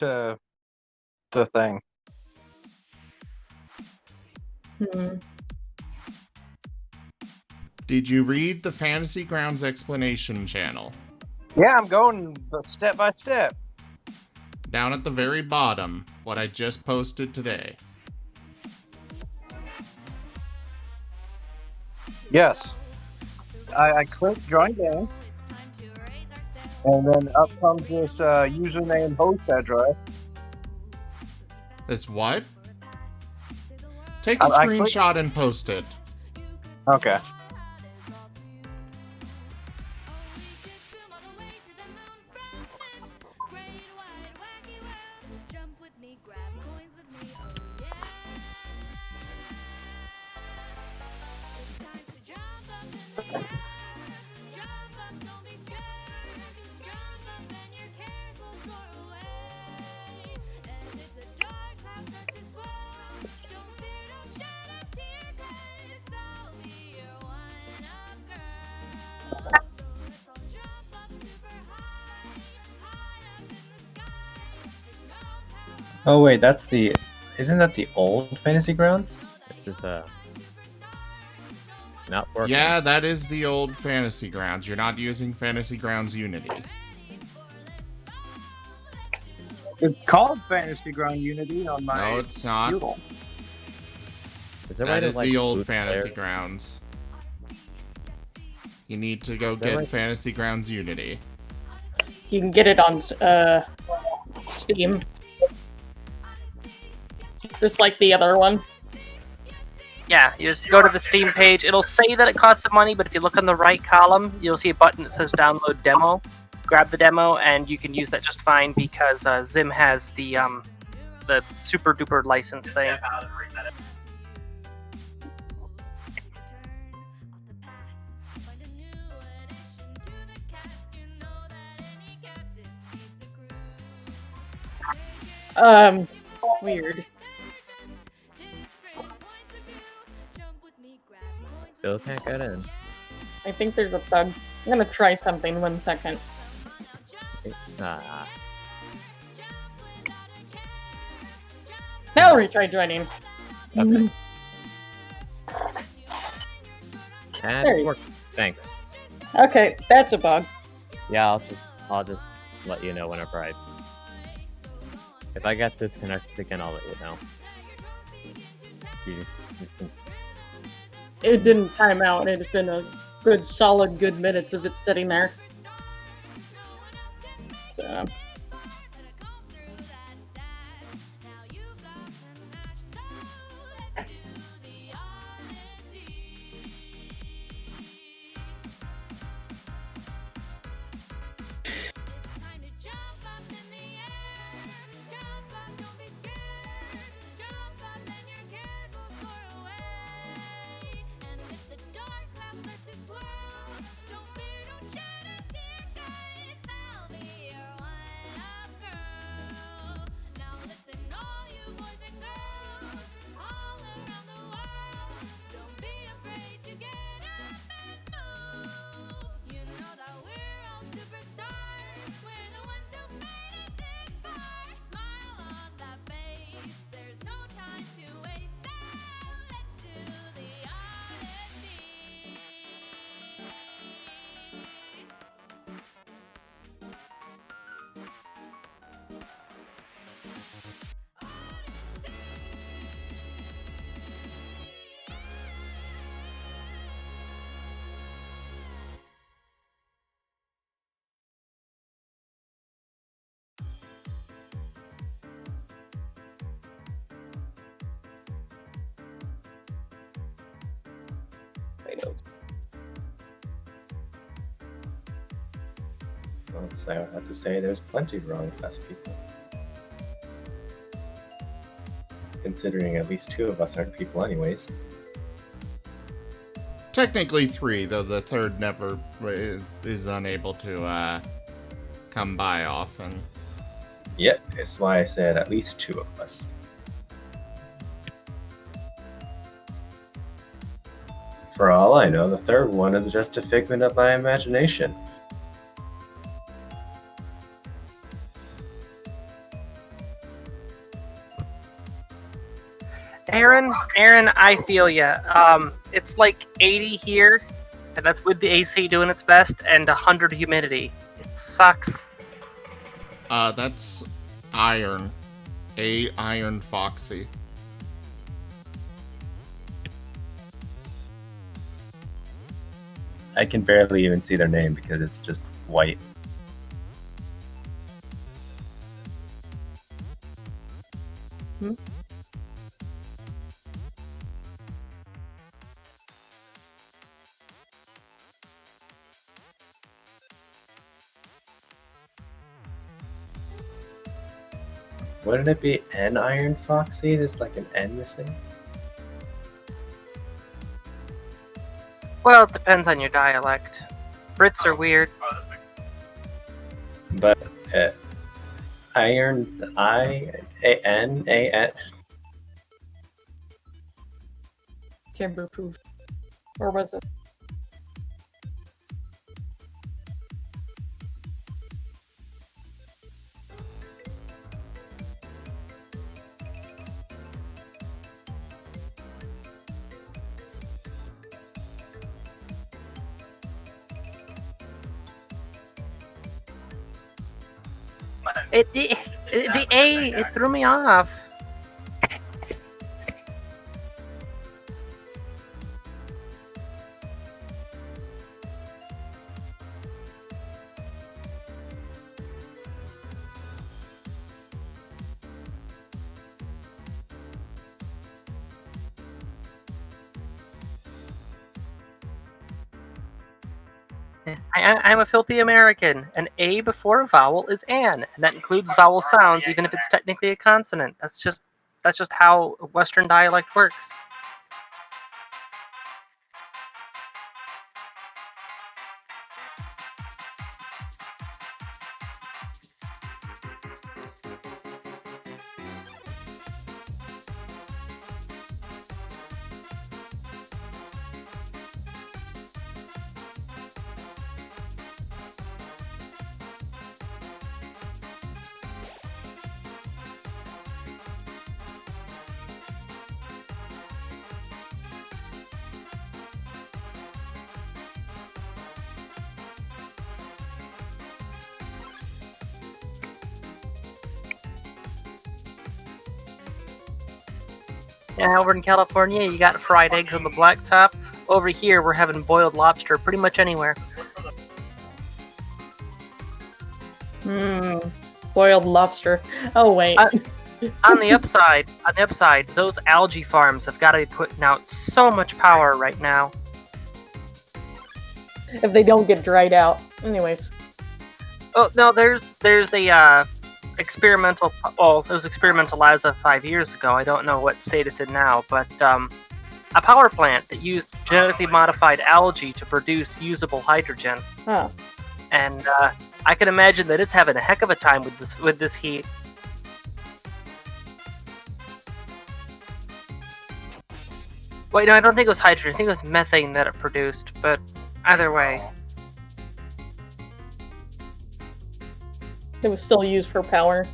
to the thing. Did you read the Fantasy Grounds explanation channel? Yeah, I'm going step by step. Down at the very bottom, what I just posted today. Yes. I clicked join game, and then up comes this username host address. This what? Take a I screenshot and post it. Okay. Oh wait, isn't that the old Fantasy Grounds? This is not working. Yeah, that is the old Fantasy Grounds. You're not using Fantasy Grounds Unity. It's called Fantasy Ground Unity on my. No, it's not. Google. That is the old Fantasy Grounds. You need to go get Fantasy Grounds Unity. You can get it on Steam. Just like the other one. Yeah, you just go to the Steam page. It'll say that it costs some money, but if you look on the right column, you'll see a button that says download demo. Grab the demo, and you can use that just fine because Zim has the super duper license thing. Weird. Still can't get in. I think there's a bug. I'm gonna try something 1 second. Ah. Now retry joining. Okay. And There it you- worked. Thanks. Okay, that's a bug. Yeah, I'll just let you know whenever if I get disconnected again, I'll let you know. You can... It didn't time out. It's been a good solid good minutes of it sitting there. So So I would have to say there's plenty wrong with us people. Considering at least 2 of us aren't people anyways. Technically 3, though the third never is unable to come by often. Yep, that's why I said at least 2 of us. For all I know, the third one is just a figment of my imagination. Aaron, I feel ya. It's like 80 here, and that's with the AC doing its best, and 100 humidity. It sucks. That's Iron. Iron Foxy. I can barely even see their name because it's just white. Wouldn't it be an Iron Foxy? There's like an N missing. Well, it depends on your dialect. Brits are weird. But Iron I-A-N-A-N. Timber proof. Or was it? The A, it threw me off. I'm a filthy American. An A before a vowel is an, and that includes vowel sounds, even if it's technically a consonant. That's just how Western dialect works. Yeah, over in California, you got fried eggs on the blacktop. Over here, we're having boiled lobster pretty much anywhere. Boiled lobster. Oh wait. On the upside, those algae farms have got to be putting out so much power right now. If they don't get dried out. Anyways. Oh no, there's a experimental. Well, it was experimental as of 5 years ago. I don't know what state it's in now, but a power plant that used genetically modified algae to produce usable hydrogen. Huh. And I can imagine that it's having a heck of a time with this heat. Wait, no, I don't think it was hydrogen. I think it was methane that it produced. But either way, It was still used for power.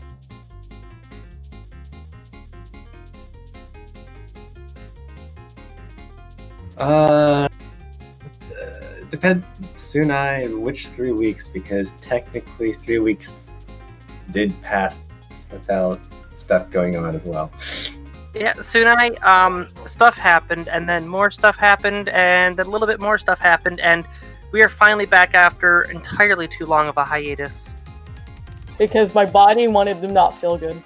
Depends, Sunai, which 3 weeks, because technically 3 weeks did pass without stuff going on as well. yeah, Sunai, stuff happened, and then more stuff happened, and then a little bit more stuff happened, and we are finally back after entirely too long of a hiatus. Because my body wanted to not feel good.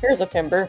Here's a timber.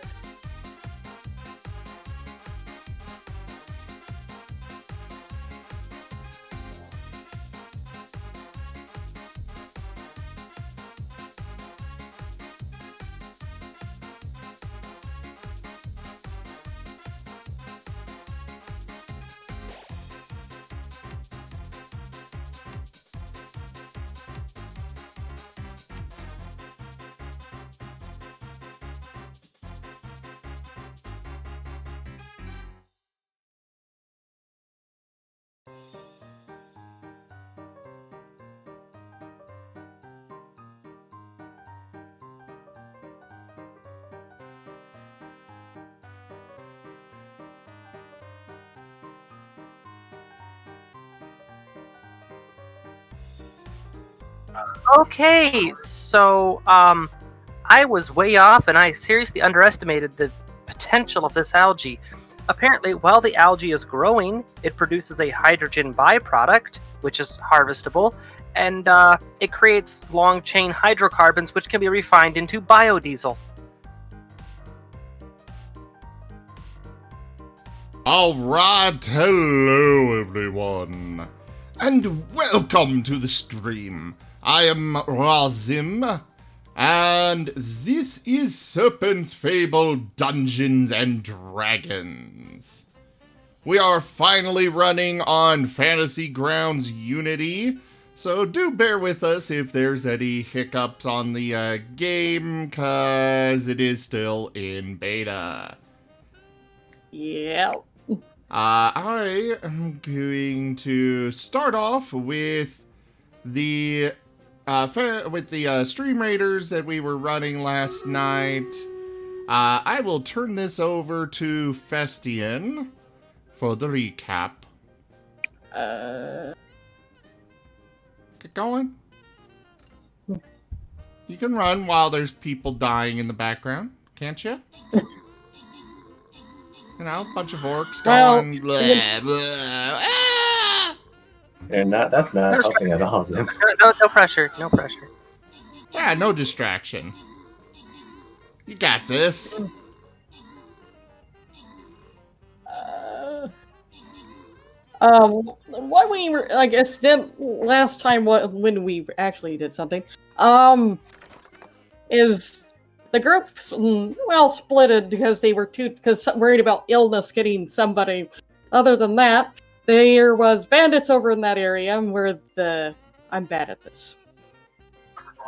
Okay, so I was way off, and I seriously underestimated the potential of this algae. Apparently, while the algae is growing, it produces a hydrogen byproduct, which is harvestable, and it creates long-chain hydrocarbons, which can be refined into biodiesel. Alright, hello everyone, and welcome to the stream. I am Razim, and this is Serpent's Fable Dungeons and Dragons. We are finally running on Fantasy Grounds Unity, so do bear with us if there's any hiccups on the game, cause it is still in beta. Yeah. I am going to start off with the Stream Raiders that we were running last night. I will turn this over to Festian for the recap. Get going. You can run while there's people dying in the background, can't you? You know, a bunch of orcs going. Blah, blah, ah! That's not No helping at all, Zim. No pressure. No pressure. Yeah, no distraction. You got this. What we were, I guess, last time when we actually did something, is the group, well, splitted because they were worried about illness getting somebody. Other than that, there was bandits over in that area where I'm bad at this.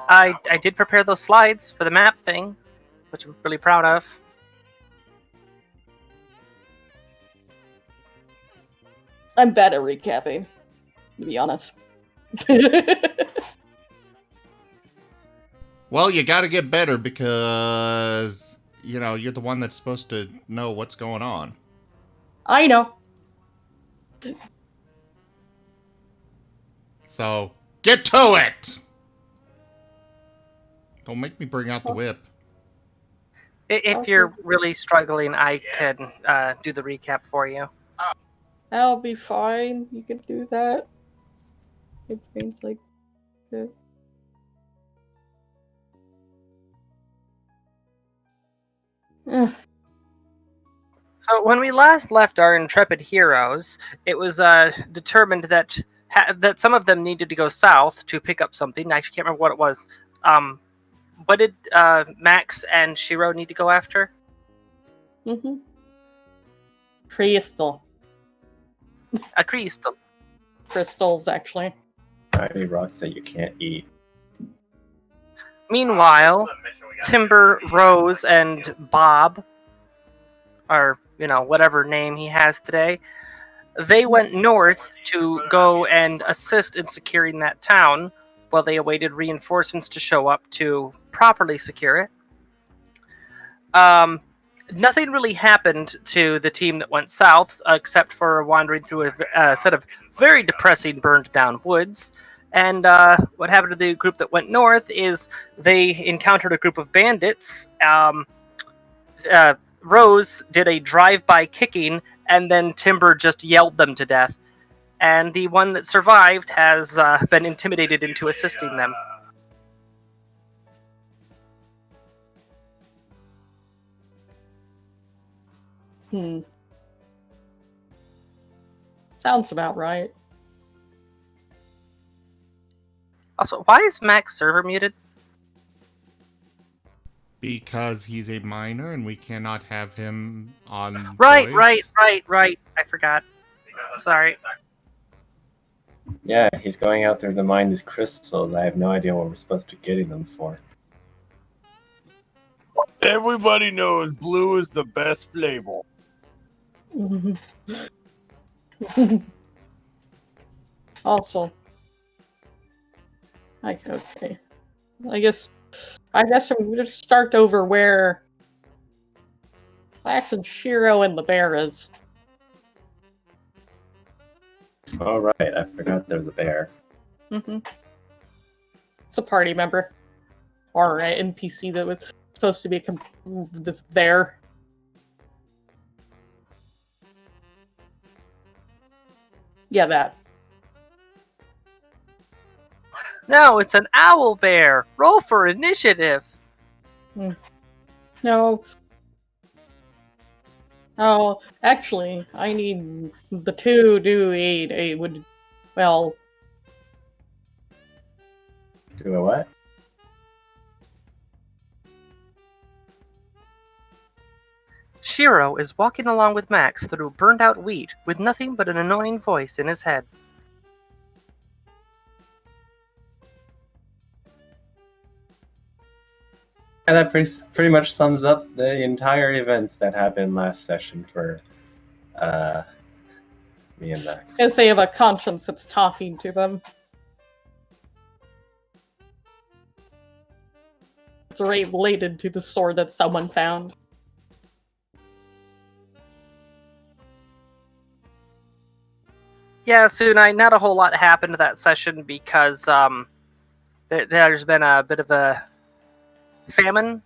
I did prepare those slides for the map thing, which I'm really proud of. I'm bad at recapping, to be honest. Well, you gotta get better because, you know, you're the one that's supposed to know what's going on. I know. So, get to it! Don't make me bring out the whip. If you're really struggling, I can do the recap for you. That'll be fine. You can do that. It means like good. So when we last left our intrepid heroes, it was determined that that some of them needed to go south to pick up something. I actually can't remember what it was. What did Max and Shiro need to go after? Crystal. A crystal. Crystals, actually. Tiny rocks that you can't eat. Meanwhile, Timber, Rose, and Bob, or, you know, whatever name he has today, they went north to go and assist in securing that town while they awaited reinforcements to show up to properly secure it. Nothing really happened to the team that went south, except for wandering through a set of very depressing burned down woods. And what happened to the group that went north is they encountered a group of bandits. Rose did a drive-by kicking, and then Timber just yelled them to death. And the one that survived has been intimidated into assisting them. Sounds about right. Also, why is Max server muted? Because he's a minor and we cannot have him on Right. voice. I forgot. Sorry. Yeah, he's going out there to mine these crystals. I have no idea what we're supposed to be getting them for. Everybody knows blue is the best flavor. Also, okay. I guess I'm going to start over where Max and Shiro and the bear is. Oh, right. I forgot there's a bear. It's a party member. Or an NPC that was supposed to be this there. Yeah, that. No, it's an owl bear. Roll for initiative. No. Oh, actually, I need the 2 do a would, well, Do a what? Shiro is walking along with Max through burned out wheat with nothing but an annoying voice in his head. And that pretty much sums up the entire events that happened last session for me and Max. because they have a conscience that's talking to them. It's related to the sword that someone found. Yeah, Sunai, not a whole lot happened to that session because there's been a bit of a famine.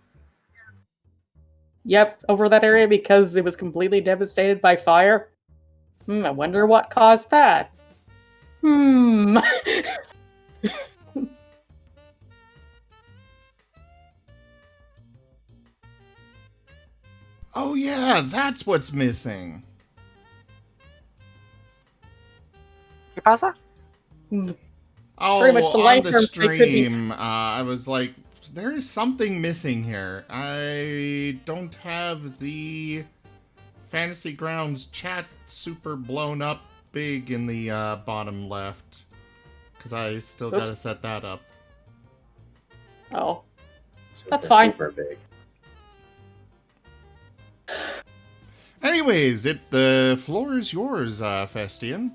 Yep, over that area because it was completely devastated by fire. I wonder what caused that. Oh yeah, that's what's missing. ¿Qué pasa? Oh, Pretty much the on life the terms, they could be- stream, I was like, there is something missing here. I don't have the Fantasy Grounds chat super blown up big in the bottom left. Because I still gotta set that up. Oh, So That's they're fine. Super big. Anyways, the floor is yours, Festian.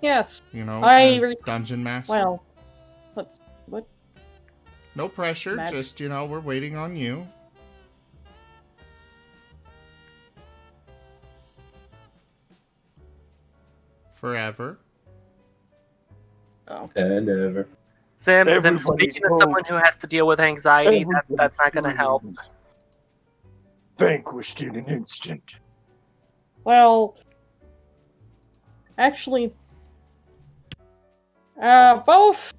yes. You know, I as Dungeon Master. Well, let's. What? No pressure, Max. just, you know, we're waiting on you. Forever. Oh. And ever. Zim, Everybody's speaking as someone who has to deal with anxiety, that's not going to help. Vanquished in an instant. Well, actually, both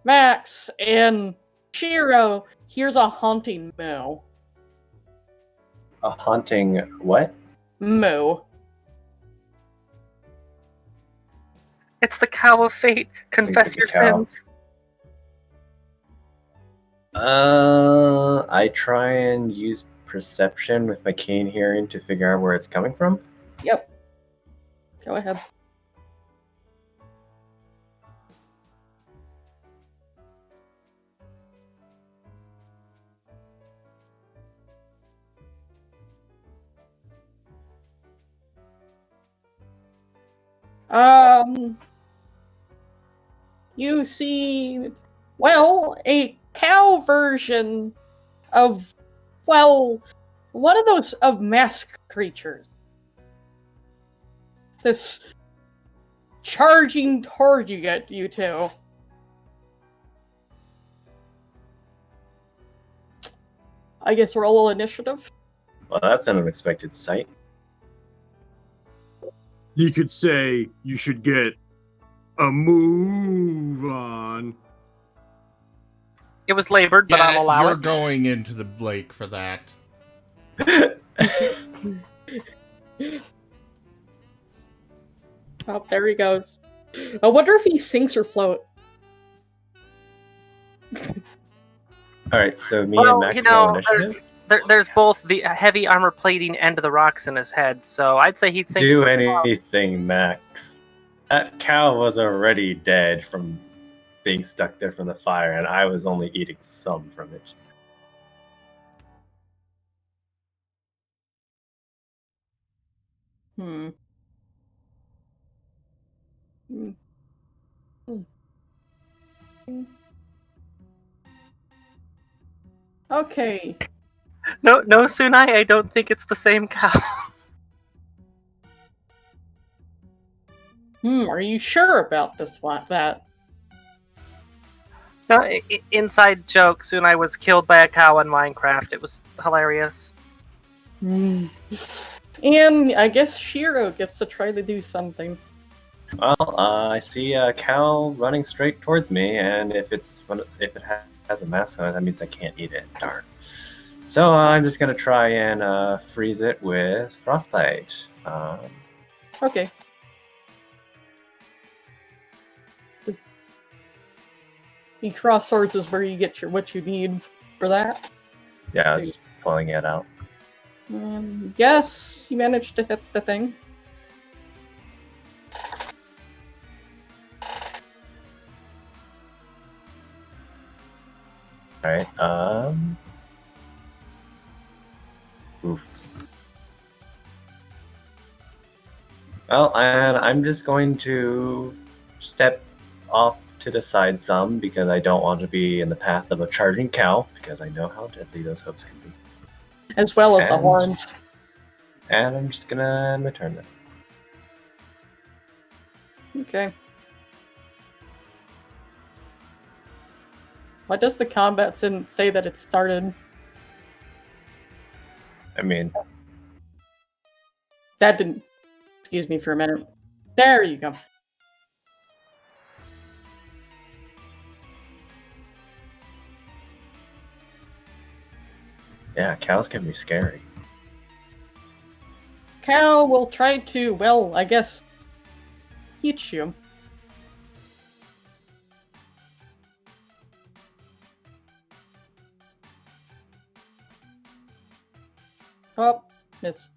Max and Shiro here's a haunting moo. A haunting what? Moo. It's the cow of fate. Confess like your a cow. sins. I try and use perception with my keen hearing to figure out where it's coming from. Yep. Go ahead. You see, well, a cow version of, well, one of those of mask creatures. This charging toward you two. I guess roll initiative. Well, that's an unexpected sight. You could say you should get a move on. It was labored, but I'll allow you're it. going into the lake for that. Oh, there he goes. I wonder if he sinks or float. All right, so me Well, and Max you roll know, initiative. there's both the heavy armor plating and the rocks in his head, so I'd say he'd sink. Do anything, Max. That cow was already dead from being stuck there from the fire, and I was only eating some from it. Hmm. Okay. No, Sunai, I don't think it's the same cow. Are you sure about this one? That? No, inside joke. Soon I was killed by a cow in Minecraft. It was hilarious. And I guess Shiro gets to try to do something. Well, I see a cow running straight towards me, and if it has a mask on it, that means I can't eat it. Darn. So I'm just gonna try and freeze it with frostbite. Okay. The cross swords is where you get what you need for that. Yeah, just pulling it out. Yes, you managed to hit the thing. All right. Oof. Well, and I'm just going to step off to the side some because I don't want to be in the path of a charging cow because I know how deadly those hooves can be. As well as the And- horns. And I'm just gonna return them. Okay. Why does the combat say that it started? I mean, That didn't... Excuse me for a minute. There you go. yeah, cows can be scary. Cow will try to, well, I guess, teach you. Oh, miss.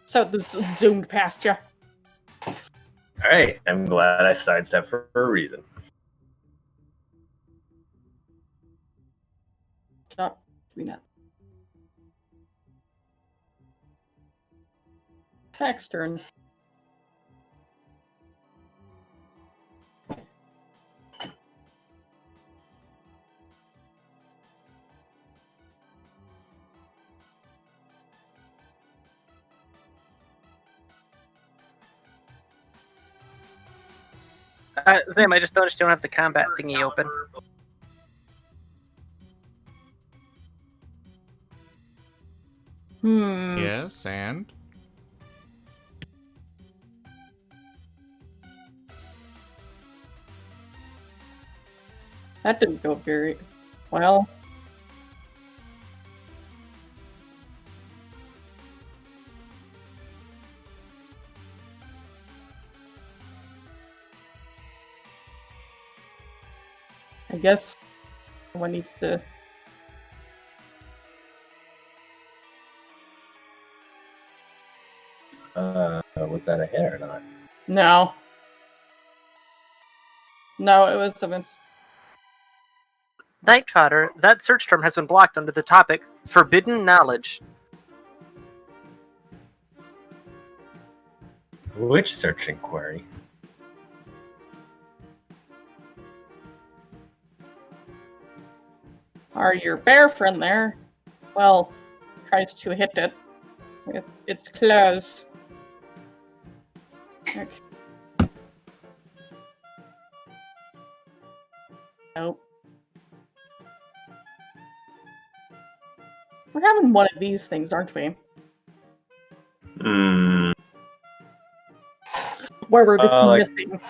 So this zoomed past you. All right, I'm glad I sidestepped for a reason. Stop doing that. Attack's turn. Zim, I just noticed you don't have the combat thingy open. Yes, and? That didn't go very well. I guess someone needs to... Was that a hit or not? No. No, it was a miss. Night Trotter, that search term has been blocked under the topic Forbidden Knowledge. Which search inquiry? Are your bear friend there? Well, tries to hit it with its claws. Okay. Nope. We're having one of these things, aren't we? Where it's like- missing.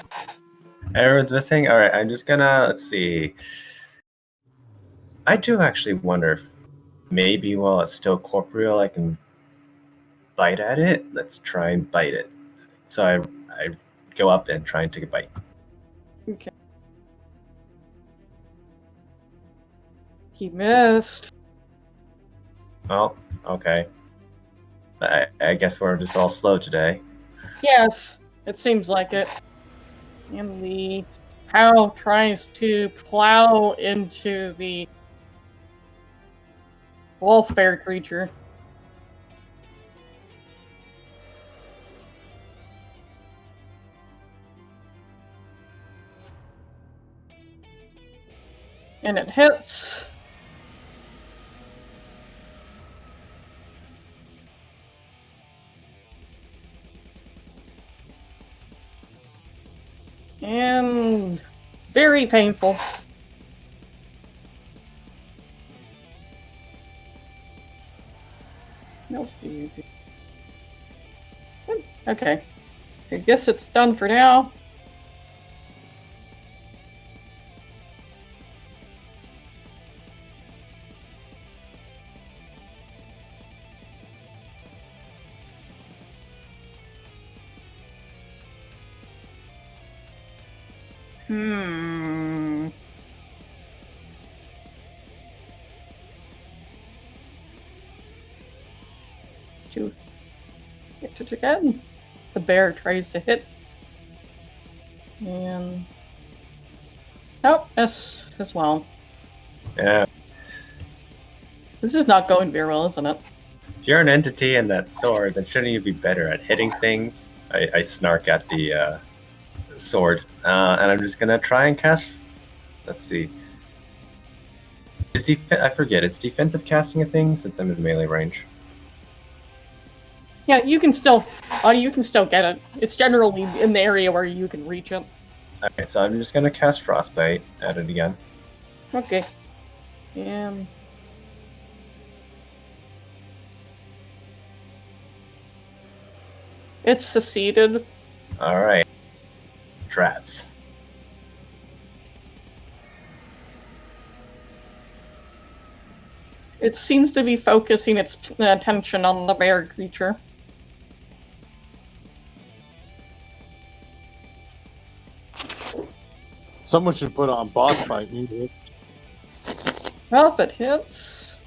Everyone's missing? Alright, I'm just gonna, let's see. I do actually wonder if maybe while it's still corporeal, I can bite at it. Let's try and bite it. So I go up and try and take a bite. Okay. He missed. Oh, okay. I guess we're just all slow today. Yes, it seems like it. And the cow tries to plow into the wolf bear creature. And it hits. And very painful. What else do you do? Okay. I guess it's done for now. To hit it again. The bear tries to hit. And oh, yes, as well. Yeah. This is not going very well, isn't it? If you're an entity in that sword, then shouldn't you be better at hitting things? I snark at the sword, and I'm just gonna try and cast. Let's see. I forget. Is defensive casting a thing since I'm in melee range? Yeah, you can still get it. It's generally in the area where you can reach it. Alright, so I'm just gonna cast Frostbite at it again. Okay. And it's succeeded. Alright. Drats. It seems to be focusing its attention on the bear creature. Someone should put on boss fight music. Well, if it hits.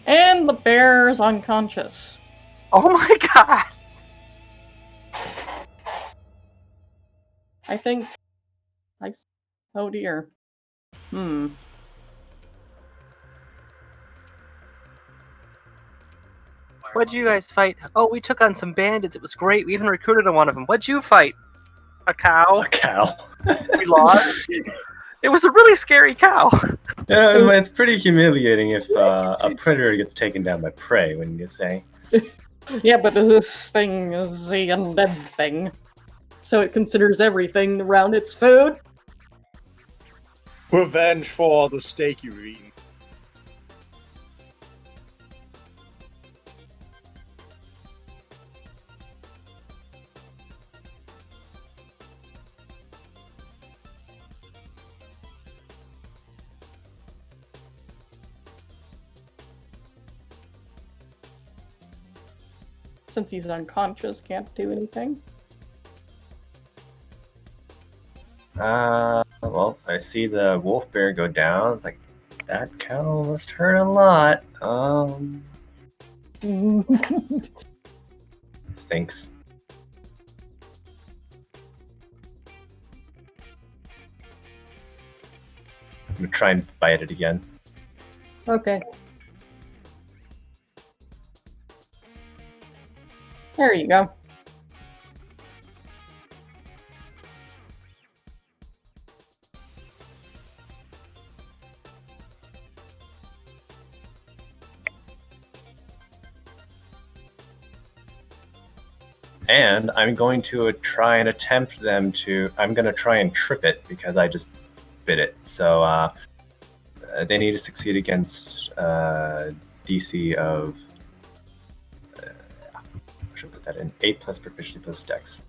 And the bear is unconscious. Oh my god! I think. Oh dear. What'd you guys fight? Oh, we took on some bandits. It was great. We even recruited one of them. What'd you fight? A cow? A cow. We lost. It was a really scary cow. Yeah, it's pretty humiliating if a predator gets taken down by prey, wouldn't you say? Yeah, but this thing is the undead thing. So it considers everything around its food. Revenge for all the steak you've eaten. Since he's unconscious, can't do anything. Well, I see the wolf bear go down. It's like, that cow must hurt a lot. Thanks. I'm gonna try and bite it again. Okay. There you go. And I'm going to try and attempt them to. I'm going to try and trip it because I just bit it. So they need to succeed against DC of. I should put that in 8 plus proficiency plus dex.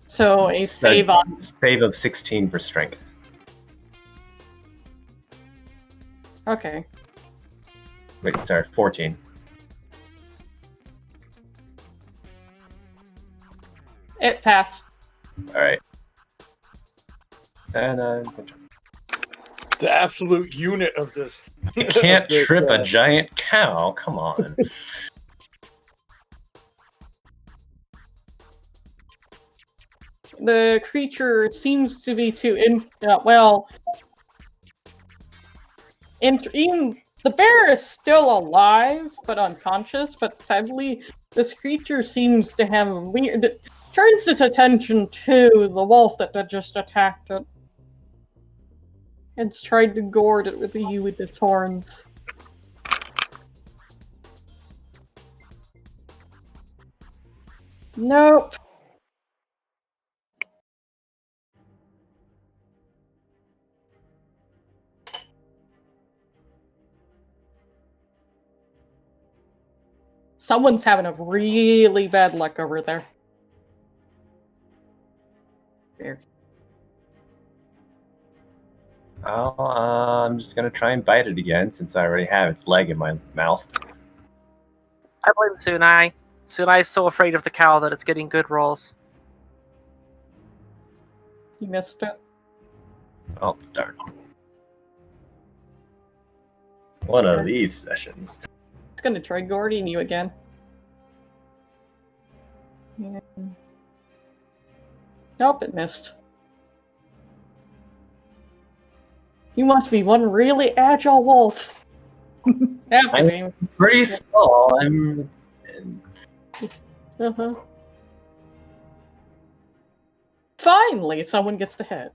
So a save on. Save of 16 for strength. Okay. Wait, sorry, 14. It passed. All right. And The absolute unit of this. you can't trip a giant cow. Come on. The creature seems to be even the bear is still alive but unconscious. But sadly, this creature seems to have turns its attention to the wolf that just attacked it. It's tried to gored it with its horns. Nope. Someone's having a really bad luck over there. There. Well, I'm just gonna try and bite it again since I already have its leg in my mouth. I blame Sunai. Sunai's so afraid of the cow that it's getting good rolls. You missed it. Oh, darn. One of these sessions. It's gonna try guarding you again. Yeah. Nope, it missed. You must be one really agile wolf. I'm pretty small. I'm. Uh-huh. Finally, someone gets the hit.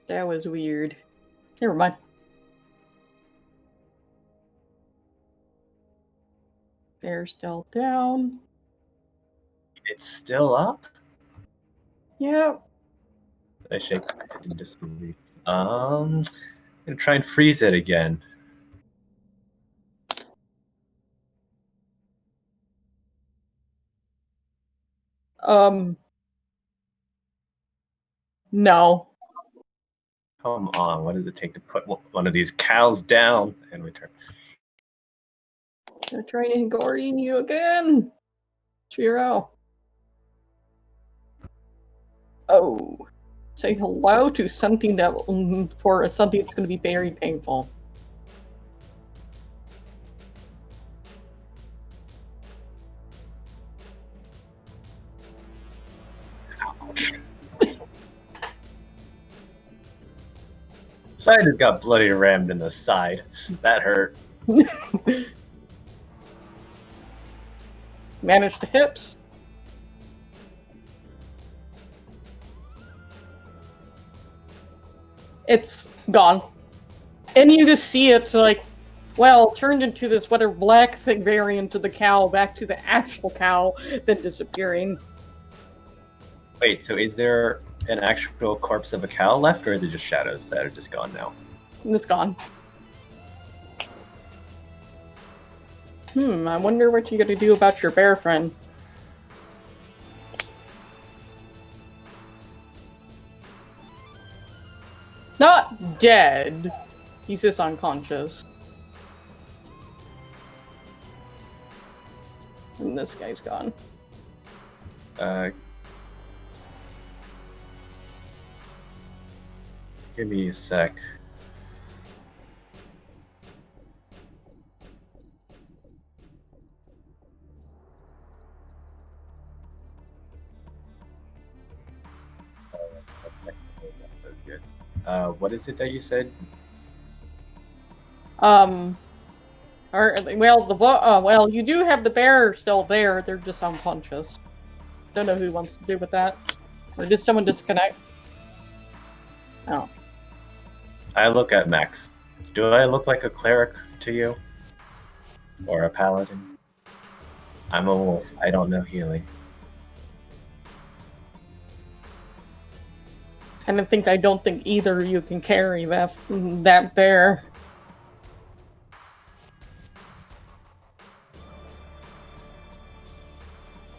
That was weird. Never mind. They're still down. It's still up? Yeah. I shake my head in disbelief. I'm gonna try and freeze it again. No. Come on, what does it take to put one of these cows down? And we turn. They're trying guarding you again. Chiro. Oh. Say hello to something that for something that's going to be very painful. Ouch. I just got bloody rammed in the side. That hurt. Managed to hit. It's gone. And you just see it, like, well, turned into this whatever black thing variant of the cow, back to the actual cow, then disappearing. Wait, so is there an actual corpse of a cow left, or is it just shadows that are just gone now? And it's gone. I wonder what you're gonna do about your bear friend. Not dead. He's just unconscious. And this guy's gone. Give me a sec. What is it that you said? Well, you do have the bear still there. They're just unconscious. Don't know who wants to do with that. Or did someone disconnect? Oh. I look at Max. Do I look like a cleric to you? Or a paladin? I'm a wolf. I don't know healing. I don't think either of you can carry that bear.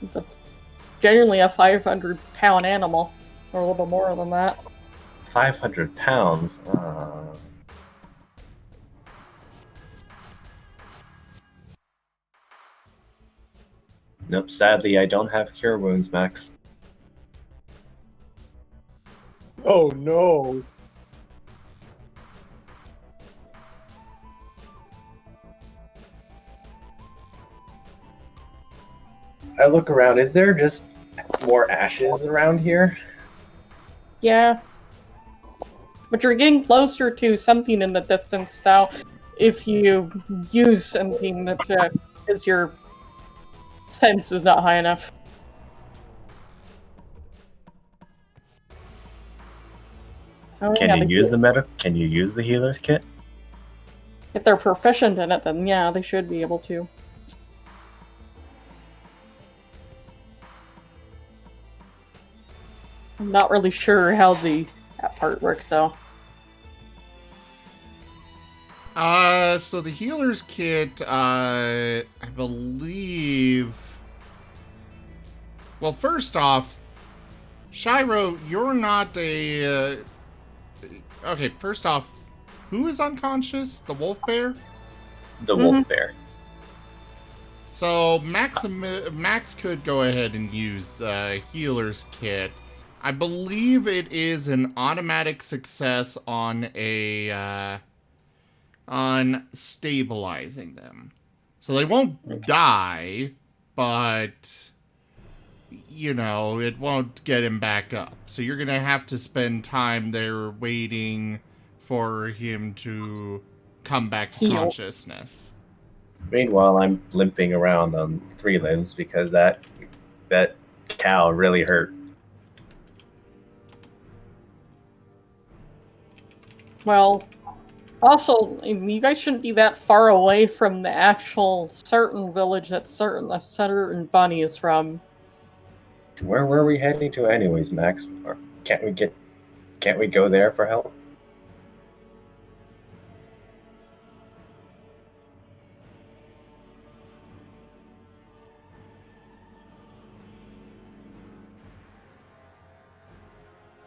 It's generally a 500-pound animal, or a little more than that. 500 pounds? Nope, sadly I don't have cure wounds, Max. Oh no. I look around. Is there just more ashes around here? Yeah. But you're getting closer to something in the distance now if you use something that is your sense is not high enough. Oh, Can yeah, you they use do. the medic? Can you use the healer's kit? If they're proficient in it, then yeah, they should be able to. I'm not really sure how that part works, though. So the healer's kit, I believe... Well, first off, Shiro, you're not a... Okay, first off, who is unconscious? The wolf bear? The wolf bear. So Max could go ahead and use healer's kit. I believe it is an automatic success on on stabilizing them. So they won't die, but you know, it won't get him back up. So you're gonna have to spend time there waiting for him to come back to Heal. consciousness. Meanwhile, I'm limping around on 3 limbs because that cow really hurt. Well, also, you guys shouldn't be that far away from the actual certain village that certain bunny is from. Where were we heading to anyways, Max? Or can't we go there for help?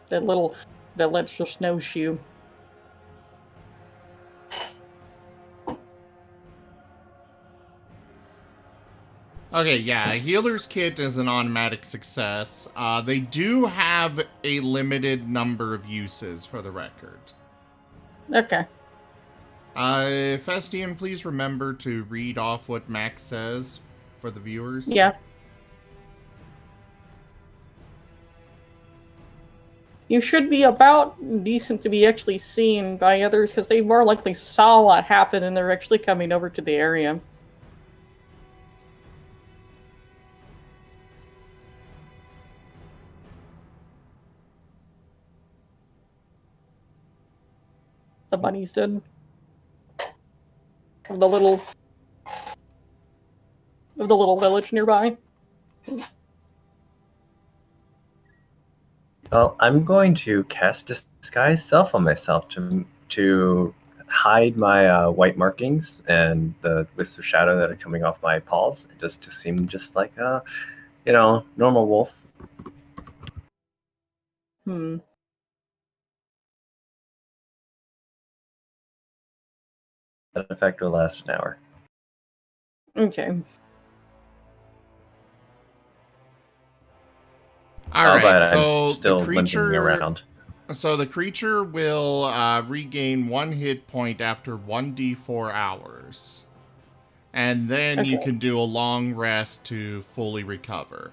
That little village of snowshoe. Okay, yeah, a healer's kit is an automatic success. They do have a limited number of uses for the record. Okay. Festian, please remember to read off what Max says for the viewers. Yeah. You should be about decent to be actually seen by others because they more likely saw what happened and they're actually coming over to the area. The bunnies did. Of the little village nearby. Well, I'm going to cast Disguise Self on myself to hide my white markings and the wisps of shadow that are coming off my paws, just to seem just like a, normal wolf. Hmm. That effect will last an hour. Okay. All right, so I'm still the creature limping around. So the creature will regain 1 hit point after 1d4 hours. And then you can do a long rest to fully recover.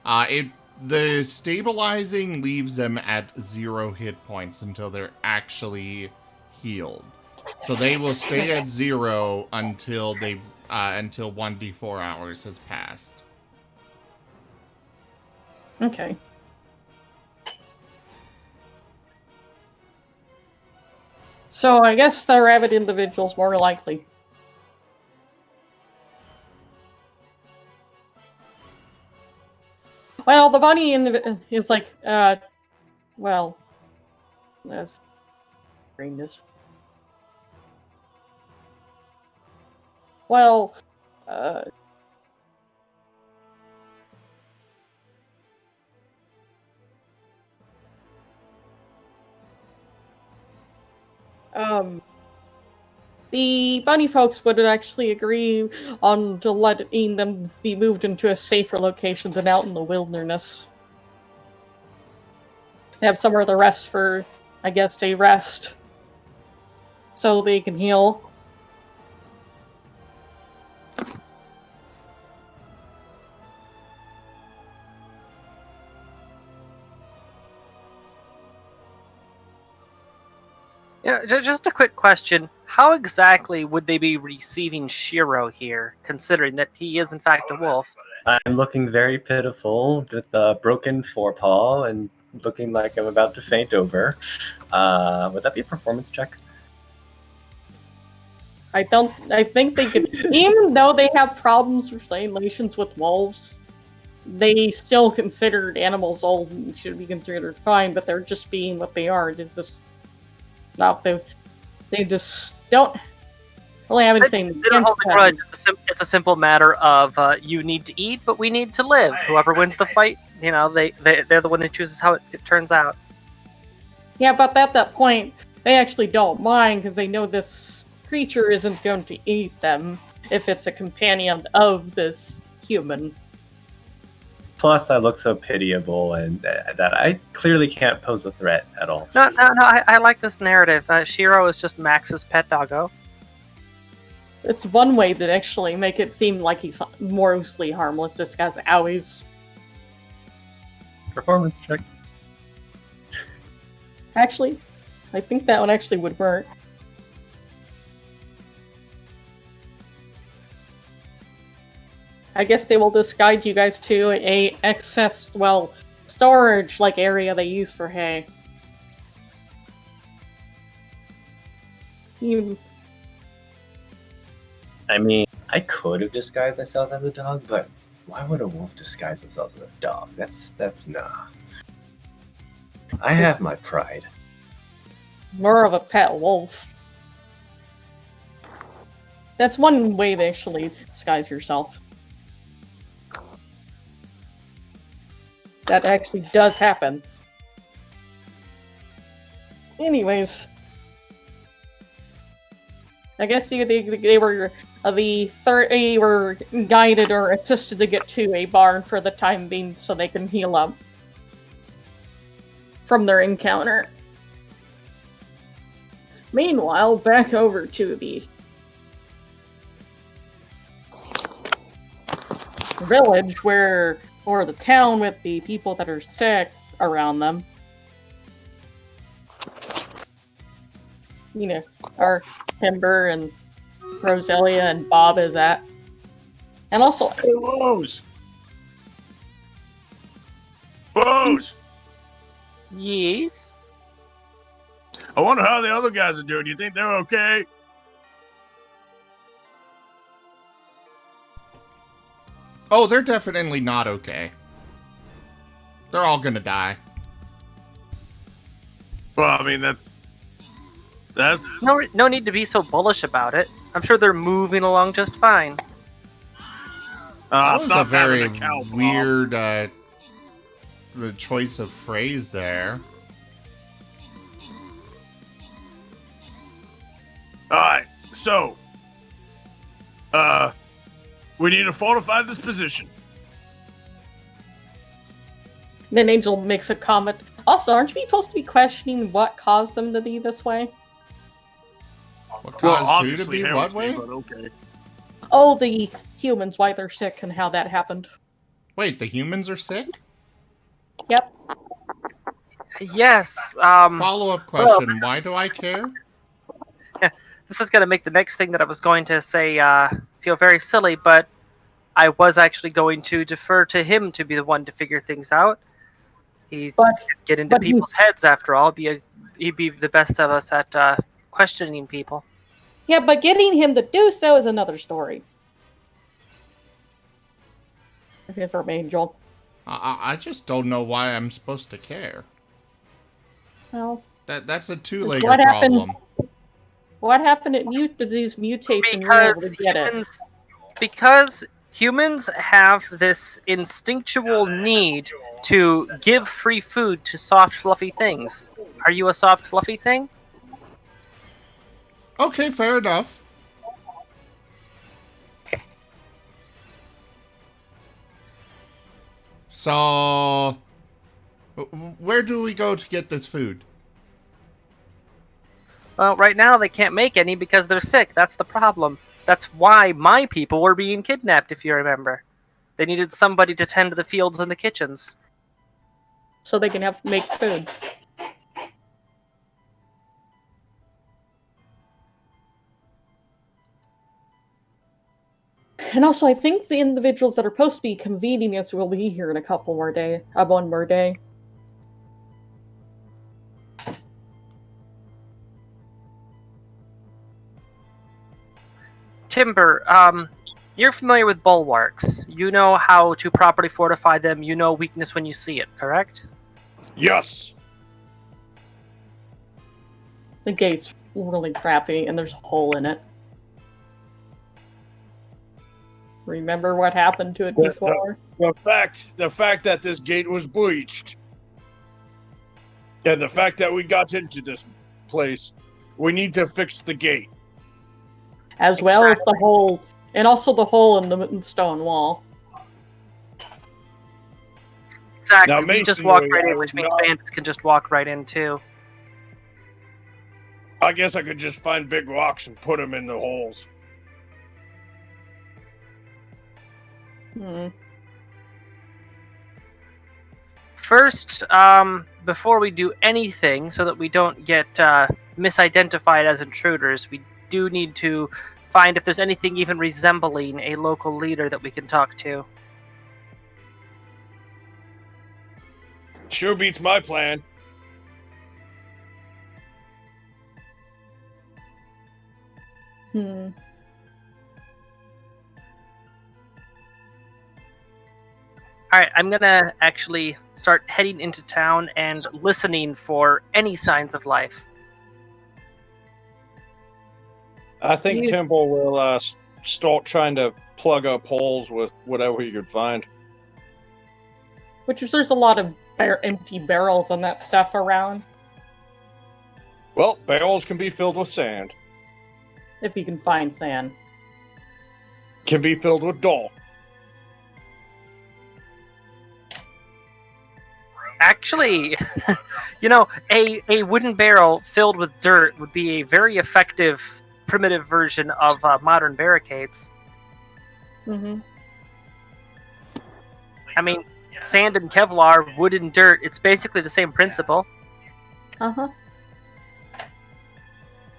The stabilizing leaves them at 0 hit points until they're actually healed. So they will stay at 0 until 1d4 hours has passed. Okay. So I guess the rabbit individual's more likely. Well, the bunny is like, well, that's greenness. Well, the bunny folks would actually agree on to letting them be moved into a safer location than out in the wilderness. They have somewhere to rest for, I guess, a rest. So they can heal. Yeah, just a quick question. How exactly would they be receiving Shiro here, considering that he is in fact a wolf? I'm looking very pitiful with a broken forepaw and looking like I'm about to faint over. Would that be a performance check? I think they could, even though they have problems with relations with wolves, they still considered animals old and should be considered fine, but they're just being what they are. They're just not they just don't really have anything They don't against hold a them. grudge. It's a simple matter of you need to eat, but we need to live. Whoever wins the fight, they're the one who chooses how it turns out. Yeah, but at that point, they actually don't mind because they know this creature isn't going to eat them if it's a companion of this human. Plus, I look so pitiable, and that I clearly can't pose a threat at all. No, I like this narrative. Shiro is just Max's pet doggo. It's one way to actually make it seem like he's mostly harmless. This guy's owies. Performance check. Actually, I think that one actually would work. I guess they will just guide you guys to a excess, storage like area they use for hay. I mean, I could have disguised myself as a dog, but why would a wolf disguise themselves as a dog? That's nah. I have my pride. More of a pet wolf. That's one way to actually disguise yourself. That actually does happen. Anyways, I guess they were they were guided or assisted to get to a barn for the time being, so they can heal up from their encounter. Meanwhile, back over to the village or the town with the people that are sick around them. Our Timber and Roselia and Bob is at. And also... Hey, Rose! Rose! Yes? I wonder how the other guys are doing. You think they're okay? Oh, they're definitely not okay. They're all gonna die. Well, I mean, that's No need to be so bullish about it. I'm sure they're moving along just fine. That was a stop very having a cow, Bob. weird the choice of phrase there. Alright, so we need to fortify this position. Then Angel makes a comment. Also, aren't you supposed to be questioning what caused them to be this way? What Well, caused you to obviously be what heresy, way? but okay. Oh, the humans, why they're sick and how that happened. Wait, the humans are sick? Yep. Yes. Follow-up question, why do I care? This is going to make the next thing that I was going to say feel very silly, but I was actually going to defer to him to be the one to figure things out. He'd get into people's heads after all. He'd be the best of us at questioning people. Yeah, but getting him to do so is another story. From Angel. I just don't know why I'm supposed to care. Well, that's a two-legger problem. What happened to these mutates and you're able to get it? Because humans have this instinctual need to give free food to soft, fluffy things. Are you a soft, fluffy thing? Okay, fair enough. So, where do we go to get this food? Well, right now they can't make any because they're sick. That's the problem. That's why my people were being kidnapped, if you remember. They needed somebody to tend to the fields and the kitchens. So they can make food. And also, I think the individuals that are supposed to be convening us will be here in one more day. Timber, you're familiar with bulwarks. You know how to properly fortify them. You know weakness when you see it, correct? Yes. The gate's really crappy, and there's a hole in it. Remember what happened to it before? The fact that this gate was breached, and the fact that we got into this place, we need to fix the gate. As well as the hole, and also the hole in the stone wall. Exactly. Now, We just walked masonry, right I in, which would means not- bandits can just walk right in too. I guess I could just find big rocks and put them in the holes. First, before we do anything, so that we don't get misidentified as intruders, we do need to find if there's anything even resembling a local leader that we can talk to. Sure beats my plan. Alright, I'm gonna actually start heading into town and listening for any signs of life. I think You- Temple will start trying to plug up holes with whatever he could find. Which is, there's a lot of empty barrels and that stuff around. Well, barrels can be filled with sand. If you can find sand. Can be filled with doll. Actually, you know, a wooden barrel filled with dirt would be a very effective primitive version of modern barricades. Mm-hmm. I mean, sand and Kevlar, wood and dirt, it's basically the same principle. Uh-huh.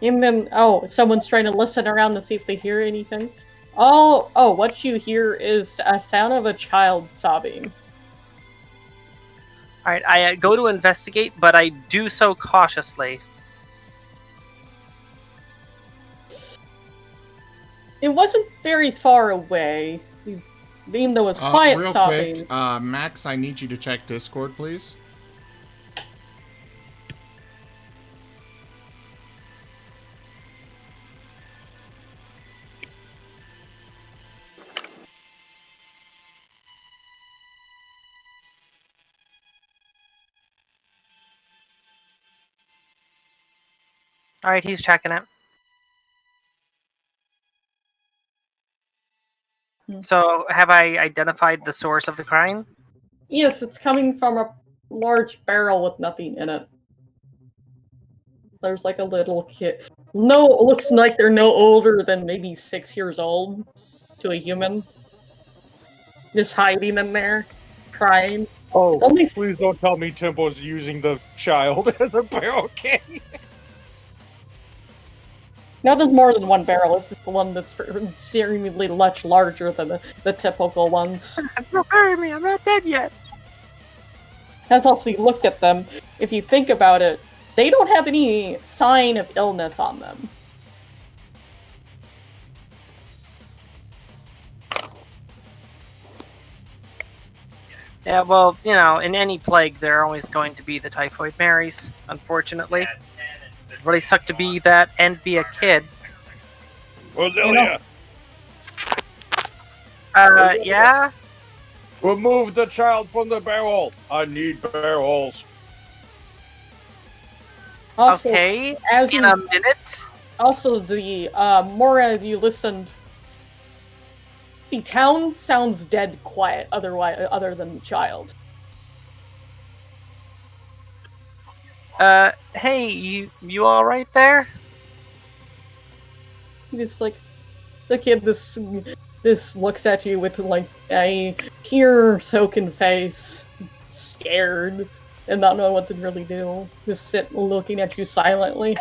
And then, someone's trying to listen around to see if they hear anything. What you hear is a sound of a child sobbing. Alright, I go to investigate, but I do so cautiously. It wasn't very far away, even though it was quiet real sobbing. quick, Max, I need you to check Discord, please. Alright, he's checking it. So, have I identified the source of the crying? Yes, it's coming from a large barrel with nothing in it. There's like a little kid. No, it looks like they're no older than maybe 6 years old to a human. Just hiding in there, crying. Oh, Only- please don't tell me Temple's using the child as a barricade. Now there's more than one barrel. It's just the one that's seemingly much larger than the typical ones. Don't hurry me, I'm not dead yet. As also, you looked at them. If you think about it, they don't have any sign of illness on them. Yeah, well, you know, in any plague, there are always going to be the typhoid Marys, unfortunately. It really sucked to be that and be a kid. Roselia, Yeah? remove the child from the barrel. I need barrels. Also, Okay, as in you, a minute. also the more as you listened, the town sounds dead quiet. Other than the child. Hey, you all right there? Just like the kid, this looks at you with like a tear-soaking face, scared, and not knowing what to really do. Just sit looking at you silently.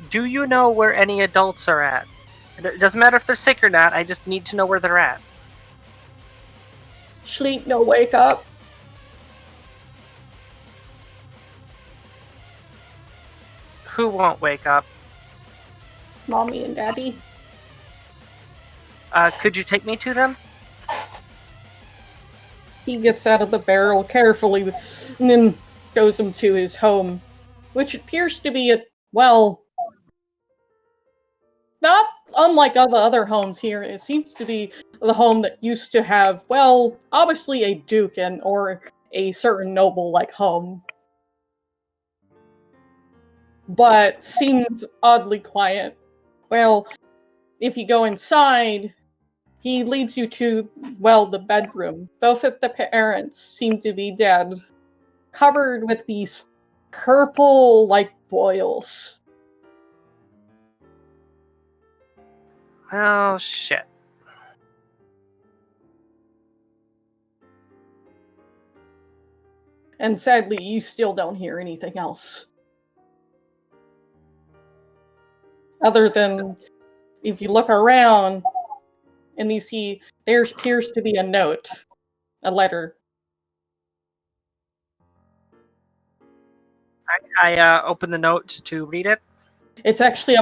Do you know where any adults are at? It doesn't matter if they're sick or not, I just need to know where they're at. Sleep, no wake up. Who won't wake up? Mommy and Daddy. Could you take me to them? He gets out of the barrel carefully and then shows him to his home, which appears to be not unlike all the other homes here. It seems to be the home that used to have, obviously a duke or a certain noble-like home. But seems oddly quiet. Well, if you go inside, he leads you to, the bedroom. Both of the parents seem to be dead, covered with these purple-like boils. Oh, shit. And sadly, you still don't hear anything else. Other than, if you look around, and you see, there appears to be a note. A letter. I open the note to read it. It's actually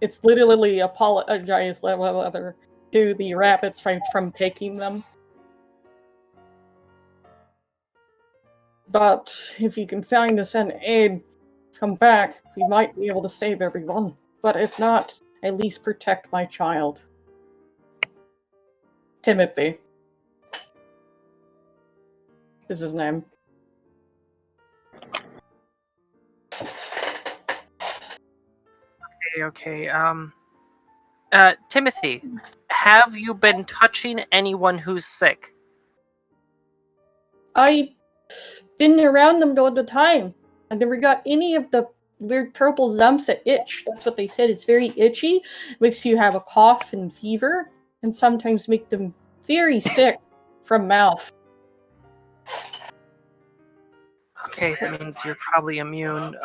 it's literally apologize letter to the rabbits from taking them. But if you can find us an aid, come back, we might be able to save everyone. But if not, at least protect my child. Timothy is his name. Okay. Timothy, have you been touching anyone who's sick? I've been around them all the time. I never got any of the weird purple lumps that itch. That's what they said. It's very itchy. Makes you have a cough and fever, and sometimes make them very sick from mouth. Okay, that means you're probably immune.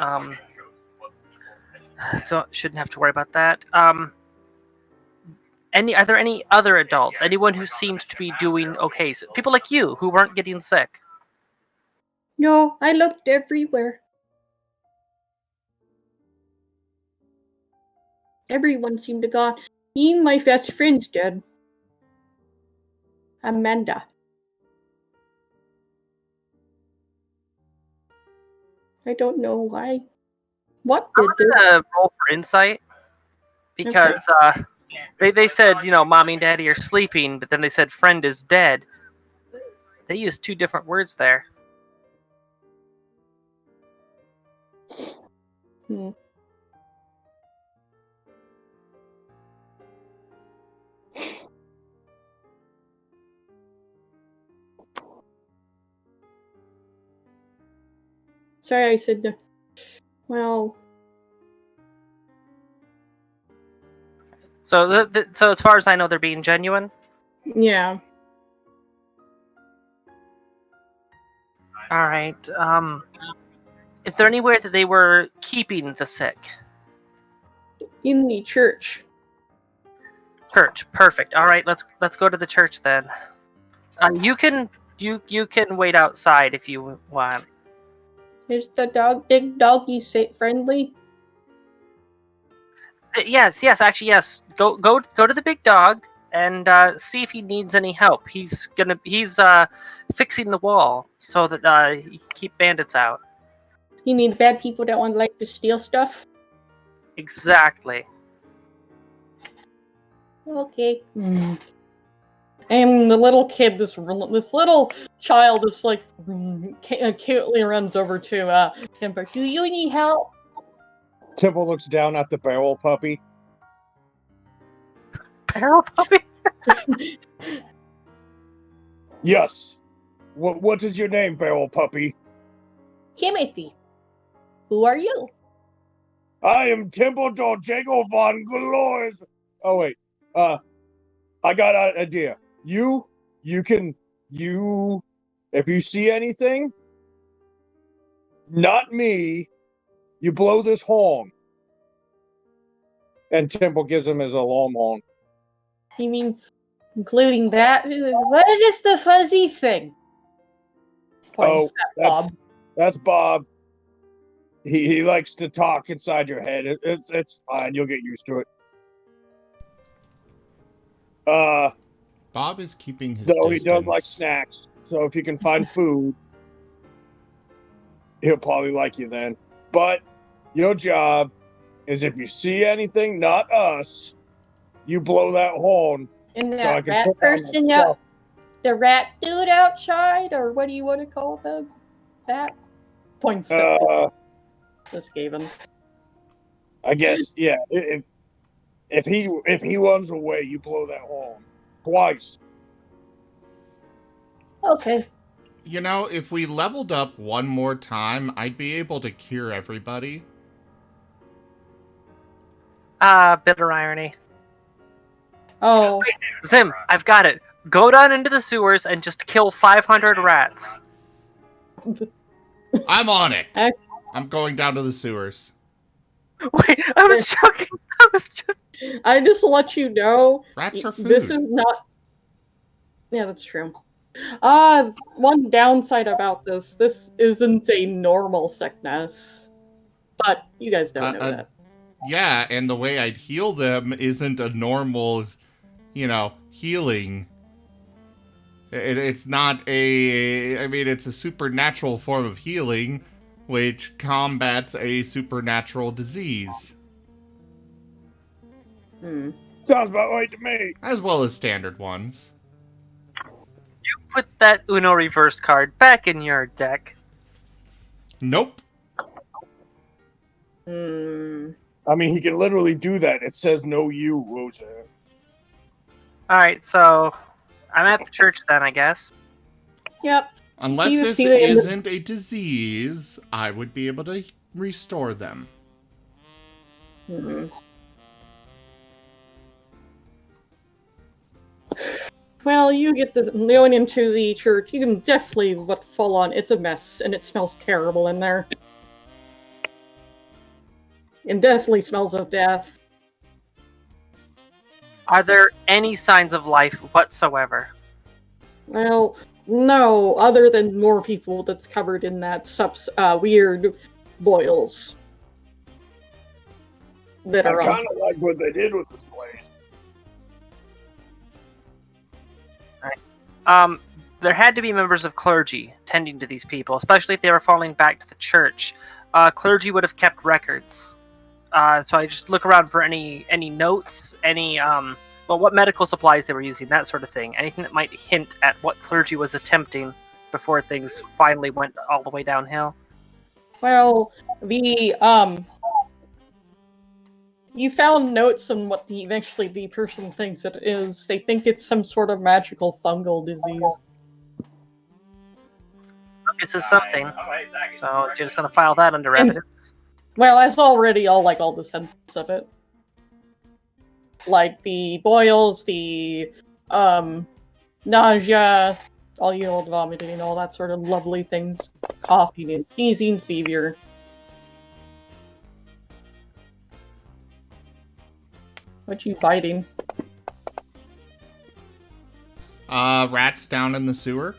Shouldn't have to worry about that. Are there any other adults? Anyone who seemed to be doing okay? So people like you who weren't getting sick? No, I looked everywhere. Everyone seemed to go. Even my best friend's dead. Amanda. I don't know why. What did this? Roll for insight. Because they said, mommy and daddy are sleeping, but then they said friend is dead. They used two different words there. Sorry, I said the. Well. So, so as far as I know, they're being genuine. Yeah. All right. Is there anywhere that they were keeping the sick? In the church. Church, perfect. All right, let's go to the church then. You can wait outside if you want. Is the big doggy friendly? Yes, actually, yes. Go to the big dog and see if he needs any help. He's fixing the wall so that he can keep bandits out. You need bad people that want to steal stuff? Exactly. Okay. And the little kid, this little child is cutely runs over to Timber. Do you need help? Temple looks down at the barrel puppy. Barrel puppy? Yes. What is your name, barrel puppy? Timothy. Who are you? I am Temple Dolcego von Glores. Oh wait. I got an idea. You can if you see anything, not me, you blow this horn. And Temple gives him his alarm horn. You mean including that? What is the fuzzy thing? Points at Bob. That's Bob. he likes to talk inside your head. It's fine. You'll get used to it. Bob is keeping his Though distance. he does like snacks, so if you can find food, he'll probably like you then. But your job is if you see anything, not us, you blow that horn. And So I that can rat put down my person, stuff. the rat dude outside, or what do you want to call them? That points at this Gavin. I guess, yeah. If he runs away, you blow that horn twice. Okay. You know, if we leveled up one more time, I'd be able to cure everybody. Bitter irony. Oh, Zim, I've got it. Go down into the sewers and just kill 500 rats. I'm on it. I- I'm going down to the sewers. Wait, I was joking. I was joking. I just let you know. Rats are food. This is not. Yeah, that's true. One downside about this isn't a normal sickness, but you guys don't know that. Yeah, and the way I'd heal them isn't a normal, healing. It's not it's a supernatural form of healing, which combats a supernatural disease. Sounds about right to me. As well as standard ones. Put that Uno reverse card back in your deck. Nope. I mean, he can literally do that. It says no you, Rosa. Alright, so I'm at the church then, I guess. Yep. Unless You this see it in the- isn't a disease, I would be able to restore them. Well, you get going into the church. You can definitely look full on. It's a mess, and it smells terrible in there. It definitely smells of death. Are there any signs of life whatsoever? Well, no, other than more people that's covered in that weird boils. That I are kind of like what they did with this place. There had to be members of clergy tending to these people, especially if they were falling back to the church. Clergy would have kept records. So I just look around for any notes, what medical supplies they were using, that sort of thing. Anything that might hint at what clergy was attempting before things finally went all the way downhill. Well, you found notes on what the person thinks it is. They think it's some sort of magical fungal disease. This is something. So you're just gonna file that under evidence. Well, that's already all the symptoms of it. Like the boils, the nausea, all vomiting, all that sort of lovely things. Coughing and sneezing, fever. What you biting? Rats down in the sewer?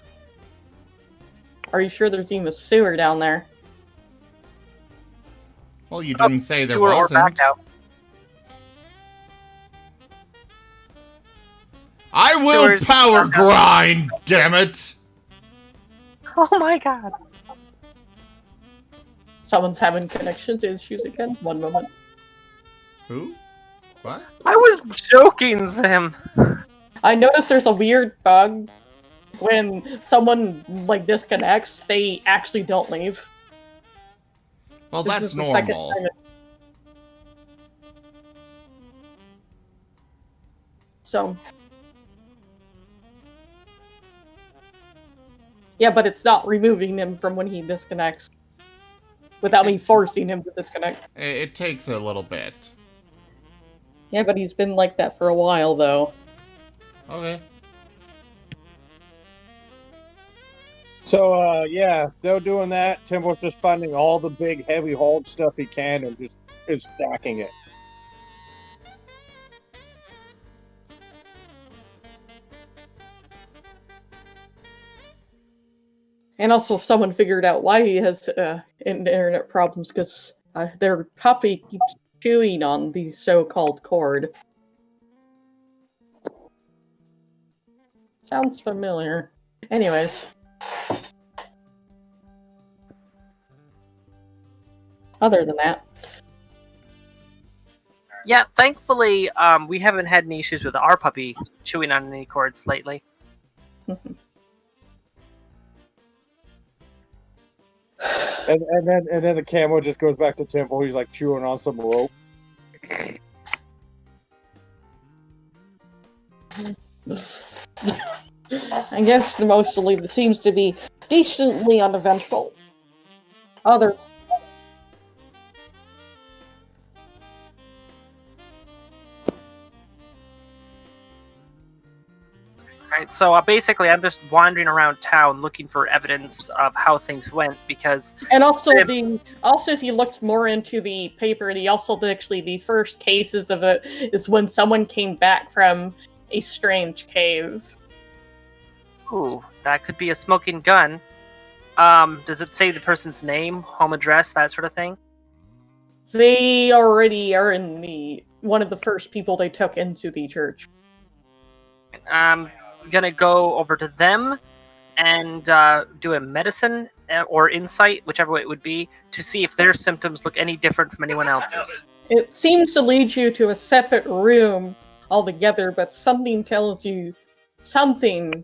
Are you sure there's even a sewer down there? Well, you didn't say there Sewer or wasn't. back out. I will Sewers, power back out. grind, damn it! Oh my god. Someone's having connections issues again. One moment. Who? What? I was joking, Zim. I noticed there's a weird bug. When someone disconnects, they actually don't leave. Well, This that's is the second normal. time So. Yeah, but it's not removing him from when he disconnects. Without me forcing him to disconnect. It takes a little bit. Yeah, but he's been like that for a while, though. Okay. So, yeah, they're doing that. Timble's just finding all the big, heavy hauled stuff he can and just is stacking it. And also, if someone figured out why he has internet problems because their puppy keeps chewing on the so-called cord. Sounds familiar. Anyways. Other than that. Yeah, thankfully, we haven't had any issues with our puppy chewing on any cords lately. And then the camo just goes back to Temple. He's like chewing on some rope. I guess mostly it seems to be decently uneventful. Other. Right, so basically, I'm just wandering around town looking for evidence of how things went because. And also if you looked more into the paper, the first cases of it is when someone came back from a strange cave. Ooh, that could be a smoking gun. Does it say the person's name, home address, that sort of thing? They already are in one of the first people they took into the church. I'm gonna go over to them and do a medicine or insight, whichever way it would be, to see if their symptoms look any different from anyone else's. It seems to lead you to a separate room altogether, but something tells you something.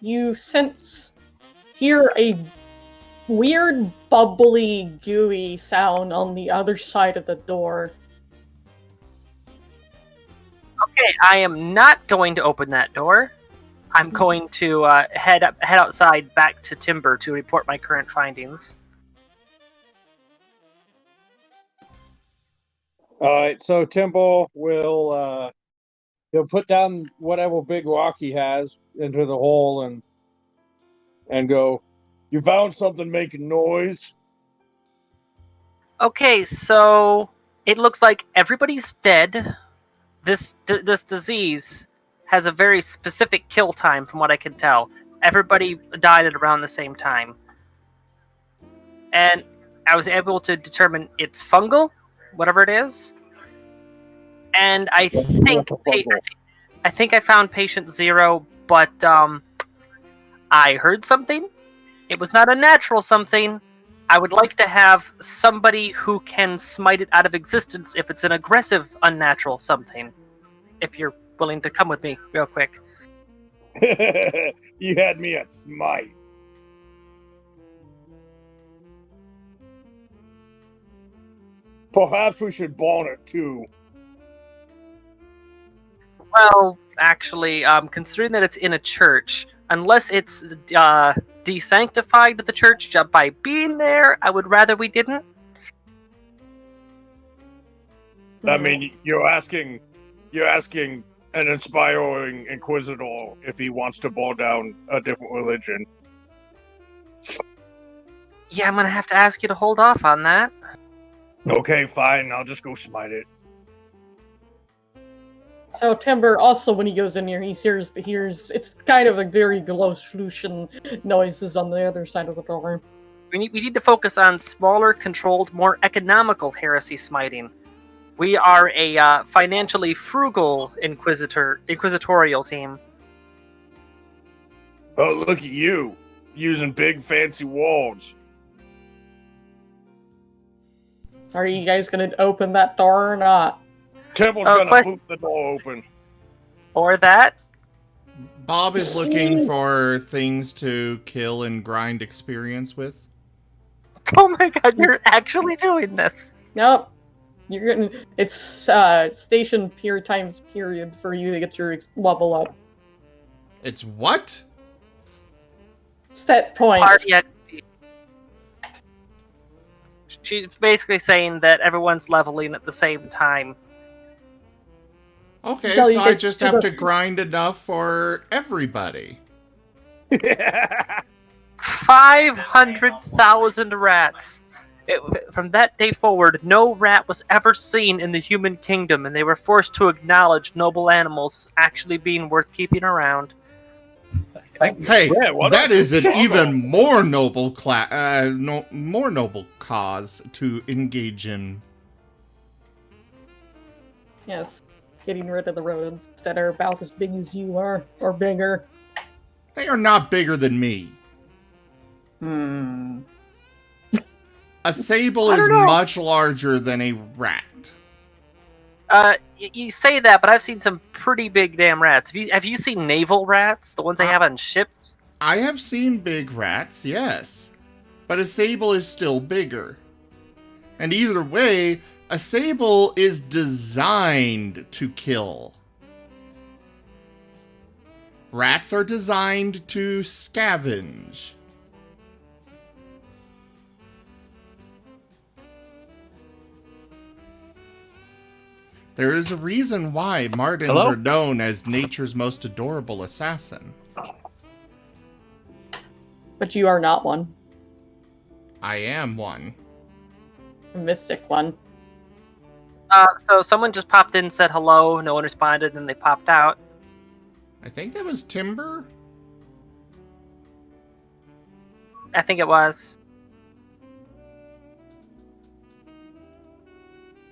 You hear a weird, bubbly, gooey sound on the other side of the door. Okay, I am not going to open that door. I'm going to head outside back to Timber to report my current findings. Alright, so Temple will he'll put down whatever big rock he has into the hole and go, "You found something making noise?" Okay, so it looks like everybody's dead. This disease has a very specific kill time, from what I can tell. Everybody died at around the same time, and I was able to determine it's fungal, whatever it is. And I think I found patient 0, but I heard something. It was not a natural something. I would like to have somebody who can smite it out of existence if it's an aggressive, unnatural something. If you're willing to come with me real quick. You had me at smite. Perhaps we should bond it too. Well, actually, considering that it's in a church, unless it's desanctified to the church by being there, I would rather we didn't. I mean, you're asking an inspiring inquisitor if he wants to bow down a different religion. Yeah, I'm gonna have to ask you to hold off on that. Okay, fine. I'll just go smite it. So Timber also, when he goes in here, he hears it's kind of a very low solution noises on the other side of the door. We need to focus on smaller, controlled, more economical heresy smiting. We are a financially frugal inquisitorial team. Oh, look at you, using big fancy walls. Are you guys going to open that door or not? Temple's gonna boot the door open. Or that? Bob is looking for things to kill and grind experience with. Oh my god, you're actually doing this. Nope. You're getting it's station period for you to get your level up. It's what? Set points. She's basically saying that everyone's leveling at the same time. Okay, so I just have to grind enough for everybody. 500,000 rats. From that day forward, no rat was ever seen in the human kingdom, and they were forced to acknowledge noble animals as actually being worth keeping around. Hey, Yeah, why that not? is an Sawmill. even more noble more noble cause to engage in. Yes, getting rid of the rodents that are about as big as you are, or bigger. They are not bigger than me. Hmm. A sable I is don't know. much larger than a rat. You say that, but I've seen some pretty big damn rats. Have you seen naval rats? The ones they have on ships? I have seen big rats, yes. But a sable is still bigger. And either way, a sable is designed to kill. Rats are designed to scavenge. There is a reason why martens Hello? are known as nature's most adorable assassin. But you are not one. I am one. A mystic one. So someone just popped in, said hello, no one responded, then they popped out. I think that was Timber. I think it was.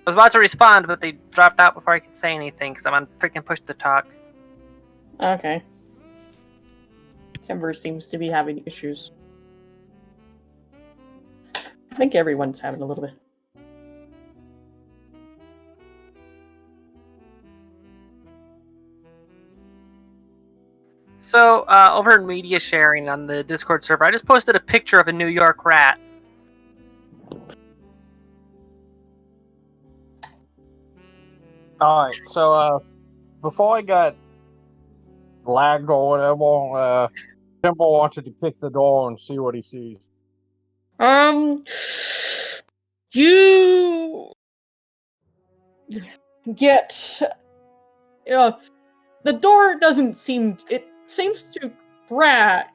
I was about to respond, but they dropped out before I could say anything because I'm on freaking push to talk. Okay. Timber seems to be having issues. I think everyone's having a little bit. So, over in media sharing on the Discord server, I just posted a picture of a New York rat. All right, so before I got lagged or whatever, Temple wanted to kick the door and see what he sees. You get the door doesn't seem, it seems to crack,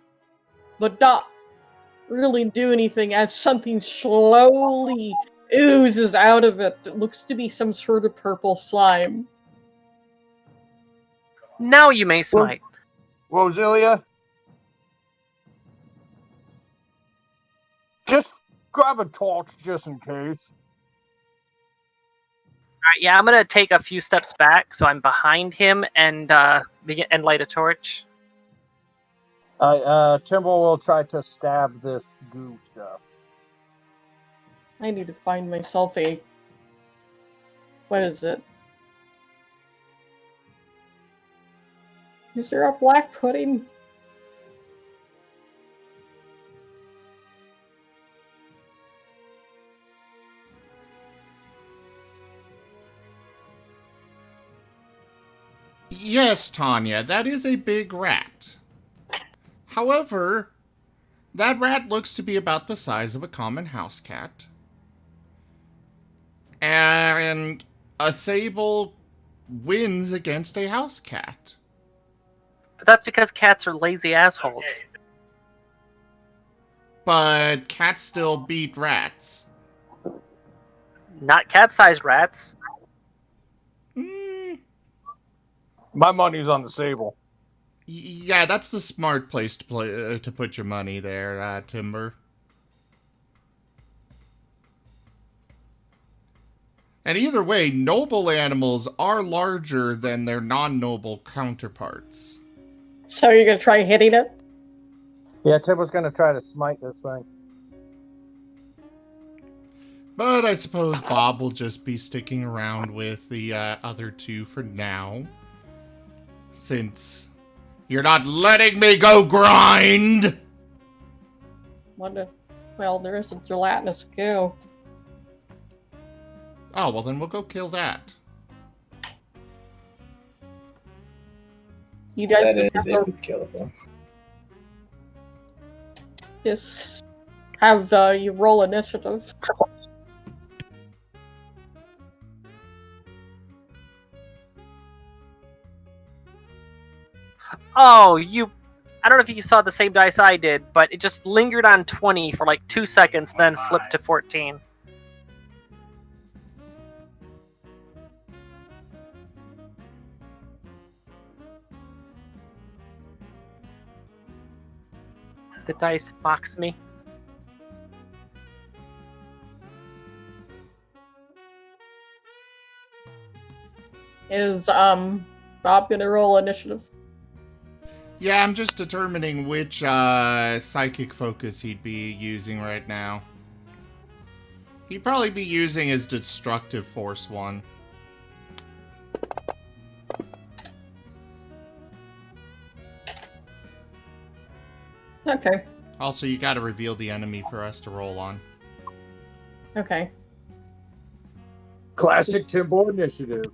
but not really do anything as something slowly oozes out of it. It looks to be some sort of purple slime. Now you may smite. Roselia, just grab a torch just in case. Alright, yeah, I'm gonna take a few steps back so I'm behind him and light a torch. Timber will try to stab this goo stuff. I need to find myself a... What is it? Is there a black pudding? Yes, Tanya, that is a big rat. However, that rat looks to be about the size of a common house cat. And a sable wins against a house cat. But that's because cats are lazy assholes. But cats still beat rats. Not cat-sized rats. My money's on the sable. Yeah, that's the smart place to put your money there, Timber. And either way, noble animals are larger than their non-noble counterparts. So you're gonna try hitting it? Yeah, Timber's gonna try to smite this thing. But I suppose Bob will just be sticking around with the other two for now. Since you're not letting me go grind! Well, there is a gelatinous goo. Oh, well then we'll go kill that. You guys That just is have if to it's killable. just have you roll initiative. Oh, I don't know if you saw the same dice I did, but it just lingered on 20 for like 2 seconds, then flipped to 14. the dice box me. Is Bob gonna roll initiative? Yeah, I'm just determining which psychic focus he'd be using right now. He'd probably be using his destructive force one. Okay. Also, you gotta reveal the enemy for us to roll on. Okay. Classic Timbo initiative.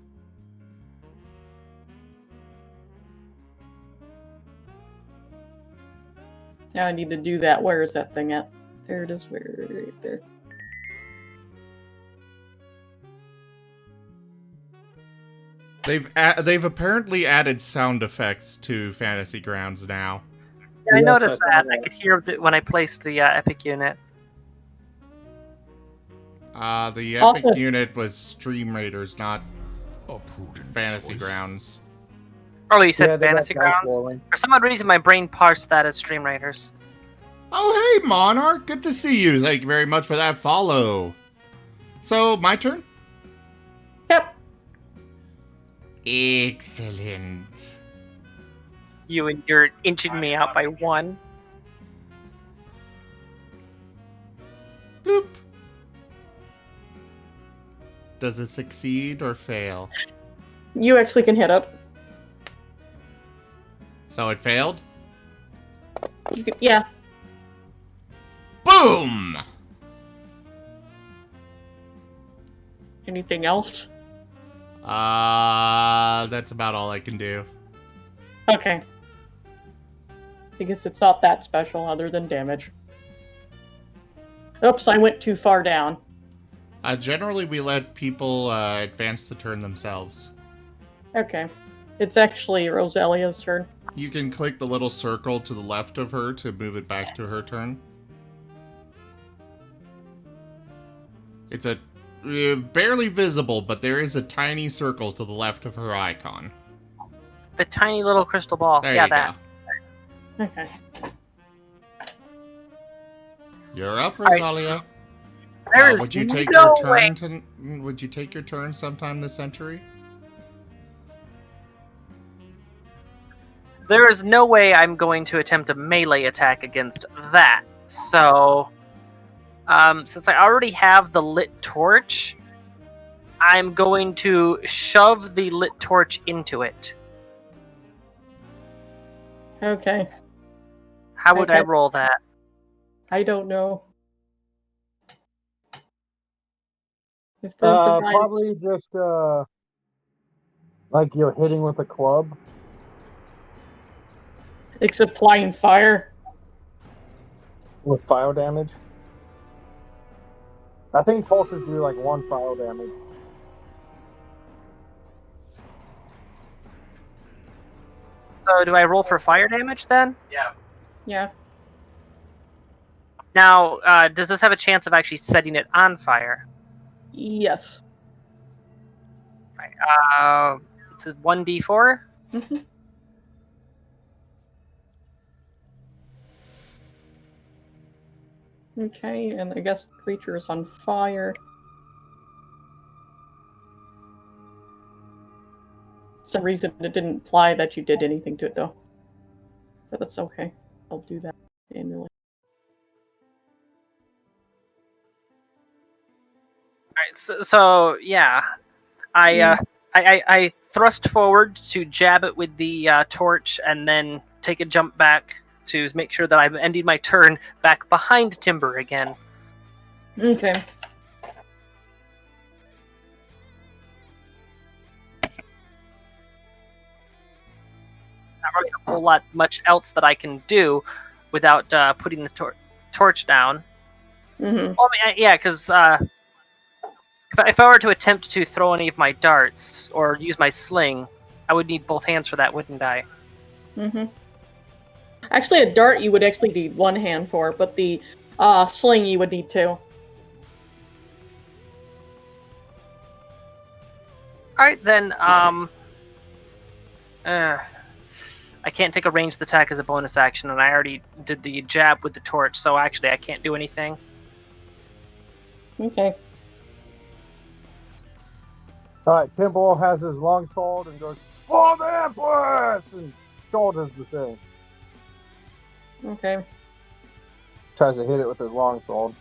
Now I need to do that. Where is that thing at? There it is. Where? Right there. They've apparently added sound effects to Fantasy Grounds now. Yeah, I Yes, noticed I saw that. I could hear it when I placed the epic unit. The Also- Epic unit was Stream Raiders, not Fantasy Grounds. Oh, you said Yeah, they got Fantasy dice Grounds? rolling. For some odd reason, my brain parsed that as Stream Raiders. Oh, hey, Monarch! Good to see you. Thank you very much for that follow. So, my turn? Yep. Excellent. You're inching me out by 1. Bloop. Does it succeed or fail? You actually can hit it. So it failed? You can, yeah. Boom! Anything else? That's about all I can do. Okay. Because it's not that special other than damage. Oops, I went too far down. Generally, we let people advance the turn themselves. Okay. It's actually Rosalia's turn. You can click the little circle to the left of her to move it back to her turn. It's a barely visible, but there is a tiny circle to the left of her icon. The tiny little crystal ball. There Yeah, you that. go. Okay. You're up, Rosalia. There is Would you take no your way. turn? Would you take your turn sometime this century? There is no way I'm going to attempt a melee attack against that. So, since I already have the lit torch, I'm going to shove the lit torch into it. Okay. How would I Okay. roll that? I don't know. If that's a Probably just like you're hitting with a club. It's applying fire. With fire damage? I think torches do like 1 fire damage. So, do I roll for fire damage then? Yeah. Now, does this have a chance of actually setting it on fire? Yes. It's a 1d4? Mhm. Okay, and I guess the creature is on fire. For some reason it didn't imply that you did anything to it though. But that's okay. I'll do that manually. Alright, so yeah. I thrust forward to jab it with the torch and then take a jump back to make sure that I'm ending my turn back behind Timber again. Okay. Not really a whole lot much else that I can do without putting the torch down. Mm-hmm. Well, I mean, yeah, because if I were to attempt to throw any of my darts or use my sling, I would need both hands for that, wouldn't I? Mm-hmm. Actually, a dart you would actually need one hand for, but the sling you would need two. Alright, then, I can't take a ranged attack as a bonus action, and I already did the jab with the torch, so actually I can't do anything. Okay. All right, Timble has his long sword and goes, "For the Empress!" and shoulders the thing. Okay. Tries to hit it with his long sword.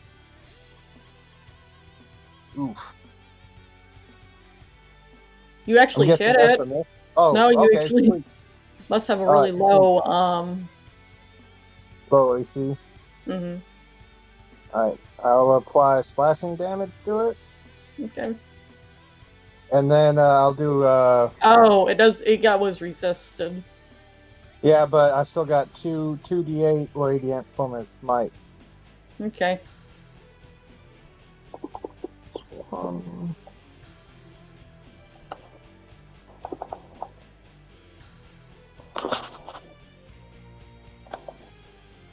Oof. You actually I'm guessing hit that's it. a miss. Oh, No, you okay. actually Sweet. must have a really Alright. low, Low AC. mhm. Alright, I'll apply slashing damage to it. Okay. And then I'll do, Oh, it was resisted. yeah, but I still got 2d8 radiant from his smite. Okay. Hold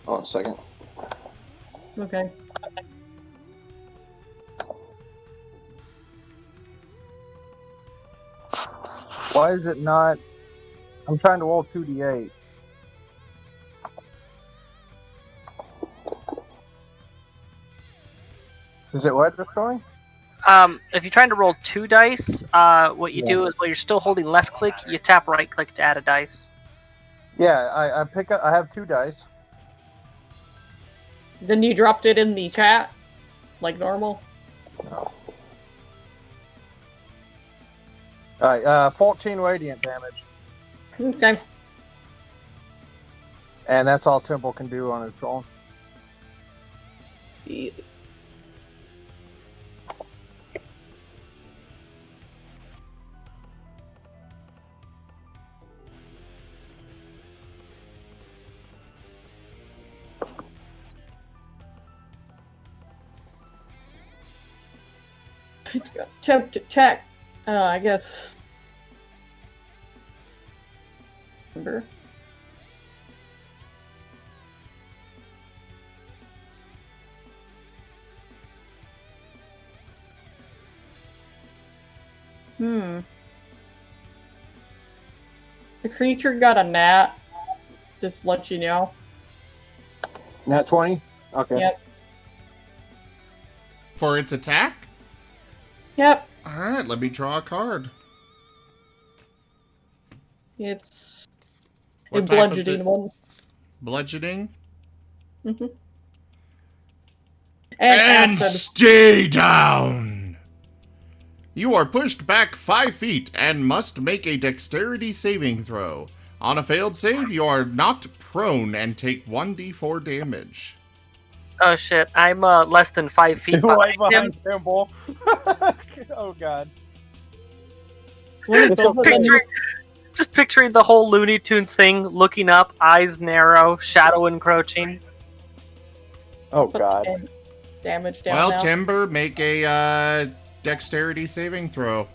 on a second. Okay. Why is it not? I'm trying to roll 2d8. Is it what destroying? If you're trying to roll 2 dice, what you do is while you're still holding left click, you tap right click to add a dice. Yeah, I pick up. I have 2 dice. Then you dropped it in the chat, like normal. No. Alright, 14 radiant damage. Okay. And that's all Temple can do on his own. It's got attempt attack. I guess. Remember? The creature got a nat. Just let you know. Nat 20? Okay. Yep. For its attack? Yep. Alright, let me draw a card. It's What a type of bludgeoning one. Bludgeoning? Mm-hmm. And acid. stay down! You are pushed back 5 feet and must make a dexterity saving throw. On a failed save, you are knocked prone and take 1d4 damage. Oh shit, I'm less than 5 feet Right behind him. behind Timble. Oh god. What is over the- Just picturing the whole Looney Tunes thing, looking up, eyes narrow, shadow encroaching. Oh put the god. damage down Well, now. Timber, make a dexterity saving throw.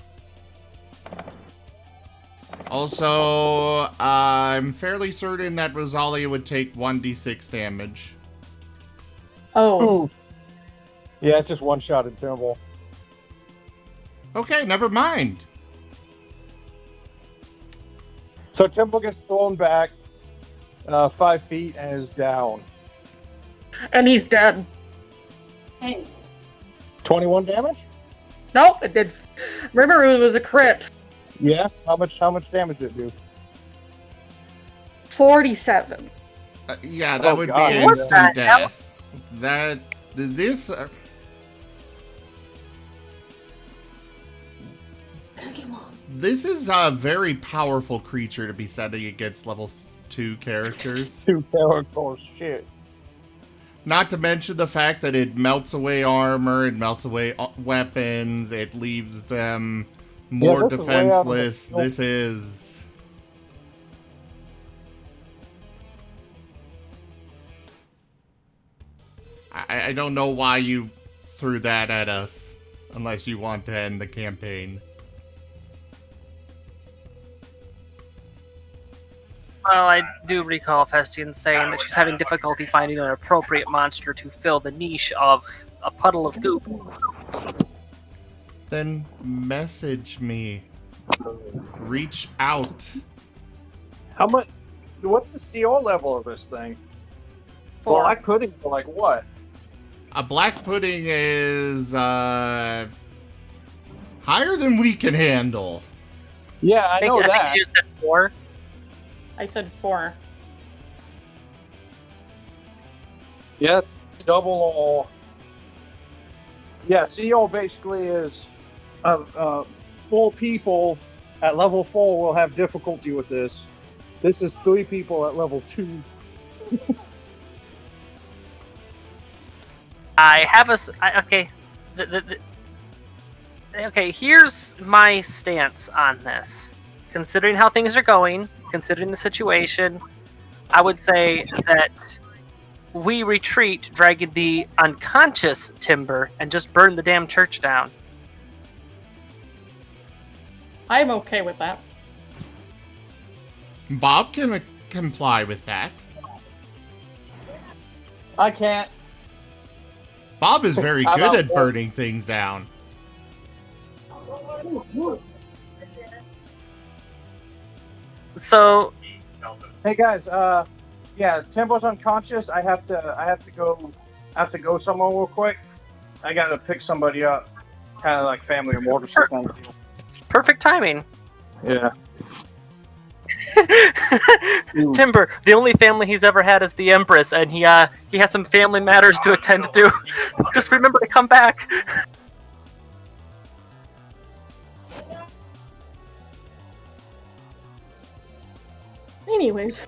Also, I'm fairly certain that Rosalia would take 1d6 damage. Oh. Ooh. Yeah, it's just one shot at Timble. Okay, never mind. So Timble gets thrown back 5 feet and is down. And he's dead. 21 damage? Nope, it did. Remember, it was a crit. Yeah. How much damage did it do? 47. Yeah, that Oh, would God. be What instant the hell? death. This is a very powerful creature to be setting against level 2 characters. 2 characters, shit. Not to mention the fact that it melts away armor, it melts away weapons, it leaves them more this is way out of the defenseless. field. This is... I don't know why you threw that at us, unless you want to end the campaign. Well, I do recall Festian saying that she's having difficulty finding an appropriate monster to fill the niche of a puddle of goop. Then message me. Reach out. How much what's the CO level of this thing? 4. Black pudding for like what? A black pudding is higher than we can handle. Yeah, I know I think that. you said 4. I said 4. Yeah, it's double all. Yeah, CO basically is 4 people at level 4 will have difficulty with this. This is 3 people at level 2. I have okay. Okay, here's my stance on this. Considering how things are going, considering the situation, I would say that we retreat, dragging the unconscious Timber, and just burn the damn church down. I'm okay with that. Bob can comply with that. I can't. Bob is very How good about at burning things down. So, Hey guys, yeah, Timbo's unconscious. I have to go somewhere real quick. I gotta pick somebody up, kind of like family or motorcycle kind of deal. perfect timing. Yeah. Timber, the only family he's ever had is the Empress, and he has some family matters to attend to. Just remember to come back. Anyways,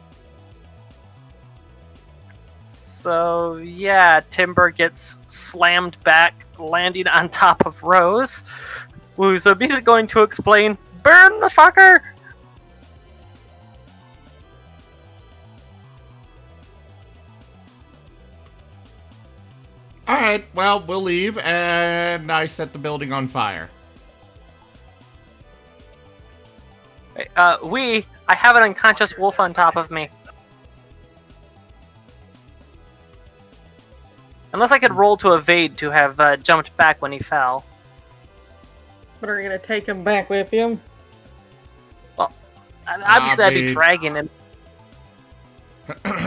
So yeah, Timber gets slammed back, landing on top of Rose, who's immediately going to explain, "Burn the fucker!" Alright, well, we'll leave, and I set the building on fire. I have an unconscious wolf on top of me. Unless I could roll to evade to have jumped back when he fell. but are you gonna take him back with you? Obviously, I'd be dragging him.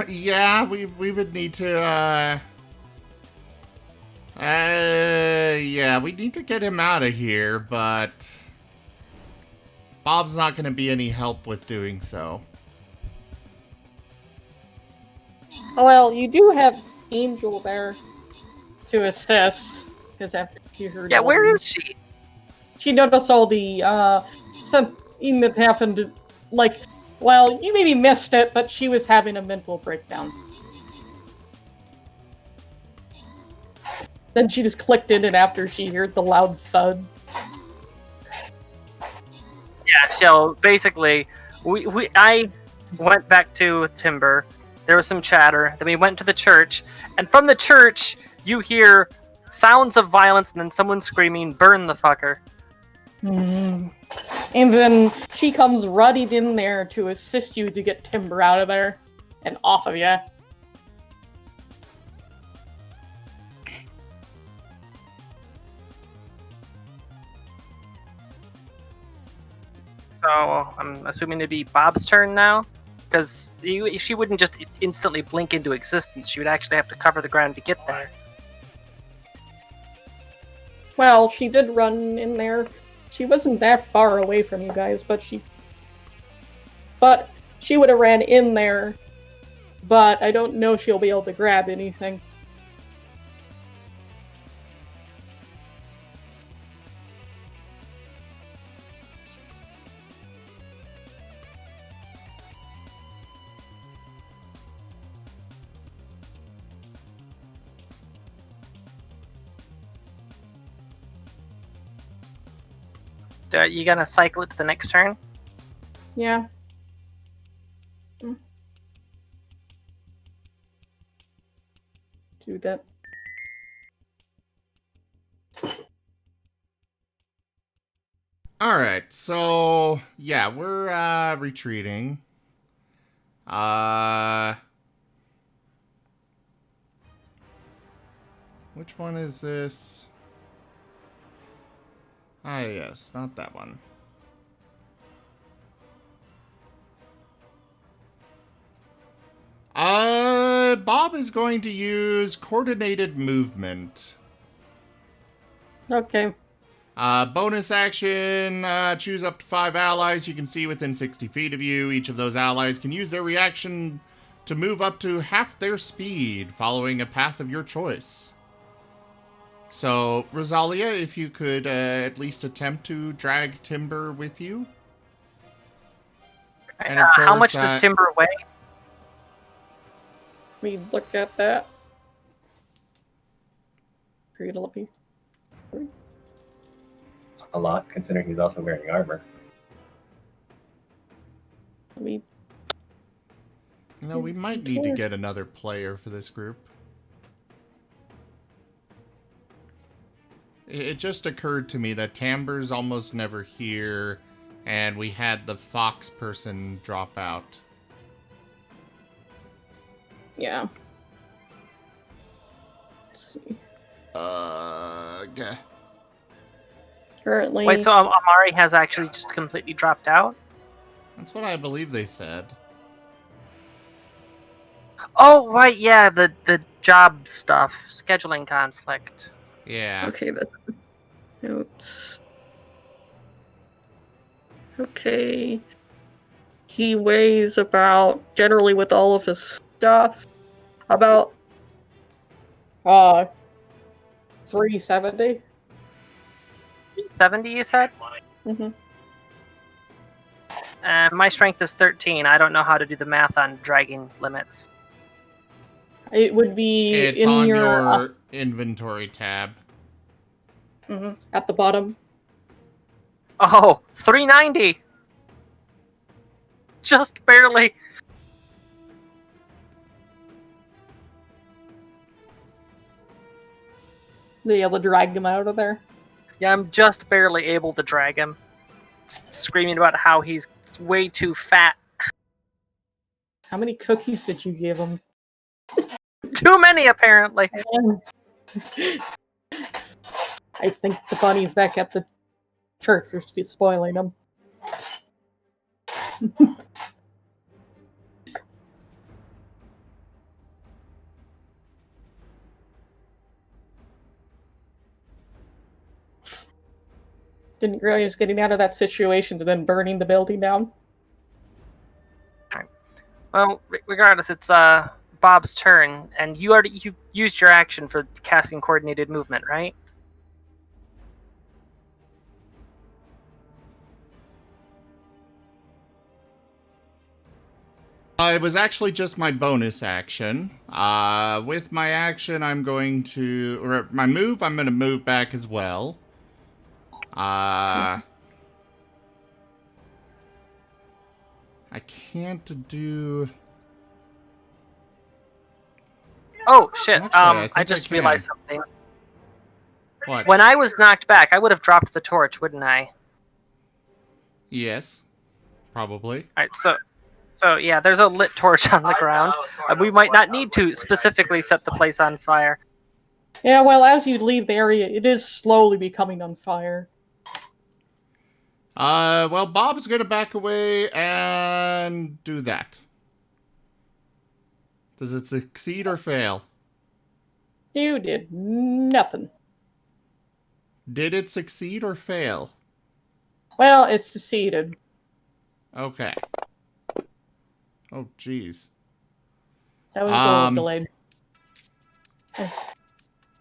Yeah, we would need to, yeah, we need to get him out of here, but Bob's not going to be any help with doing so. Oh, well, you do have Angel there to assist, because after she heard... Yeah, all where the- is she? She noticed all the, something that happened, like, well, you maybe missed it, but she was having a mental breakdown. Then she just clicked in, and after she heard the loud thud. Yeah, so basically, I went back to Timber. There was some chatter. Then we went to the church, and from the church, you hear sounds of violence, and then someone screaming, "Burn the fucker!" And then she comes running in there to assist you to get Timber out of there and off of you. So I'm assuming it'd be Bob's turn now, because she wouldn't just instantly blink into existence. She would actually have to cover the ground to get there. Well, she did run in there. She wasn't that far away from you guys, but she would have ran in there. But I don't know if she'll be able to grab anything. You gonna cycle it to the next turn? Yeah. Do that. Alright, so, yeah, we're, retreating. Which one is this? Ah, yes, not that one. Bob is going to use coordinated movement. Okay. Bonus action, choose up to 5 allies you can see within 60 feet of you. Each of those allies can use their reaction to move up to half their speed, following a path of your choice. So, Rosalia, if you could at least attempt to drag Timber with you. And of How much course, does Timber weigh? We look at that. For you to let me. A lot, considering he's also wearing armor. Let me. you know, we might need to get another player for this group. It just occurred to me that Timber's almost never here, and we had the Fox person drop out. Yeah. Let's see. Okay. Currently. Wait, so Amari has actually just completely dropped out? That's what I believe they said. Oh, right, yeah, the job stuff. Scheduling conflict. Yeah. Okay, that's notes. Okay. He weighs about, generally with all of his stuff, about 370. 70, you said? Mm-hmm. My strength is 13. I don't know how to do the math on dragging limits. It would be It's in on your inventory tab. at the bottom. Oh, 390! Just barely. Be able to drag him out of there. Yeah, I'm just barely able to drag him. Screaming about how he's way too fat. How many cookies did you give him? Too many, apparently. I think the bunny's back at the church for spoiling them. Didn't realize getting out of that situation to then burning the building down. Well, regardless, it's Bob's turn, and you used your action for casting coordinated movement, right? It was actually just my bonus action. With my action, I'm going to... Or my move, I'm going to move back as well. I can't do... Oh, shit. Actually, I think I just I can. realized something. What? When I was knocked back, I would have dropped the torch, wouldn't I? Yes. Probably. Alright, so yeah, there's a lit torch on the ground. We might not need to specifically set the place on fire. Yeah, well, as you leave the area, it is slowly becoming on fire. Well, Bob's gonna back away and do that. Does it succeed or fail? You did nothing. Did it succeed or fail? Well, it's succeeded. Okay. Oh, jeez. That was a little delayed.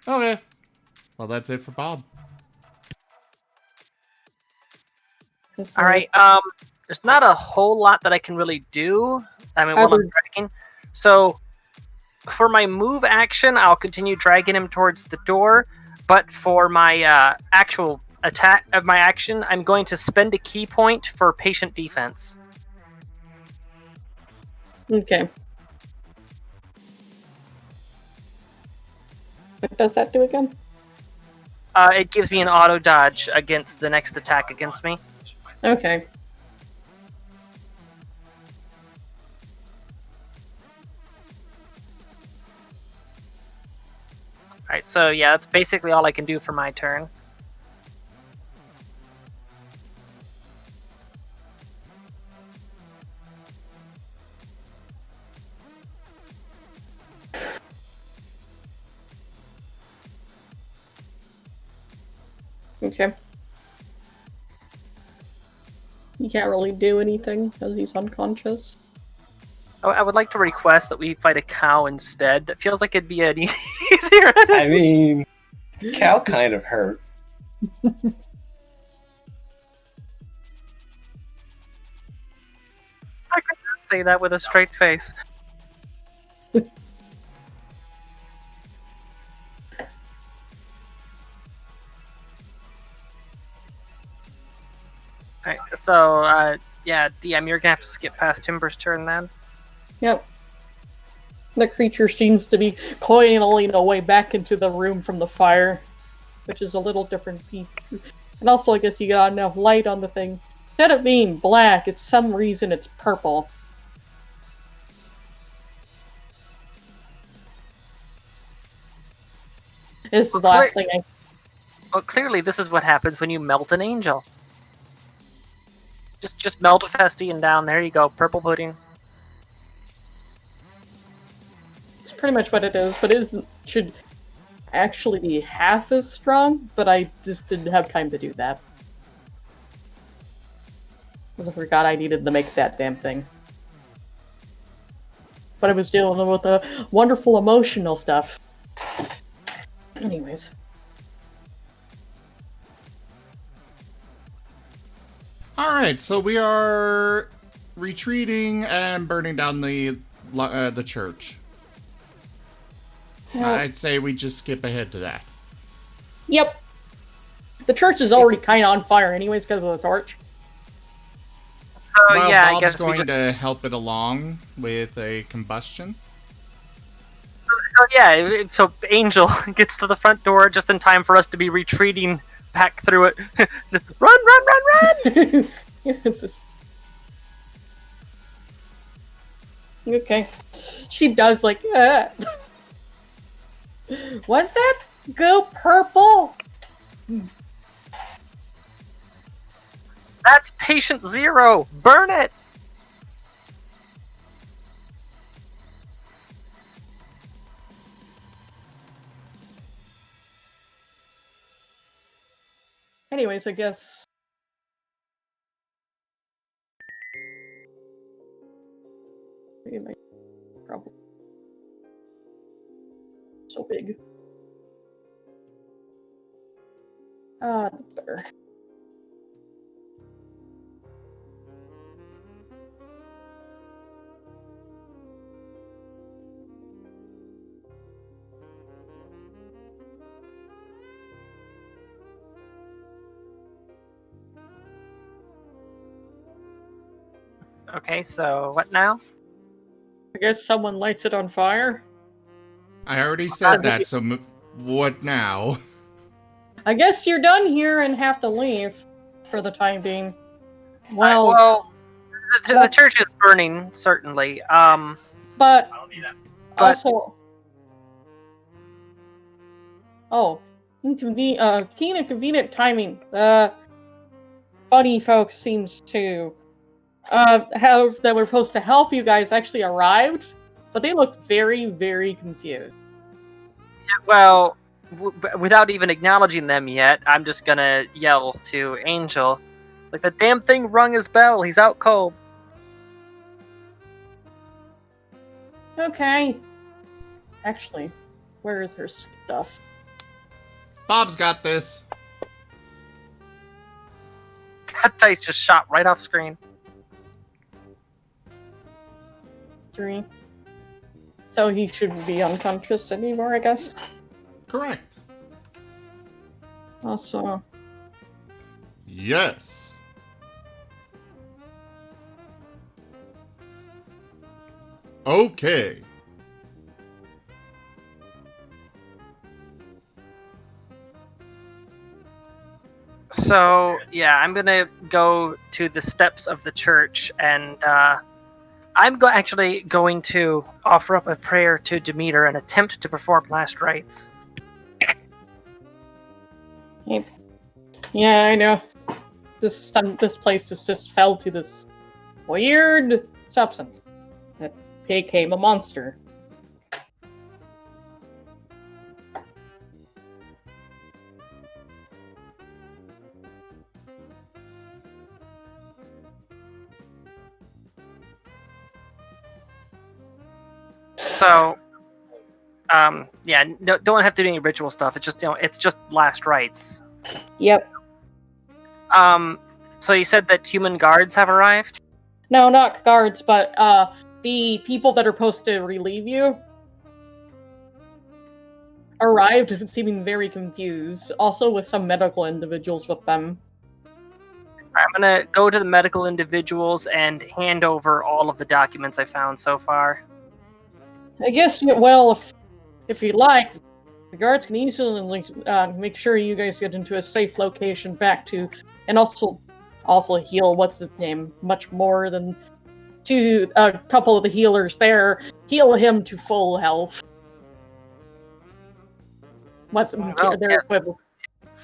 Okay. Well, that's it for Bob. Alright, there's not a whole lot that I can really do. I mean, while I'm dragging. So, for my move action, I'll continue dragging him towards the door. But for my actual attack of my action, I'm going to spend a key point for patient defense. Okay. What does that do again? It gives me an auto dodge against the next attack against me. Okay. Alright, so yeah, that's basically all I can do for my turn. Okay. He can't really do anything because he's unconscious. I would like to request that we fight a cow instead. That feels like it'd be an easier. I mean, Cal kind of hurt. I could not say that with a straight face. Alright, so, yeah, DM, you're gonna have to skip past Timber's turn then. Yep. The creature seems to be coiling away back into the room from the fire, which is a little different feature. And also, I guess you got enough light on the thing. Instead of being black, it's some reason it's purple. This is the last thing I... Well, clearly this is what happens when you melt an angel. Just melt a Festian down, there you go, purple pudding. It's pretty much what it is, but it should actually be half as strong, but I just didn't have time to do that. Because I forgot I needed to make that damn thing. But I was dealing with the wonderful emotional stuff. Anyways. Alright, so we are retreating and burning down the church. Well, I'd say we just skip ahead to that. yep. The church is already kind of on fire anyways because of the torch. Oh Well, yeah, I Bob's guess going to help it along with a combustion. So yeah, so Angel gets to the front door just in time for us to be retreating back through it. Just run, run, run, run! It's just... Okay. She does like that. Was that? Go purple! That's patient 0! Burn it! Anyways, I guess... Probably. So big. That's better. Okay, so what now? I guess someone lights it on fire. I already said that, so what now? I guess you're done here and have to leave for the time being. Well, Well, the church is burning, certainly. but also... Oh, keen and convenient timing. Funny folks seems to have that were supposed to help you guys actually arrived, but they looked very, very confused. Well, without even acknowledging them yet, I'm just gonna yell to Angel. Like, the damn thing rung his bell, he's out cold. Okay. Actually, where is her stuff? Bob's got this. That dice just shot right off screen. 3. So he shouldn't be unconscious anymore, I guess. Correct. Also, Yes. Okay. So, yeah, I'm gonna go to the steps of the church, and I'm actually going to offer up a prayer to Demeter and attempt to perform last rites. yeah, I know. This place just fell to this weird substance that became a monster. So, yeah, no, don't have to do any ritual stuff. It's just it's just last rites. Yep. So you said that human guards have arrived? No, not guards, but the people that are supposed to relieve you arrived seeming very confused, also with some medical individuals with them. I'm gonna go to the medical individuals and hand over all of the documents I found so far. I guess, well, if you like, the guards can easily make sure you guys get into a safe location back to, and also heal, what's his name, much more than a couple of the healers there, heal him to full health. With their equivalent.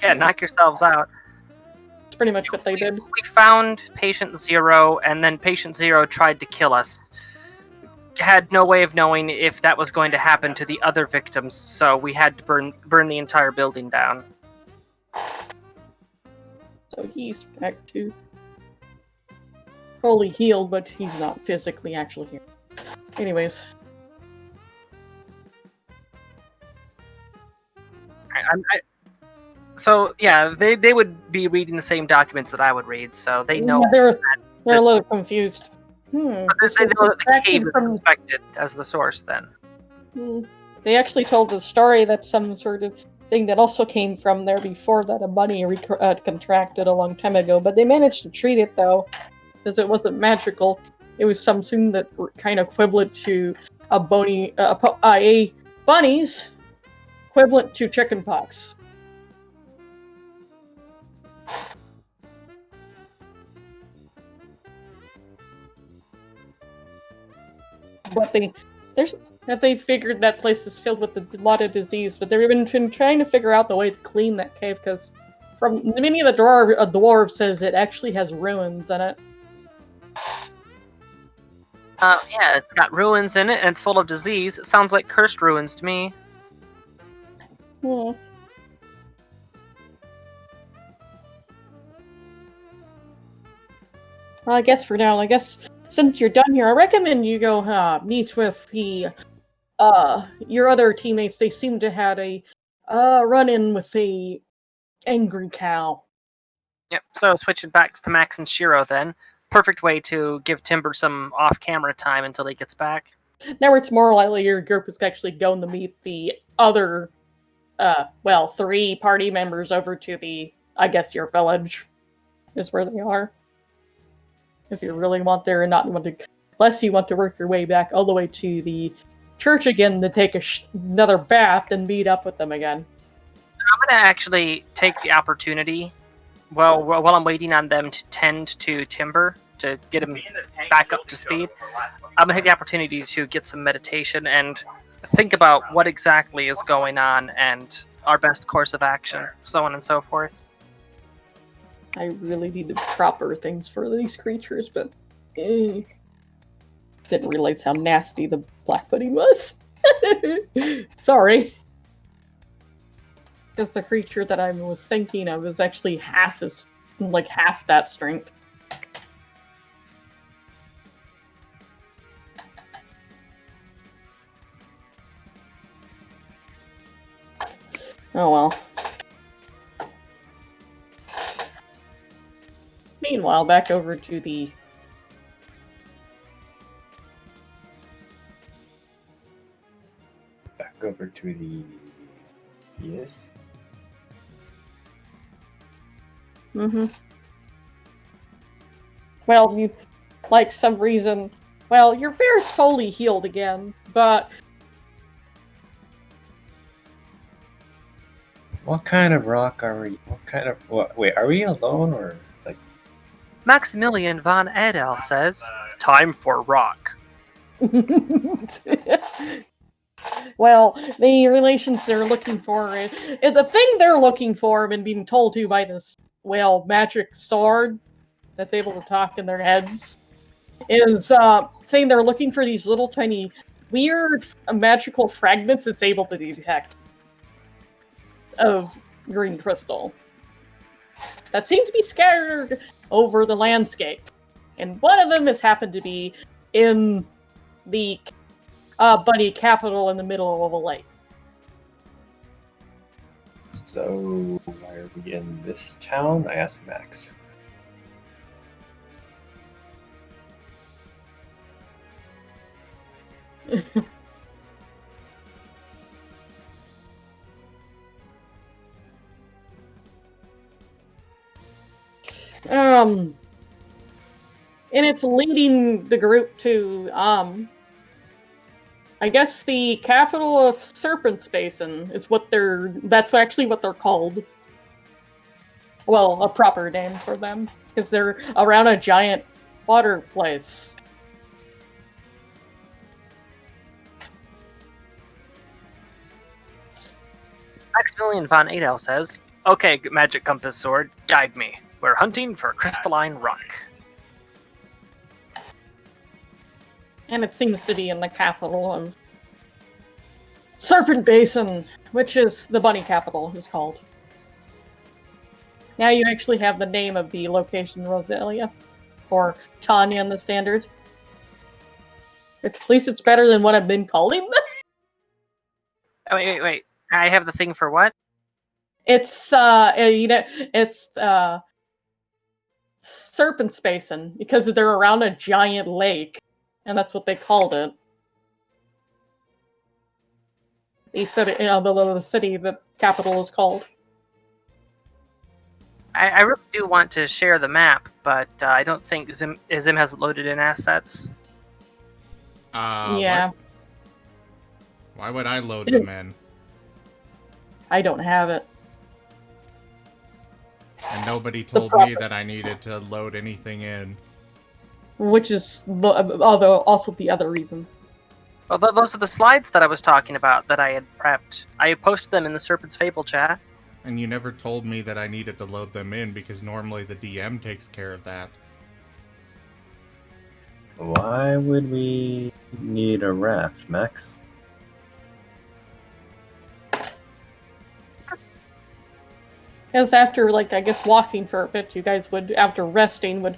Yeah, knock yourselves out. That's pretty much what they did. We found Patient Zero, and then Patient Zero tried to kill us. Had no way of knowing if that was going to happen to the other victims, so we had to burn the entire building down. So he's back to fully healed, but he's not physically actually here. Anyways. So yeah, they would be reading the same documents that I would read, so they know. Yeah, they're a little confused. But they know that the cave is suspected as the source. Then they actually told the story that some sort of thing that also came from there before that a bunny contracted a long time ago, but they managed to treat it though, because it wasn't magical. It was something that were kind of equivalent to a bunny's equivalent to chickenpox. But they figured that place is filled with a lot of disease, but they've been trying to figure out the way to clean that cave, because from many of the dwarves says it actually has ruins in it. Yeah, it's got ruins in it, and it's full of disease. It sounds like cursed ruins to me. Well, I guess for now, since you're done here, I recommend you go meet with the your other teammates. They seem to have a run-in with a angry cow. Yep, so switching back to Max and Shiro then. Perfect way to give Timber some off-camera time until he gets back. Now it's more likely your group is actually going to meet the other, 3 party members over to your village is where they are. If you really want there and not want to, unless you want to work your way back all the way to the church again to take another bath and meet up with them again. I'm going to actually take the opportunity while I'm waiting on them to tend to Timber to get him back up to speed. I'm going to take the opportunity to get some meditation and think about what exactly is going on and our best course of action, so on and so forth. I really need the proper things for these creatures, but didn't realize how nasty the black pudding was. Sorry. Because the creature that I was thinking of is actually half that strength. Oh well. Meanwhile, back over to the... Back over to the... Yes? Mm-hmm. Well, you... Like some reason... Well, your bear's fully healed again, but... What kind of rock are we... Wait, are we alone, or... Maximilian von Edel says, "Time for rock." Well, the relations they're looking for, the thing they're looking for and being told to by this, magic sword that's able to talk in their heads, is saying they're looking for these little tiny weird magical fragments it's able to detect of green crystal that seem to be scattered over the landscape. And one of them has happened to be in the bunny capital in the middle of a lake. So, why are we in this town? I asked Max. And it's leading the group to, I guess the capital of Serpent's Basin. That's actually what they're called. Well, a proper name for them, because they're around a giant water place. Maximilian von Adel says, "Okay, magic compass sword, guide me. We're hunting for crystalline rock." And it seems to be in the capital of Serpent Basin, which is the bunny capital, is called. Now you actually have the name of the location, Rosalia. Or Tanya in the standard. At least it's better than what I've been calling them. Oh, wait. I have the thing for what? It's, Serpent's Basin, because they're around a giant lake. And that's what they called it. They said it, the city, the capital is called. I really do want to share the map, but I don't think Zim has loaded in assets. Yeah. What? Why would I load them in? I don't have it. And nobody told me that I needed to load anything in. Which is also the other reason. Well, those are the slides that I was talking about that I had prepped. I posted them in the Serpent's Fable chat. And you never told me that I needed to load them in, because normally the DM takes care of that. Why would we need a raft, Max? Because after, I guess walking for a bit, you guys would, after resting, would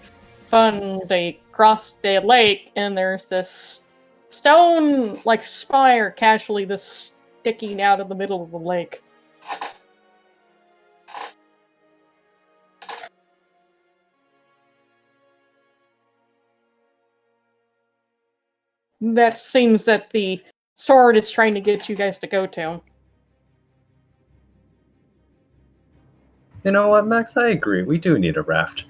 cross the lake, and there's this stone, spire casually sticking out of the middle of the lake. That seems that the sword is trying to get you guys to go to. You know what, Max? I agree. We do need a raft.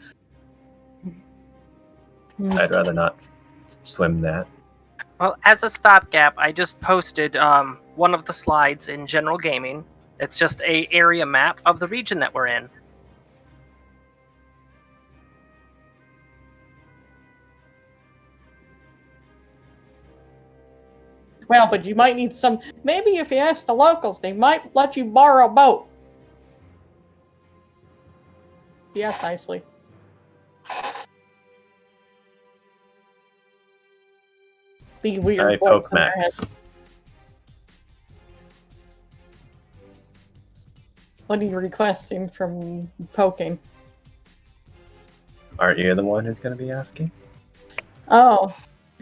I'd rather not swim that. Well, as a stopgap, I just posted one of the slides in General Gaming. It's just a area map of the region that we're in. Well, but you might need some... Maybe if you ask the locals, they might let you borrow a boat. Yes, nicely. The weird I boat poke in their Max. head. What are you requesting from poking? Aren't you the one who's going to be asking? Oh.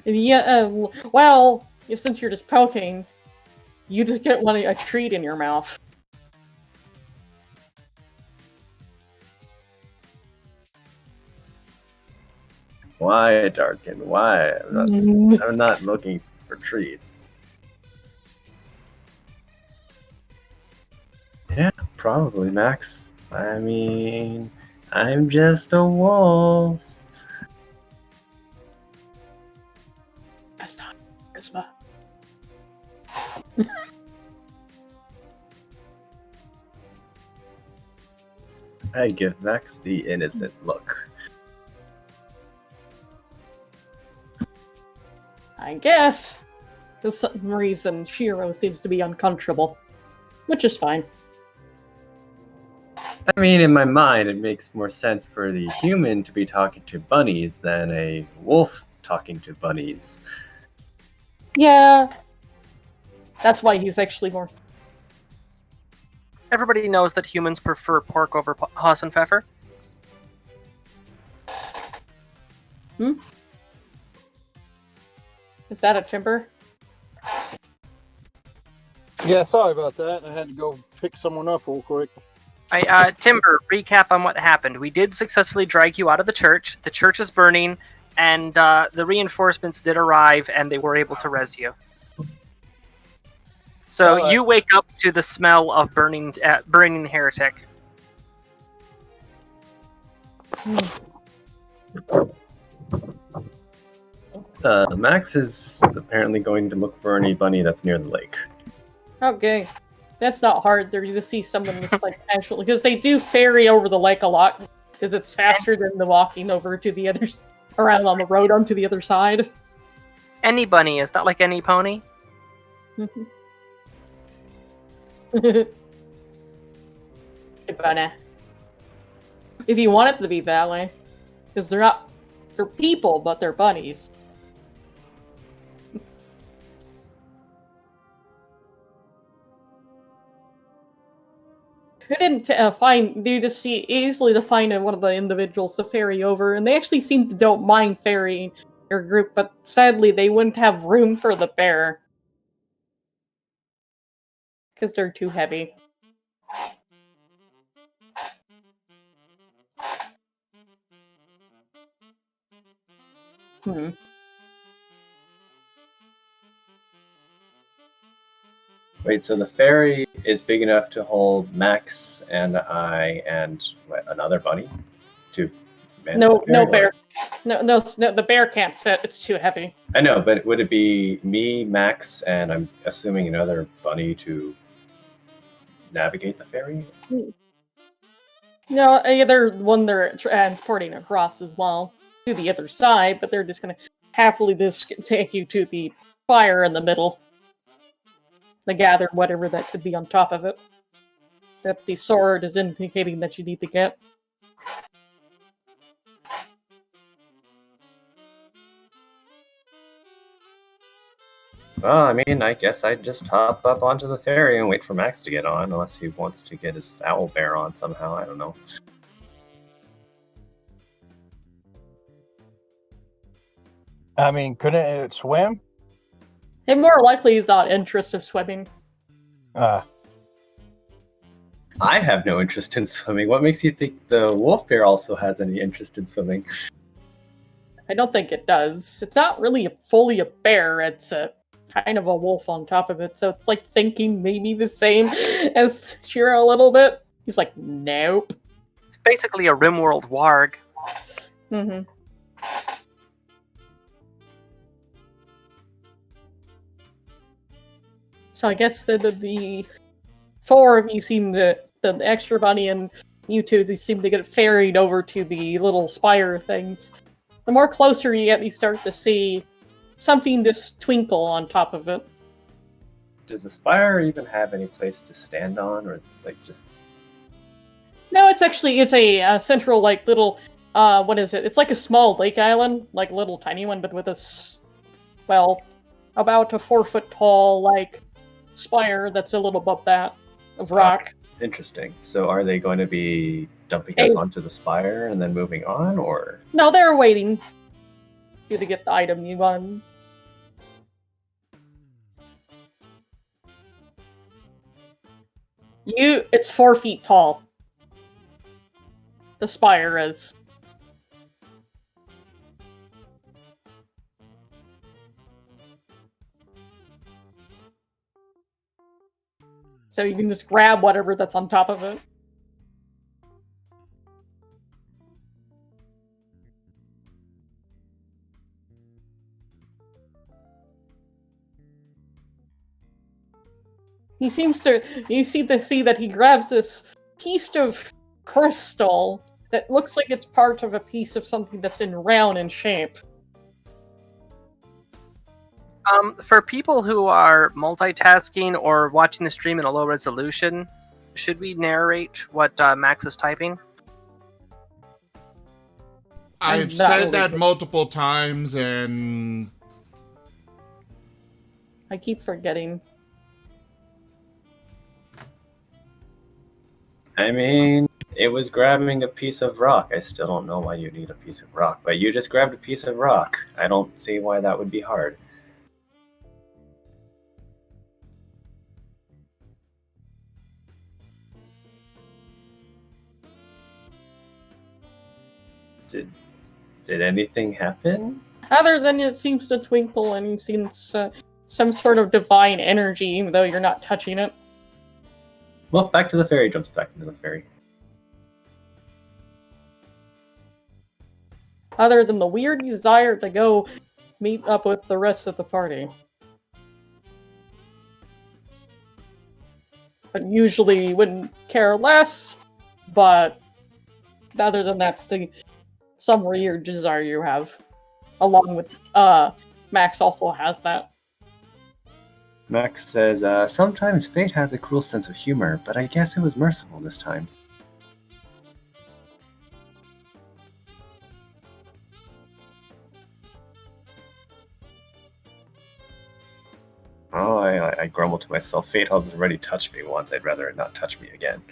Yeah, well, since you're just poking, you just get a treat in your mouth. Why, Darkin? Why? I'm not looking for treats. Yeah, probably, Max. I mean, I'm just a wolf. That's not charisma. I give Max the innocent look. I guess. For some reason, Shiro seems to be uncomfortable. Which is fine. I mean, in my mind, it makes more sense for the human to be talking to bunnies than a wolf talking to bunnies. Yeah. That's why he's actually more... Everybody knows that humans prefer pork over Hassenpfeffer. Is that a timber? Yeah, sorry about that. I had to go pick someone up real quick. Timber, recap on what happened. We did successfully drag you out of the church. The church is burning, and the reinforcements did arrive, and they were able to res you. So All right. you wake up to the smell of burning heretic. Max is apparently going to look for any bunny that's near the lake. Okay. That's not hard. There you just see someone just like actually because they do ferry over the lake a lot because it's faster than the walking over to the others around on the road onto the other side. Any bunny, is that like any pony? Good bunny. If you want it to be that way, because they're people, but they're bunnies. Who didn't you just see easily to find one of the individuals to ferry over, and they actually seem to don't mind ferrying your group, but sadly they wouldn't have room for the bear. Because they're too heavy. Wait, so the ferry is big enough to hold Max and I and another bunny? No bear. No, the bear can't fit. It's too heavy. I know, but would it be me, Max, and I'm assuming another bunny to navigate the ferry? No, they're transporting across as well to the other side, but they're just gonna happily just take you to the fire in the middle. They gather whatever that could be on top of it. That the sword is indicating that you need to get. Well, I mean, I guess I'd just hop up onto the ferry and wait for Max to get on, unless he wants to get his owl bear on somehow. I don't know. I mean, couldn't it swim? It more likely is not interest of swimming. I have no interest in swimming. What makes you think the wolf bear also has any interest in swimming? I don't think it does. It's not really fully a bear. It's a kind of a wolf on top of it. So it's like thinking maybe the same as Shira a little bit. He's like, nope. It's basically a RimWorld warg. Mm-hmm. So I guess the four of you seem to, the extra bunny and you two, they seem to get ferried over to the little spire things. The more closer you get, you start to see something just twinkle on top of it. Does the spire even have any place to stand on, or is it like just... No, it's a central, like, little, what is it? It's like a small lake island, like a little tiny one, but with about a 4-foot tall, like, spire that's a little above that of rock. Interesting. So are they going to be dumping us onto the spire and then moving on, or...? No, they're waiting you to get the item you want. It's 4 feet tall. The spire is. So you can just grab whatever that's on top of it. You see that he grabs this piece of crystal that looks like it's part of a piece of something that's in round in shape. For people who are multitasking or watching the stream in a low resolution, should we narrate what Max is typing? I've said that multiple times, and I keep forgetting. I mean, it was grabbing a piece of rock. I still don't know why you need a piece of rock, but you just grabbed a piece of rock. I don't see why that would be hard. Did anything happen? Other than it seems to twinkle and you've seen some sort of divine energy, even though you're not touching it. Well, back to the ferry. Jumps back into the ferry. Other than the weird desire to go meet up with the rest of the party. But usually you wouldn't care less, but other than that's some weird desire you have. Along with, Max also has that. Max says, sometimes fate has a cruel sense of humor, but I guess it was merciful this time. Oh, I grumble to myself. Fate has already touched me once. I'd rather it not touch me again.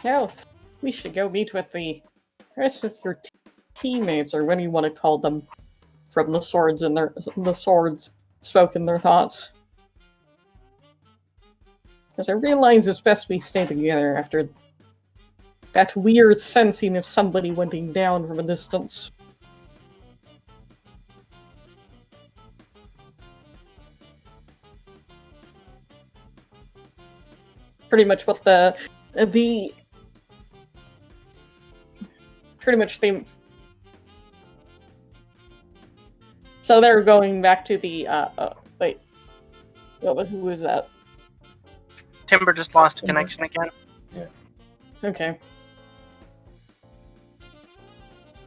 Now, we should go meet with the rest of your teammates, or what do you want to call them, from the swords and the swords spoke in their thoughts. Because I realize it's best we stay together after that weird sensing of somebody wending down from a distance. Pretty much what pretty much they. So they're going back to the wait. Who was that? Timber just lost a connection again. Yeah. Okay.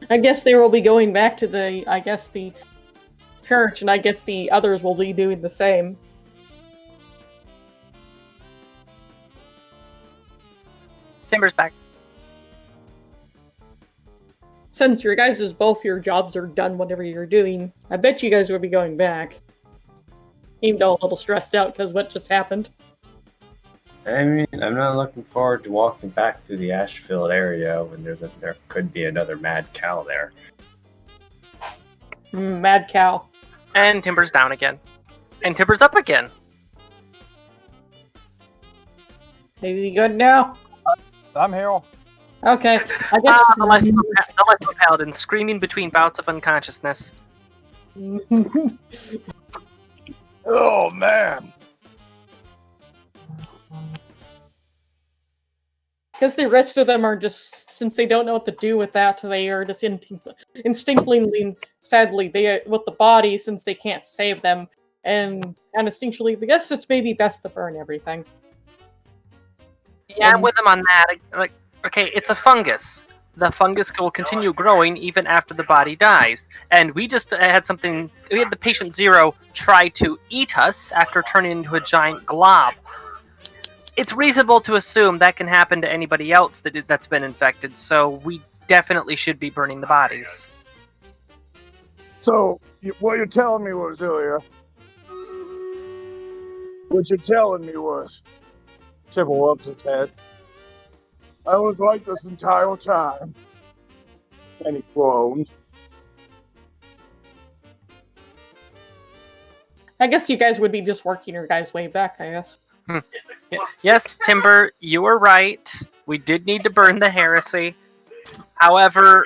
I guess they will be going back to the church, and I guess the others will be doing the same. Timber's back. Since both your jobs are done, whatever you're doing, I bet you guys will be going back. Even though a little stressed out because what just happened. I mean, I'm not looking forward to walking back through the ash-filled area when there could be another mad cow there. Mad cow. And Timber's down again. And Timber's up again. Is he good now? I'm here. Okay, I guess. The life of a paladin screaming between bouts of unconsciousness. Oh man. Because the rest of them are just, since they don't know what to do with that, they are just instinctively, sadly, with the body, since they can't save them, and instinctually, I guess it's maybe best to burn everything. Yeah, I'm with them on that. Like, okay, it's a fungus. The fungus will continue growing even after the body dies. And we just had the patient Zero try to eat us after turning into a giant glob. It's reasonable to assume that can happen to anybody else that's been infected, so we definitely should be burning the bodies. So, what you're telling me was, Ilya, Tibble ups his head, I was right this entire time. And he groans. I guess you guys would be just working your guys' way back, I guess. Yes, Timber, you were right. We did need to burn the heresy. However,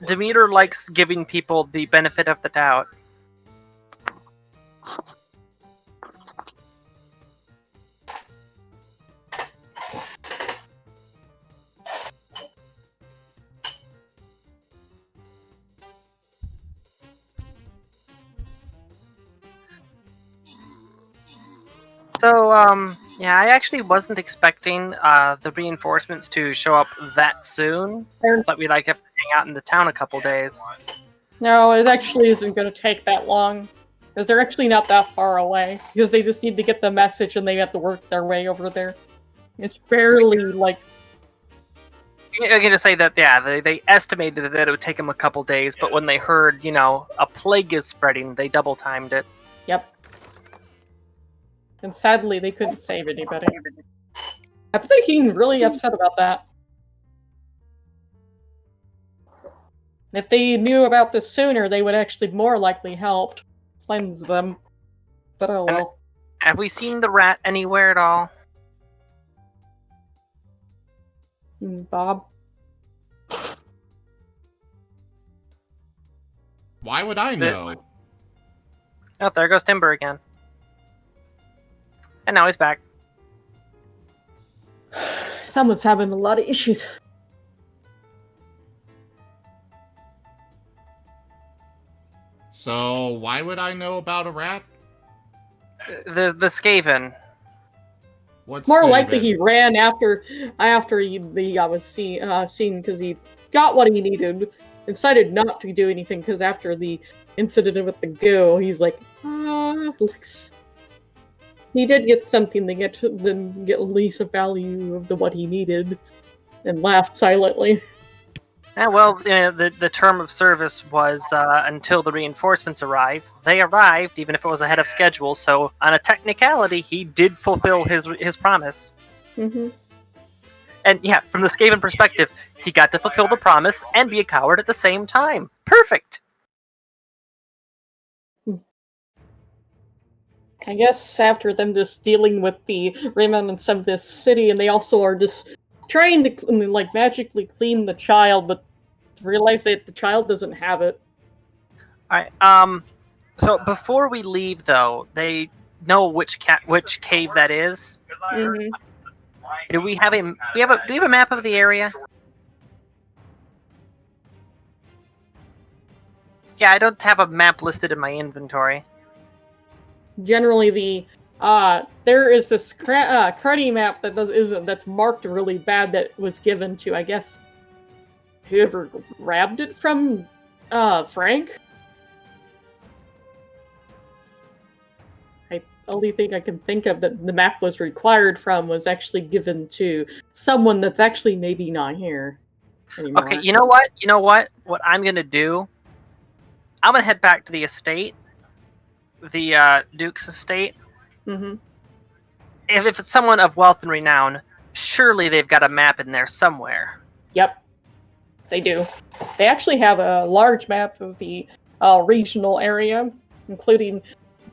Demeter likes giving people the benefit of the doubt. So, yeah, I actually wasn't expecting the reinforcements to show up that soon. I thought we'd have to hang out in the town a couple days. No, it actually isn't going to take that long. Because they're actually not that far away. Because they just need to get the message and they have to work their way over there. It's barely, like... I can just say that, yeah, they estimated that it would take them a couple days, but when they heard, a plague is spreading, they double-timed it. Yep. And sadly, they couldn't save anybody. I'm thinking really upset about that. If they knew about this sooner, they would actually more likely help cleanse them. But oh well. Have we seen the rat anywhere at all? Bob? Why would I know? Oh, there goes Timber again. And now he's back. Someone's having a lot of issues. So, why would I know about a rat? The Skaven. What's More Skaven? likely he ran after he was seen because he got what he needed. Decided not to do anything because after the incident with the goo, he's like, Lex. He did get something to get at least a value of what he needed, and laughed silently. Yeah, well, the term of service was until the reinforcements arrive. They arrived, even if it was ahead of schedule. So, on a technicality, he did fulfill his promise. Mm-hmm. And yeah, from the Skaven perspective, he got to fulfill the promise and be a coward at the same time. Perfect. I guess after them just dealing with the remnants of this city, and they also are just trying to magically clean the child, but realize that the child doesn't have it. Alright, so before we leave though, they know which cave that is. Mm-hmm. Do we have a map of the area? Yeah, I don't have a map listed in my inventory. Generally, there is this cruddy map that's marked really bad that was given to, I guess, whoever grabbed it from Frank. The only thing I can think of that the map was required from was actually given to someone that's actually maybe not here anymore. Okay, you know what? What I'm gonna do? I'm gonna head back to the estate, the Duke's estate. Mm-hmm. If it's someone of wealth and renown, surely they've got a map in there somewhere. Yep, they do. They actually have a large map of the regional area, including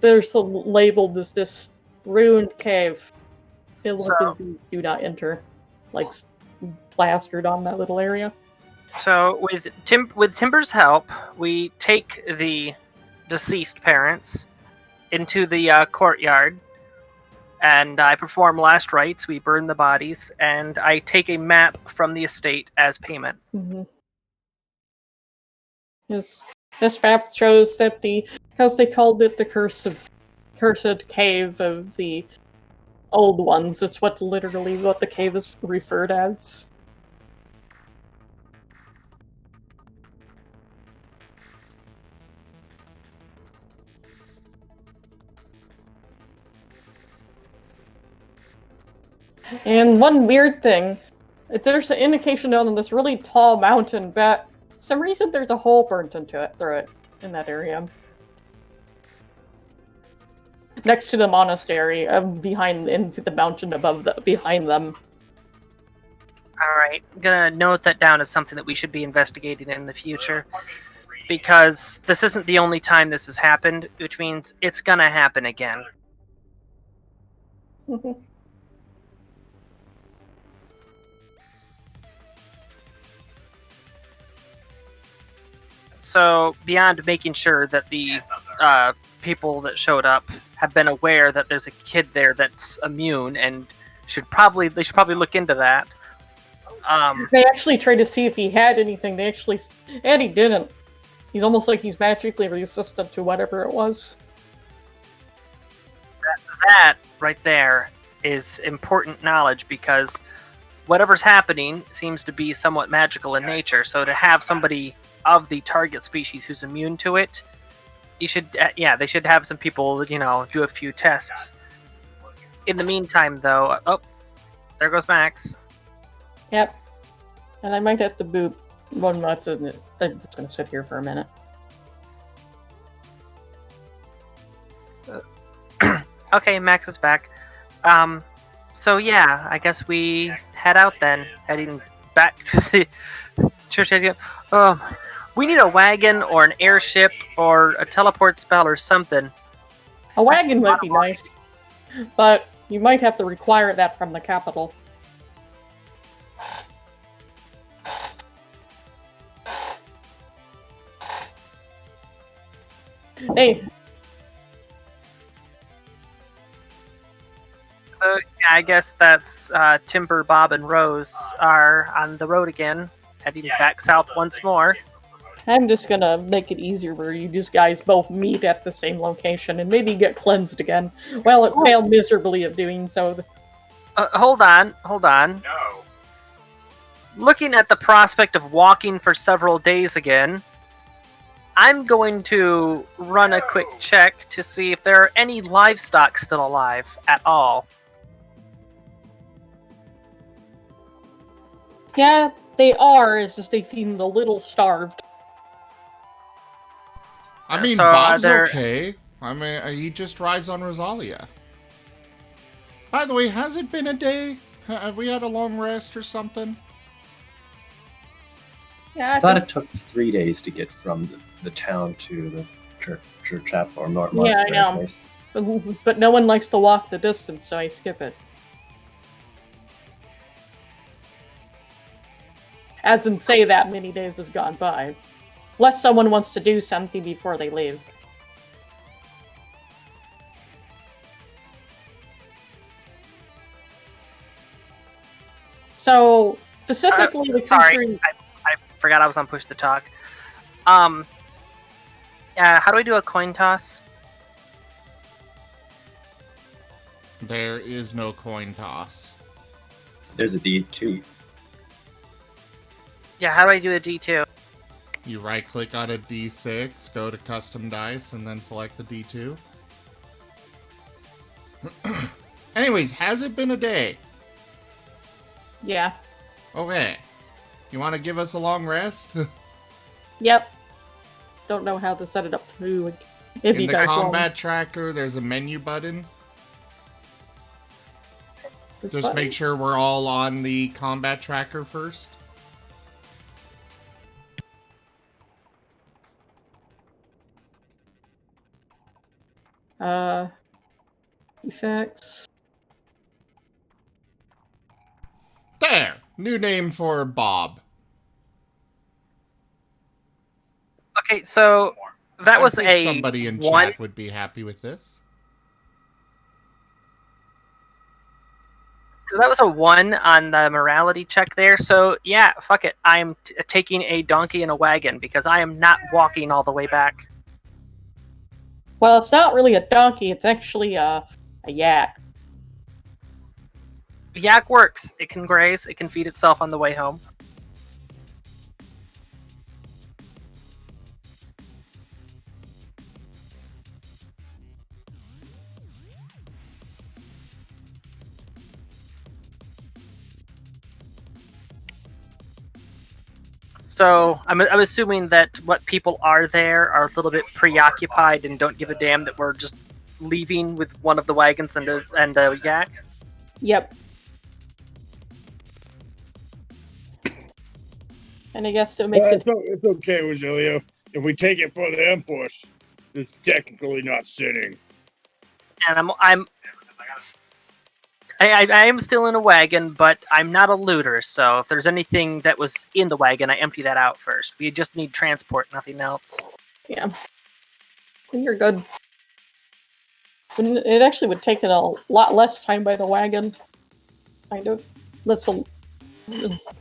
there's labeled as this ruined cave filled with disease. Do not enter, plastered on that little area. So with Timber's help, we take the deceased parents into the courtyard, and I perform last rites. We burn the bodies, and I take a map from the estate as payment. Mm-hmm. This map shows that because they called it the cursed cave of the old ones. It's literally what the cave is referred as. And one weird thing, there's an indication on this really tall mountain, but for some reason there's a hole burnt through it in that area. Next to the monastery, into the mountain behind them. Alright, I'm gonna note that down as something that we should be investigating in the future. Because this isn't the only time this has happened, which means it's gonna happen again. So, beyond making sure that the people that showed up have been aware that there's a kid there that's immune, and they should probably look into that. They actually tried to see if he had anything. And he didn't. He's almost like he's magically resistant to whatever it was. That right there is important knowledge, because whatever's happening seems to be somewhat magical in nature. So to have somebody of the target species who's immune to it, they should have some people, do a few tests. In the meantime, though, there goes Max. Yep. And I might have to boop one nuts, isn't it? I'm just gonna sit here for a minute. Okay, Max is back. So yeah, I guess we head out then, heading back to the church. We need a wagon or an airship or a teleport spell or something. A wagon might be nice. but you might have to require that from the capital. Hey, So yeah, I guess that's Timber, Bob, and Rose are on the road again, heading back south once more. I'm just gonna make it easier where you just guys both meet at the same location and maybe get cleansed again. Well, it failed miserably at doing so. Hold on. No. Looking at the prospect of walking for several days again, I'm going to run a quick check to see if there are any livestock still alive at all. Yeah, they are, it's just they seem a little starved. I mean, So are Bob's there- okay. I mean, he just rides on Rosalia. By the way, has it been a day? Have we had a long rest or something? Yeah, I thought it took 3 days to get from the town to the church chapel or monastery Yeah. place. But no one likes to walk the distance, so I skip it. As in say that many days have gone by. Unless someone wants to do something before they leave. So, specifically the Sorry, country... I forgot I was on push to talk. How do I do a coin toss? There is no coin toss. There's a D2. Yeah, how do I do a D2? You right-click on a D6, go to custom dice, and then select the D2. Anyways, has it been a day? Yeah. Okay. You want to give us a long rest? Yep. Don't know how to set it up to if In you the guys combat tracker, there's a menu button. want. Just make sure we're all on the combat tracker first. Effects. There! New name for Bob. Okay, so that was I think a somebody in one. chat would be happy with this. So that was a 1 on the morality check there. So yeah, fuck it. I'm taking a donkey and a wagon because I am not walking all the way back. Well, it's not really a donkey, it's actually a yak. Yak works. It can graze. It can feed itself on the way home. So I'm assuming that what people are there are a little bit preoccupied and don't give a damn that we're just leaving with one of the wagons and a yak. Yep. And I guess it makes it... It's okay, Rogelio. If we take it for the Empress, it's technically not sinning. And I am still in a wagon, but I'm not a looter, so if there's anything that was in the wagon, I empty that out first. We just need transport, nothing else. Yeah. You're good. It actually would take it a lot less time by the wagon. Kind of. That's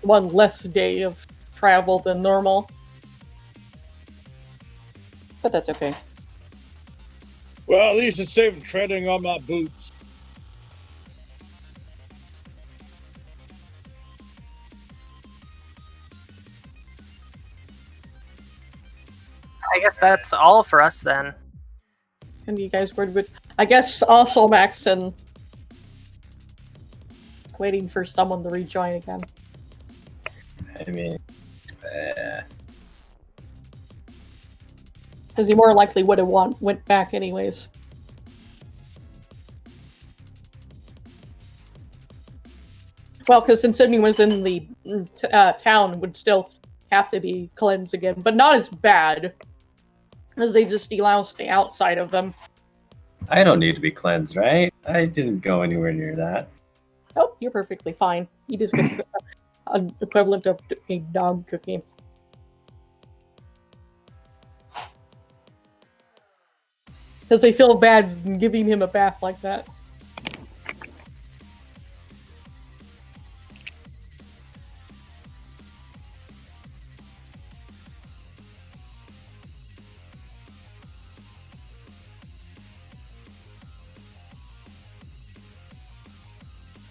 one less day of travel than normal. But that's okay. Well, at least it's saving treading on my boots. I guess that's all for us then. And you guys would I guess also Max and waiting for someone to rejoin again. I mean, Because he more likely would have went back anyways. Well, because since Sydney was in the town, would still have to be cleansed again, but not as bad, as they just deloused the outside of them. I don't need to be cleansed, right? I didn't go anywhere near that. Oh, you're perfectly fine. You just get an equivalent of a dog cookie. Because they feel bad giving him a bath like that.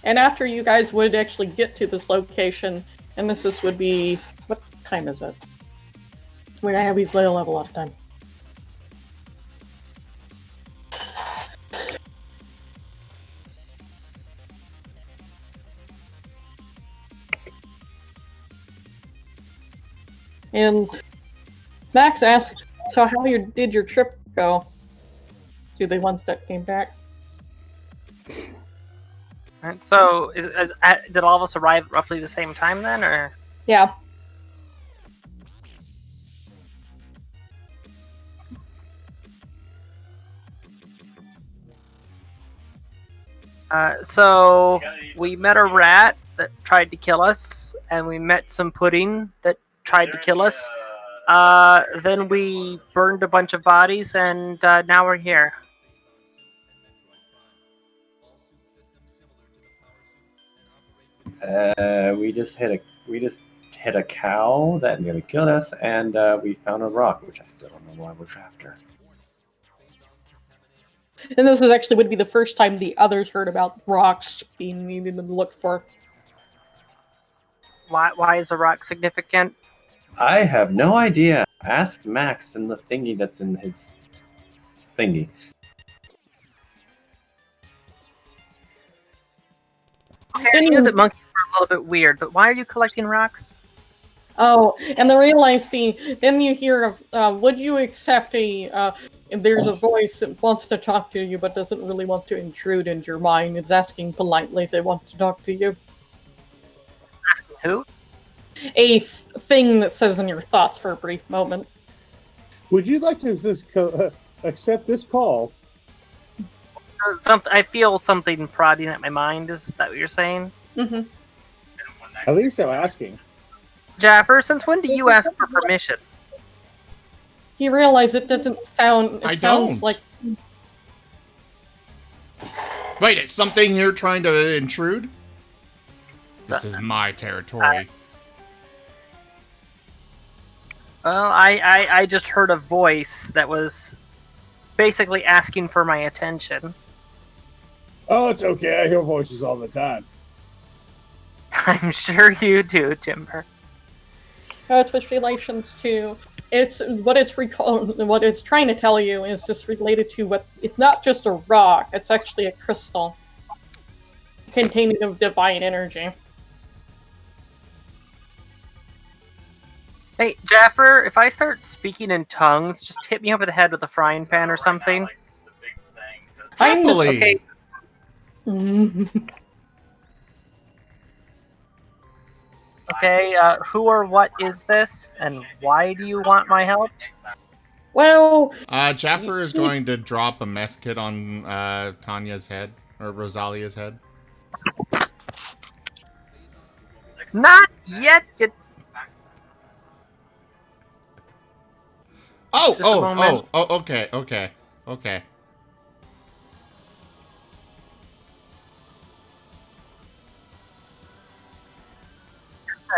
And after you guys would actually get to this location, and this would be... What time is it? We still have a lot of time. And Max asked, so how did your trip go? To the ones that came back. Alright, so did all of us arrive at roughly the same time then, or? Yeah. So we met a rat that tried to kill us, and we met some pudding that tried to kill us. Then we burned a bunch of bodies, and now we're here. We just hit a cow that nearly killed us, and we found a rock, which I still don't know why we're after. And this would be the first time the others heard about rocks being needed and looked for. Why is a rock significant? I have no idea. Ask Max and the thingy that's in his thingy. Okay, I knew that monkeys were a little bit weird, but why are you collecting rocks? Oh, and then you hear of, would you accept and there's a voice that wants to talk to you but doesn't really want to intrude into your mind. It's asking politely if they want to talk to you. Asking who? A thing that says in your thoughts for a brief moment. Would you like to accept this call? I feel something prodding at my mind. Is that what you're saying? Mm-hmm. At least I'm asking. Jaffer, since when do you ask for permission? You realize it doesn't sound... I sounds don't. like... Wait, it's something you're trying to intrude? This is my territory. Well, I just heard a voice that was basically asking for my attention. Oh, it's okay. I hear voices all the time. I'm sure you do, Timber. It's with relations to... What it's trying to tell you is just related to what... It's not just a rock, it's actually a crystal. Containing of divine energy. Hey, Jaffer, if I start speaking in tongues, just hit me over the head with a frying pan or something. Happily. Okay. Okay, who or what is this, and why do you want my help? Well... Jaffer is going to drop a mess kit on Tanya's head, or Rosalia's head. Not yet, you... Okay.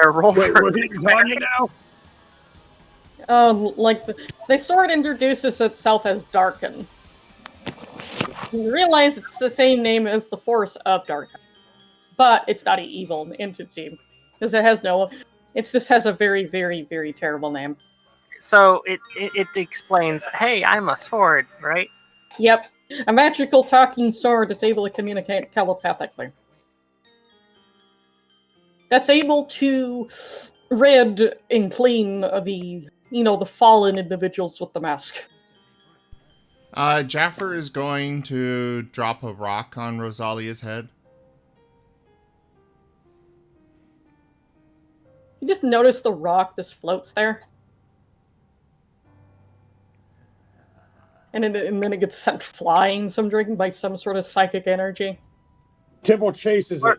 Roll Wait, for we're hitting Tanya now? The sword introduces itself as Darken. You realize it's the same name as the Force of Darken. But it's not an evil entity. Because it just has a very, very, very terrible name. So it explains, hey, I'm a sword, right? Yep. A magical talking sword that's able to communicate telepathically. That's able to rid and clean the fallen individuals with the mask. Jaffer is going to drop a rock on Rosalia's head. You just notice the rock just floats there. and then it gets sent flying, some drinking by some sort of psychic energy. Timble chases it.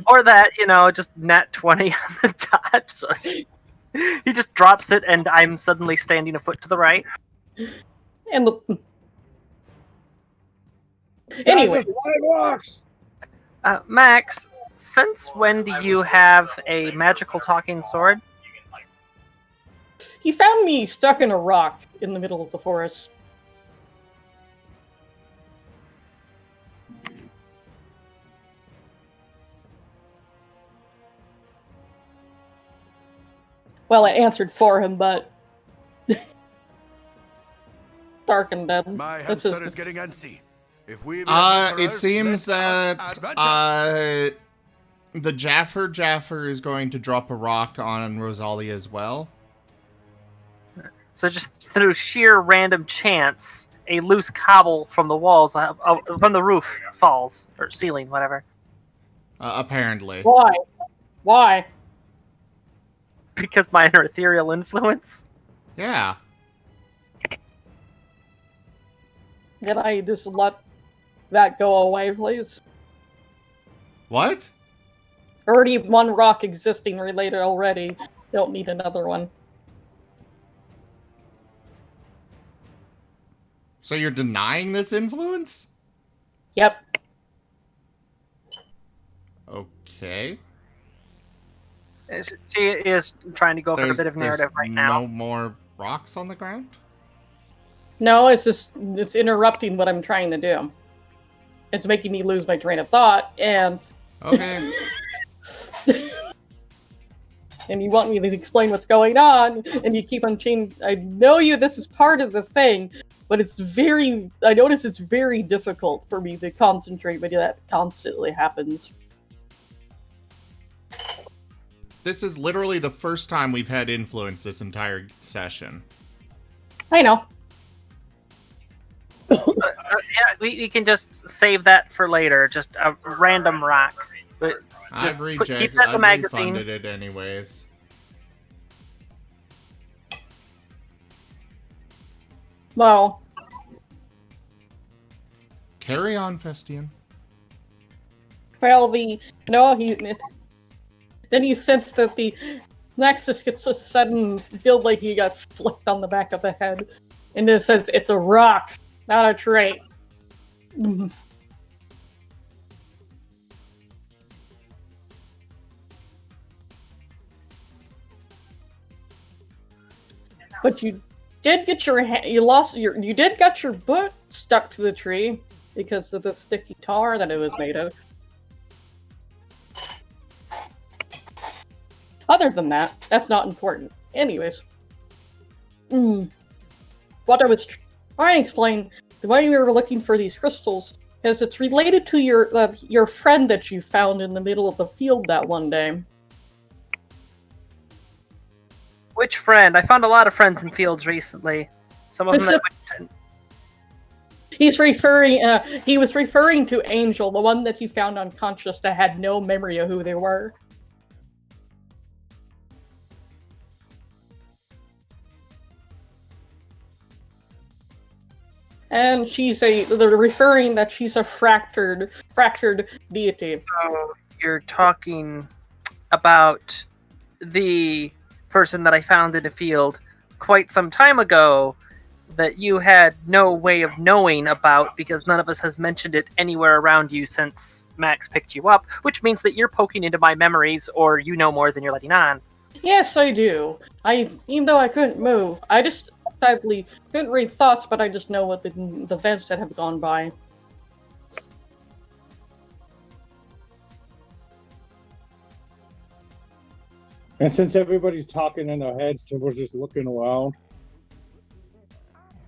Or that, just nat 20 on the dot. So he just drops it, and I'm suddenly standing a foot to the right. And anyway, Guys, there's 5 rocks. Max, since when do you have a magical talking sword? he found me stuck in a rock in the middle of the forest. Well, I answered for him, but dark and dead. My That's hamster his- is getting antsy. If we It seems that the Jaffer is going to drop a rock on Rosalia as well. So just through sheer random chance, a loose cobble from the walls, from the roof, falls, or ceiling, whatever. Apparently. Why? Why? Because minor ethereal influence. Yeah. Can I just let that go away, please? What? Already one rock existing related already. Don't need another one. So you're denying this influence? Yep. Okay. She is trying to go for a bit of narrative right now. No more rocks on the ground? No, it's interrupting what I'm trying to do. It's making me lose my train of thought, and Okay. and you want me to explain what's going on, and you keep on changing. I know this is part of the thing, but I notice it's very difficult for me to concentrate when that constantly happens. This is literally the first time we've had influence this entire session. I know. Yeah, we can just save that for later. Just a random rock. But I've keep that in the magazine. refunded it anyways. Well, Carry on, Festian. then you sense that the Nexus gets a sudden feel like he got flicked on the back of the head, and it says it's a rock, not a trait. But you did get you did get your butt stuck to the tree because of the sticky tar that it was made of. Other than that, that's not important. Anyways. What I was trying to explain, the way we were looking for these crystals, is it's related to your friend that you found in the middle of the field that one day. Which friend? I found a lot of friends in fields recently. Some of them that he was referring to Angel, the one that you found unconscious that had no memory of who they were. And they're referring that she's a fractured deity. So you're talking about the person that I found in a field quite some time ago that you had no way of knowing about because none of us has mentioned it anywhere around you since Max picked you up, which means that you're poking into my memories or you know more than you're letting on. Yes, I do. Even though I couldn't move, I just sadly couldn't read thoughts, but I just know what the events that have gone by. And since everybody's talking in their heads, Timble's just looking around.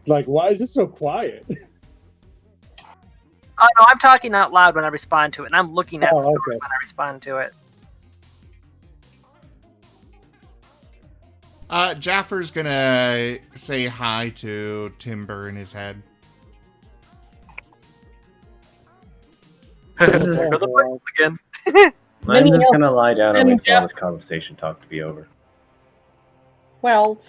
Like, why is it so quiet? Oh no, I'm talking out loud when I respond to it, and I'm looking at the story okay. when I respond to it. Jaffer's gonna say hi to Timber in his head. For the voices again. I'm Many just else- gonna lie down and and wait for all Jeff- this conversation talk to be over. Well,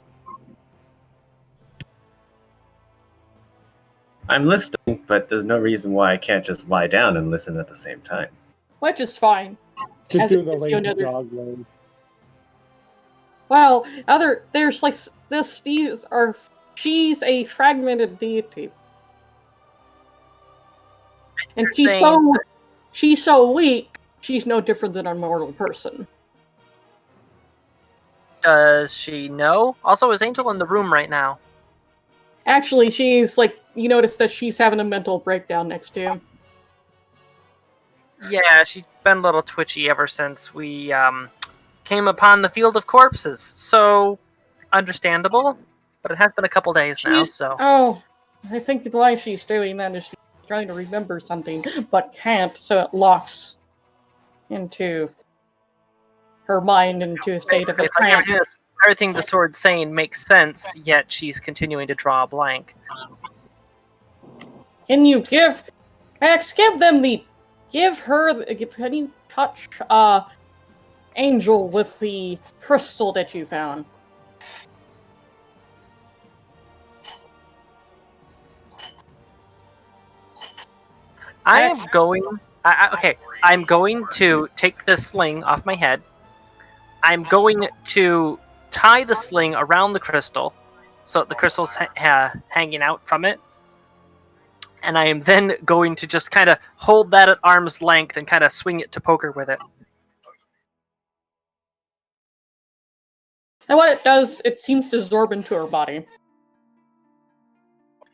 I'm listening, but there's no reason wwhy I can't just lie down and listen at the same time. Which is fine. Just As do it the gives you lazy another- dog lane. Well, there's like she's a fragmented deity. And she's so weak, she's no different than a mortal person. Does she know? Also, is Angel in the room right now? Actually, she's like, you notice that she's having a mental breakdown next to you. Yeah, she's been a little twitchy ever since we came upon the field of corpses. So, understandable. But it has been a couple days now, so... Oh, I think why she's doing that is she's trying to remember something, but can't, so it locks into her mind into a state of a It's like trance. everything the sword's saying makes sense, yet she's continuing to draw a blank. Can you give can you touch Angel with the crystal that you found? I'm going to take the sling off my head. I'm going to tie the sling around the crystal, so the crystal's hanging out from it. And I am then going to just kind of hold that at arm's length and kind of swing it to poker with it. And what it does, it seems to absorb into her body.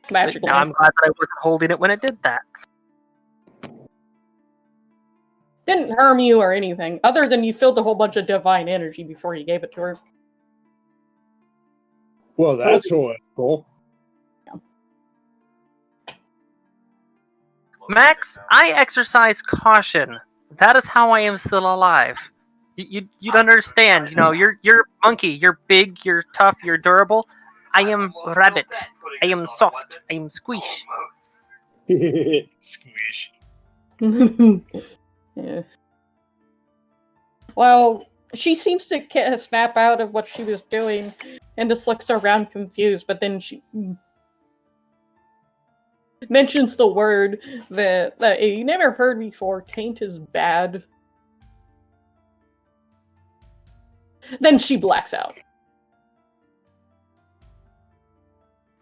Magically. So now I'm glad that I wasn't holding it when it did that. Didn't harm you or anything, other than you filled a whole bunch of divine energy before you gave it to her. Well, that's cool. Max, I exercise caution. That is how I am still alive. You'd understand. You know, you're monkey. You're big. You're tough. You're durable. I am rabbit. I am soft. I am squish. Squish. Yeah. Well, she seems to snap out of what she was doing and just looks around confused, but then she mentions the word that you never heard before. Taint is bad. Then she blacks out.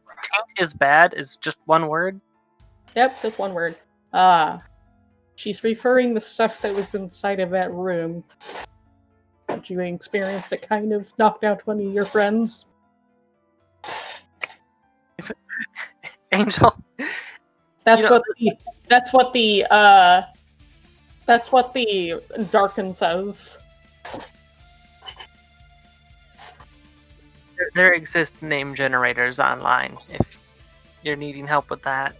Taint is bad is just one word? Yep, that's one word. She's referring the stuff that was inside of that room. Did you experience that kind of knocked out one of your friends? Angel. That's what the Darken says. There exist name generators online if you're needing help with that.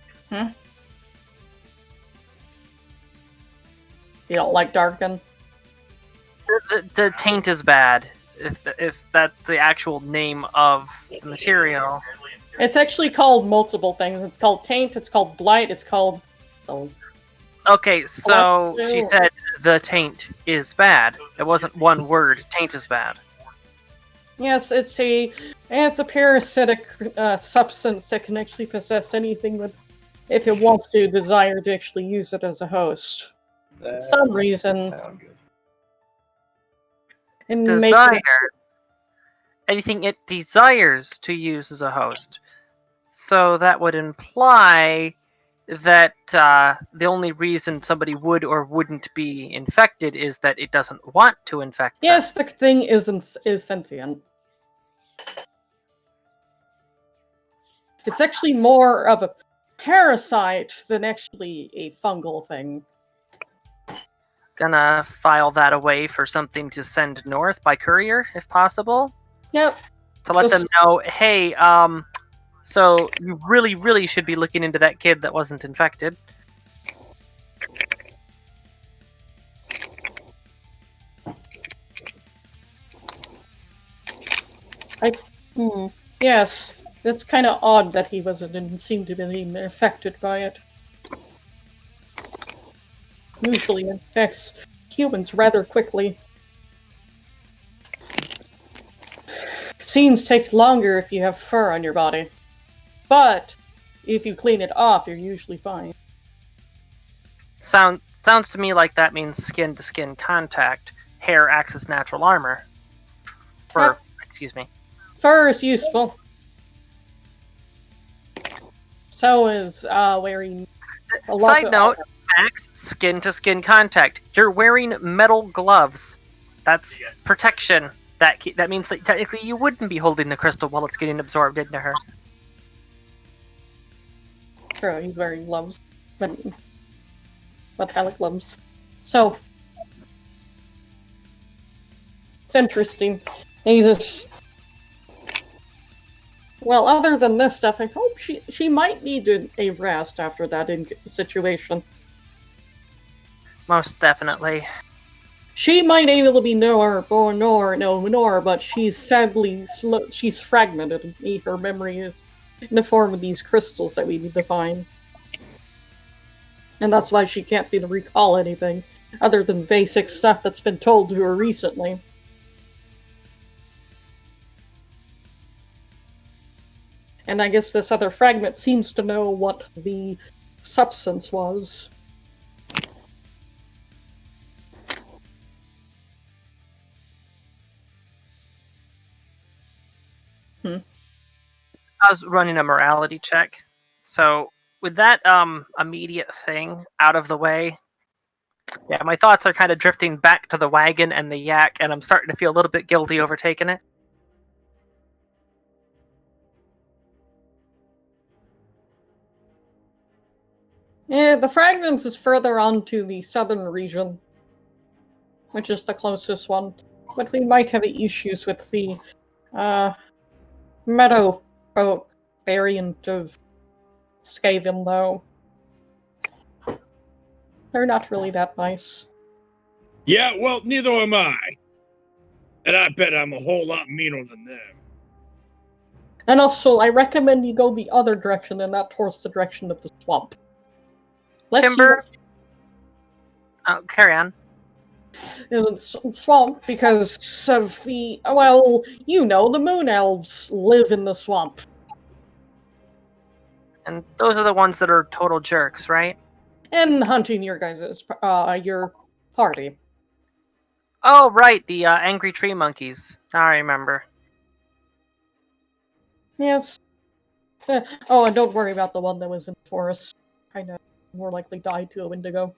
You don't like Darken? The taint is bad. If that's the actual name of the material. It's actually called multiple things. It's called taint, it's called blight, it's called... Okay, so she said the taint is bad. It wasn't one word. Taint is bad. Yes, it's a parasitic substance that can actually possess anything with, if it wants to, desire to actually use it as a host. For some reason. Desire. Anything it desires to use as a host. So that would imply that the only reason somebody would or wouldn't be infected is that it doesn't want to infect them. Yes, the thing is sentient. It's actually more of a parasite than actually a fungal thing. Gonna file that away for something to send north by courier, if possible. Yep. To let them know, hey, so you really, really should be looking into that kid that wasn't infected. Yes, that's kind of odd that he didn't seem to be affected by it. Usually infects humans rather quickly. Seems takes longer if you have fur on your body. But if you clean it off, you're usually fine. Sounds to me like that means skin to skin contact. Hair acts as natural armor. Fur, excuse me. Fur is useful. So is wearing a lot Side of note, Max, skin to skin contact. You're wearing metal gloves. That's protection. That means that technically you wouldn't be holding the crystal while it's getting absorbed into her. True, he's wearing gloves. Metallic gloves. So it's interesting. He's just well, other than this stuff, I hope she might need a rest after that situation. Most definitely. She might be able to be Nora, but she's sadly she's fragmented. Her memory is in the form of these crystals that we need to find. And that's why she can't seem to recall anything other than basic stuff that's been told to her recently. And I guess this other fragment seems to know what the substance was. I was running a morality check. So with that immediate thing out of the way, yeah, my thoughts are kind of drifting back to the wagon and the yak, and I'm starting to feel a little bit guilty over taking it. Yeah, the fragments is further on to the southern region, which is the closest one. But we might have issues with the meadow folk variant of Skaven, though. They're not really that nice. Yeah, well, neither am I. And I bet I'm a whole lot meaner than them. And also, I recommend you go the other direction and not towards the direction of the swamp. Timber? Carry on. Swamp because of the, well, you know, the moon elves live in the swamp. And those are the ones that are total jerks, right? And hunting your guys' your party. Oh, right, the angry tree monkeys. Now I remember. Yes. Oh, and don't worry about the one that was in the forest. Kind of more likely died to a Wendigo.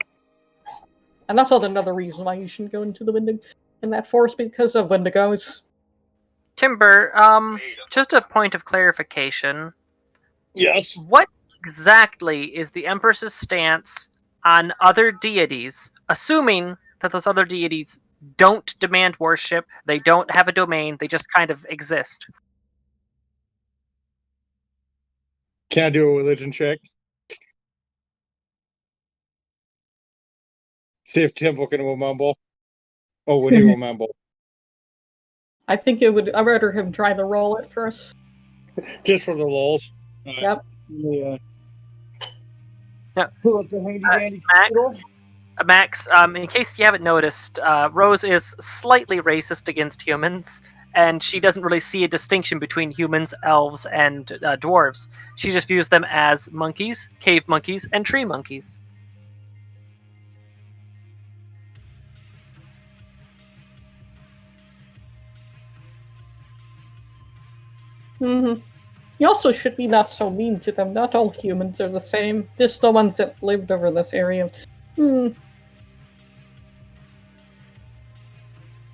And that's another reason why you shouldn't go into the in that forest, because of Wendigos. Timber, just a point of clarification. Yes. What exactly is the Empress's stance on other deities, assuming that those other deities don't demand worship, they don't have a domain, they just kind of exist? Can I do a religion check? See if Temple can remember. Oh, when you remember. I think I'd rather him try the roll at first. Just for the lulz. Yep. Yeah. Yeah. Pull up the handy dandy Max, in case you haven't noticed, Rose is slightly racist against humans, and she doesn't really see a distinction between humans, elves, and dwarves. She just views them as monkeys, cave monkeys, and tree monkeys. Mm-hmm. You also should be not so mean to them. Not all humans are the same. Just the ones that lived over this area. Don't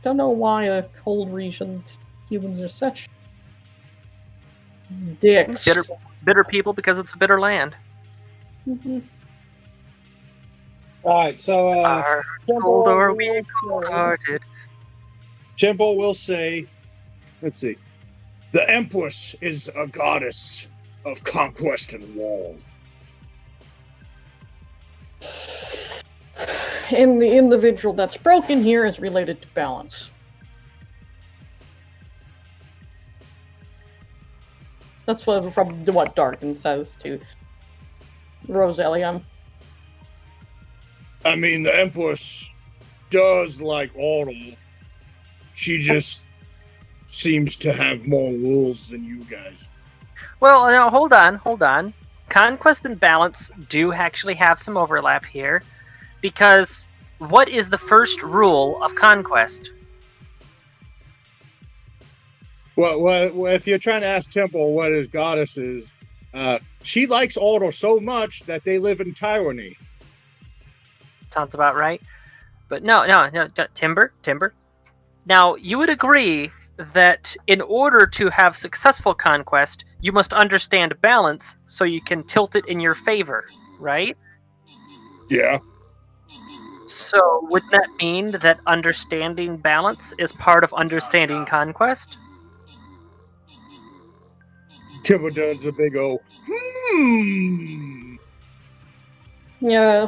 know why the cold region humans are such dicks. Bitter people because it's a bitter land. Mm-hmm. Alright, so cold or we cold-hearted. Temple will say, let's see. The Empress is a goddess of conquest and war. And the individual that's broken here is related to balance. That's what Darkin says to Roselia. I mean, the Empress does like order. She just seems to have more rules than you guys. Well, now hold on. Conquest and balance do actually have some overlap here, because what is the first rule of conquest? Well, if you're trying to ask Temple what his goddess is, she likes order so much that they live in tyranny. Sounds about right. But no, Timber. Now, you would agree that in order to have successful conquest, you must understand balance so you can tilt it in your favor, right? Yeah. So, wouldn't that mean that understanding balance is part of understanding conquest? Temple does the big O. Yeah.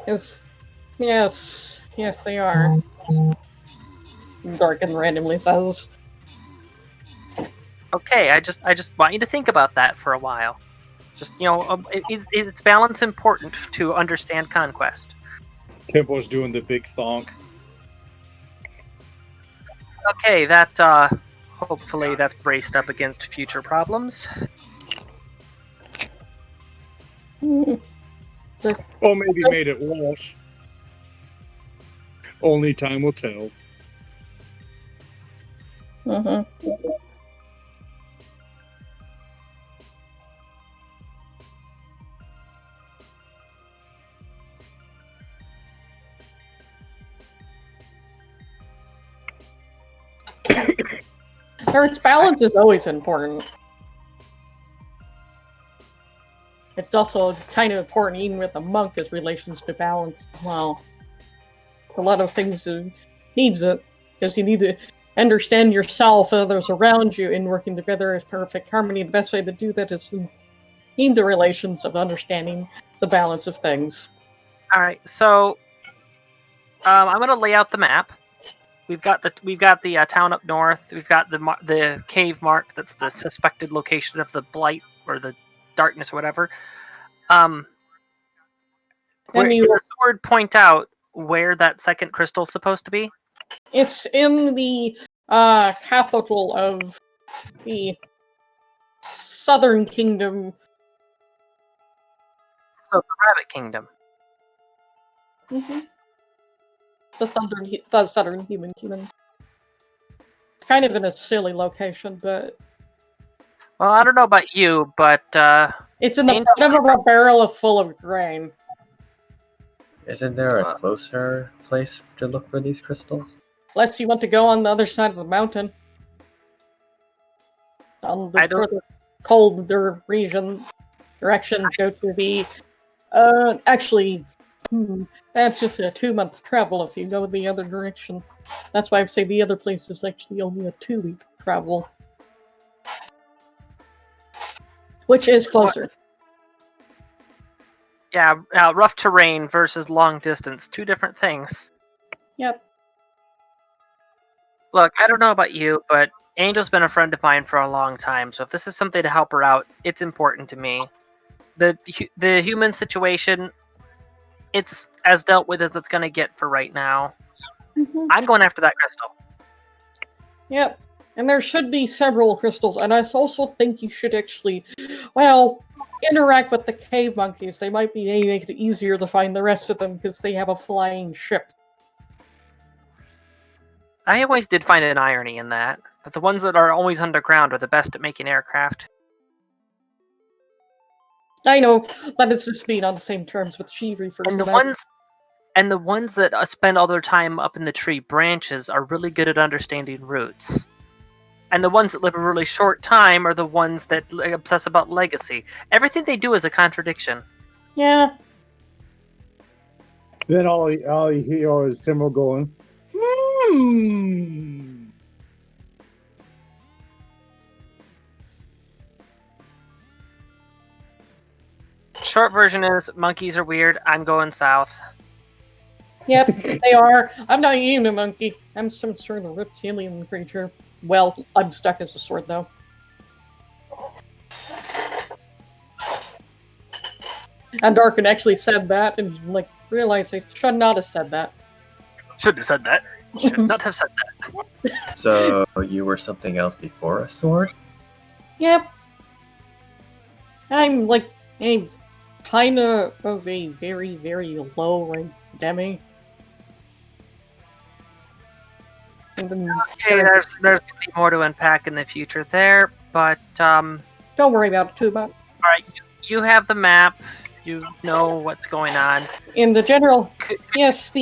Yes, they are. Darkin randomly says. Okay, I just want you to think about that for a while. Just, is balance important to understand conquest? Temple's doing the big thonk. Okay, that hopefully that's braced up against future problems. Or maybe made it worse. Only time will tell. Earth's balance is always important. It's also kind of important even with a monk as relations to balance. Well, a lot of things needs it, because you need to understand yourself and others around you in working together as perfect harmony. The best way to do that is in the relations of understanding the balance of things. All right, so I'm going to lay out the map. We've got the town up north. We've got the cave marked. That's the suspected location of the blight or the darkness or whatever. Can the sword point out where that second crystal's supposed to be? It's in the capital of the Southern Kingdom. So the Rabbit Kingdom. Mm-hmm. The Southern Human Kingdom. It's kind of in a silly location, but... Well, I don't know about you, but... it's in the bottom of a barrel full of grain. Isn't there a closer place to look for these crystals? Unless you want to go on the other side of the mountain. On the further colder direction, go to the... that's just a 2-month travel if you go the other direction. That's why I say the other place is actually only a 2-week travel. Which is closer. Yeah, rough terrain versus long distance. 2 different things. Yep. Look, I don't know about you, but Angel's been a friend of mine for a long time, so if this is something to help her out, it's important to me. The human situation, it's as dealt with as it's going to get for right now. Mm-hmm. I'm going after that crystal. Yep. And there should be several crystals, and I also think you should actually, interact with the cave monkeys. They might make it easier to find the rest of them because they have a flying ship. I always did find an irony in that the ones that are always underground are the best at making aircraft. I know, but it's just being on the same terms with G5E5. And the ones that spend all their time up in the tree branches are really good at understanding roots. And the ones that live a really short time are the ones that obsess about legacy. Everything they do is a contradiction. Yeah. Then all you hear is Timbo going, Short version is, monkeys are weird, I'm going south. Yep, they are. I'm not even a monkey. I'm some sort of reptilian creature. Well, I'm stuck as a sword, though. And Darkin actually said that, and realized I should not have said that. Shouldn't have said that. Should not have said that. So, you were something else before a sword? Yep. I'm, A kind of a very, very low rank demi. Okay, there's gonna be more to unpack in the future there, but Don't worry about it too much. alright, you have the map, you know what's going on. In the general, yes,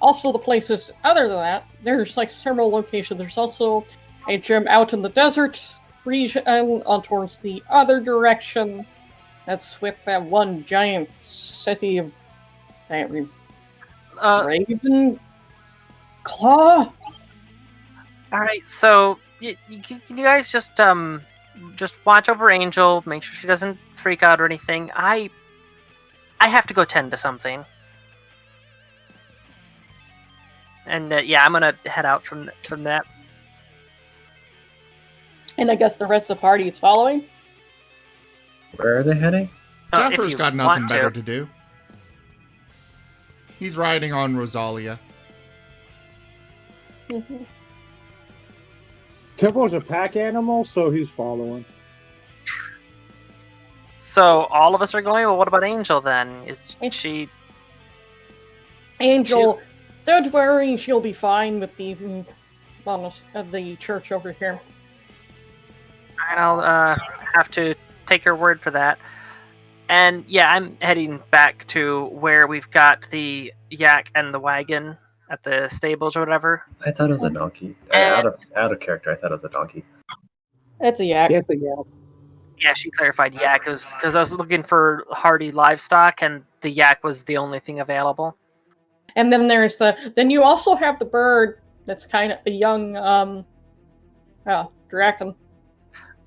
also the places other than that, there's like several locations. There's also a gym out in the desert region on towards the other direction. That's with that one giant city of Raven Claw. Alright, so you guys just watch over Angel, make sure she doesn't freak out or anything. I have to go tend to something. And yeah, I'm gonna head out from that. And I guess the rest of the party is following. Where are they heading? If Jeffer's you got nothing want better to do. He's riding on Rosalia. Tempo's a pack animal, so he's following. So all of us are going. Well, what about Angel then? Is she? Angel, don't worry, she'll be fine with the the church over here. I'll have to take your word for that. And yeah, I'm heading back to where we've got the yak and the wagon at the stables or whatever. I thought it was a donkey. And- Out of character, I thought it was a donkey. It's a yak. It's a yak. Yeah, she clarified yak because I was looking for hardy livestock, and the yak was the only thing available. And then there's then you also have the bird that's kind of the young dragon.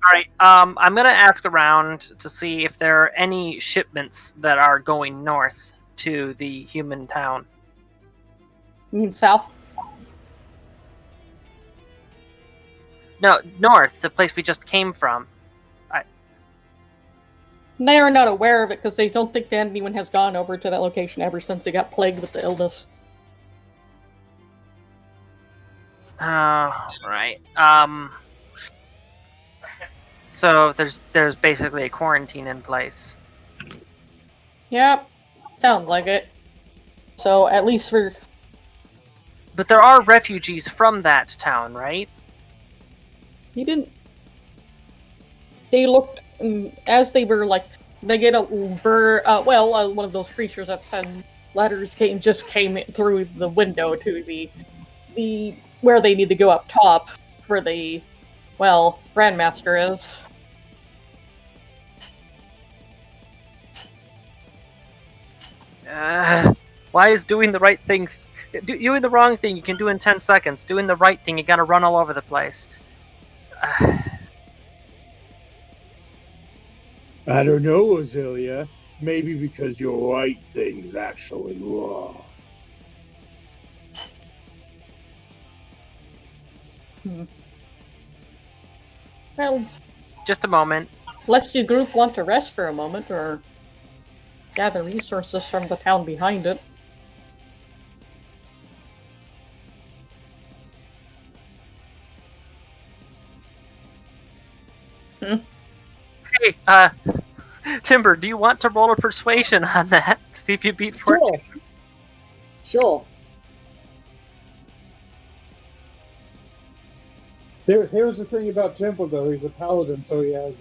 All right, I'm gonna ask around to see if there are any shipments that are going north to the human town. You mean south? No, north, the place we just came from. They are not aware of it because they don't think that anyone has gone over to that location ever since they got plagued with the illness. Right. So there's basically a quarantine in place. Yep, sounds like it. So at least for But there are refugees from that town, right? he didn't. They looked as they were like they get a one of those creatures that send letters came through the window to the where they need to go up top for the Grandmaster is. Why is doing the right things? Doing the wrong thing you can do in 10 seconds. Doing the right thing you gotta run all over the place. I don't know, Azalea. Maybe because your right thing's actually wrong. Well, Just a moment. unless your group want to rest for a moment or gather resources from the town behind it. Hey, Timber, do you want to roll a persuasion on that? See if you beat 14. Sure. Here's the thing about Temple, though. He's a paladin, so he has.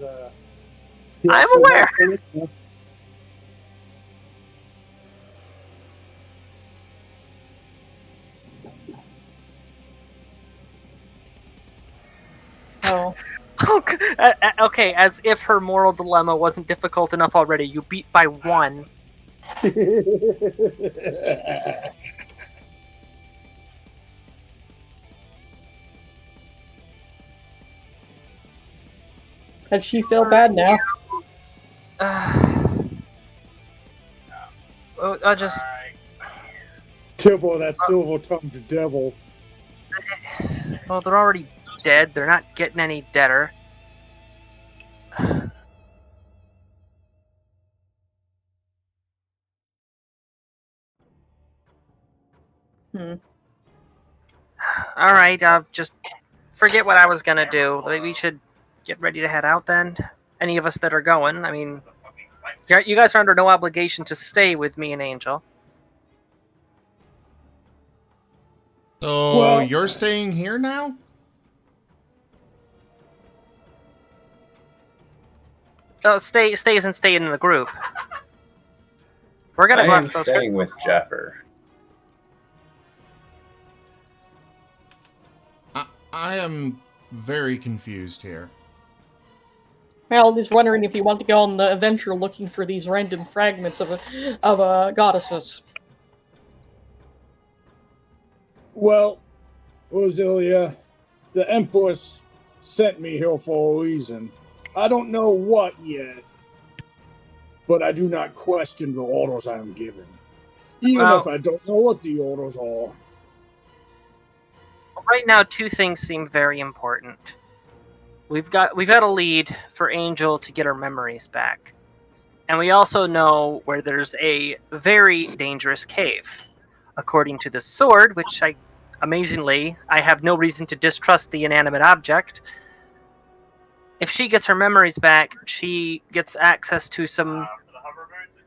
I'm aware. Oh. Okay, as if her moral dilemma wasn't difficult enough already. You beat by 1. Does she feel bad now? I'll just. Temple, that silver-tongued devil. Well, they're already dead. They're not getting any deader. Alright, just forget what I was gonna do. We should get ready to head out then. Any of us that are going, I mean, You guys are under no obligation to stay with me and Angel. So Well- you're staying here now? Oh, stay isn't staying in the group. We're gonna I go am after those. staying with Jaffer. I am very confused here. Well, he's wondering if you want to go on the adventure looking for these random fragments of goddesses. Well, Roselia, the Empress sent me here for a reason. I don't know what yet, but I do not question the orders I am given, even Well- if I don't know what the orders are. Right now, two things seem very important. We've got a lead for Angel to get her memories back, and we also know where there's a very dangerous cave. According to the sword, which amazingly, I have no reason to distrust the inanimate object. If she gets her memories back, she gets access to some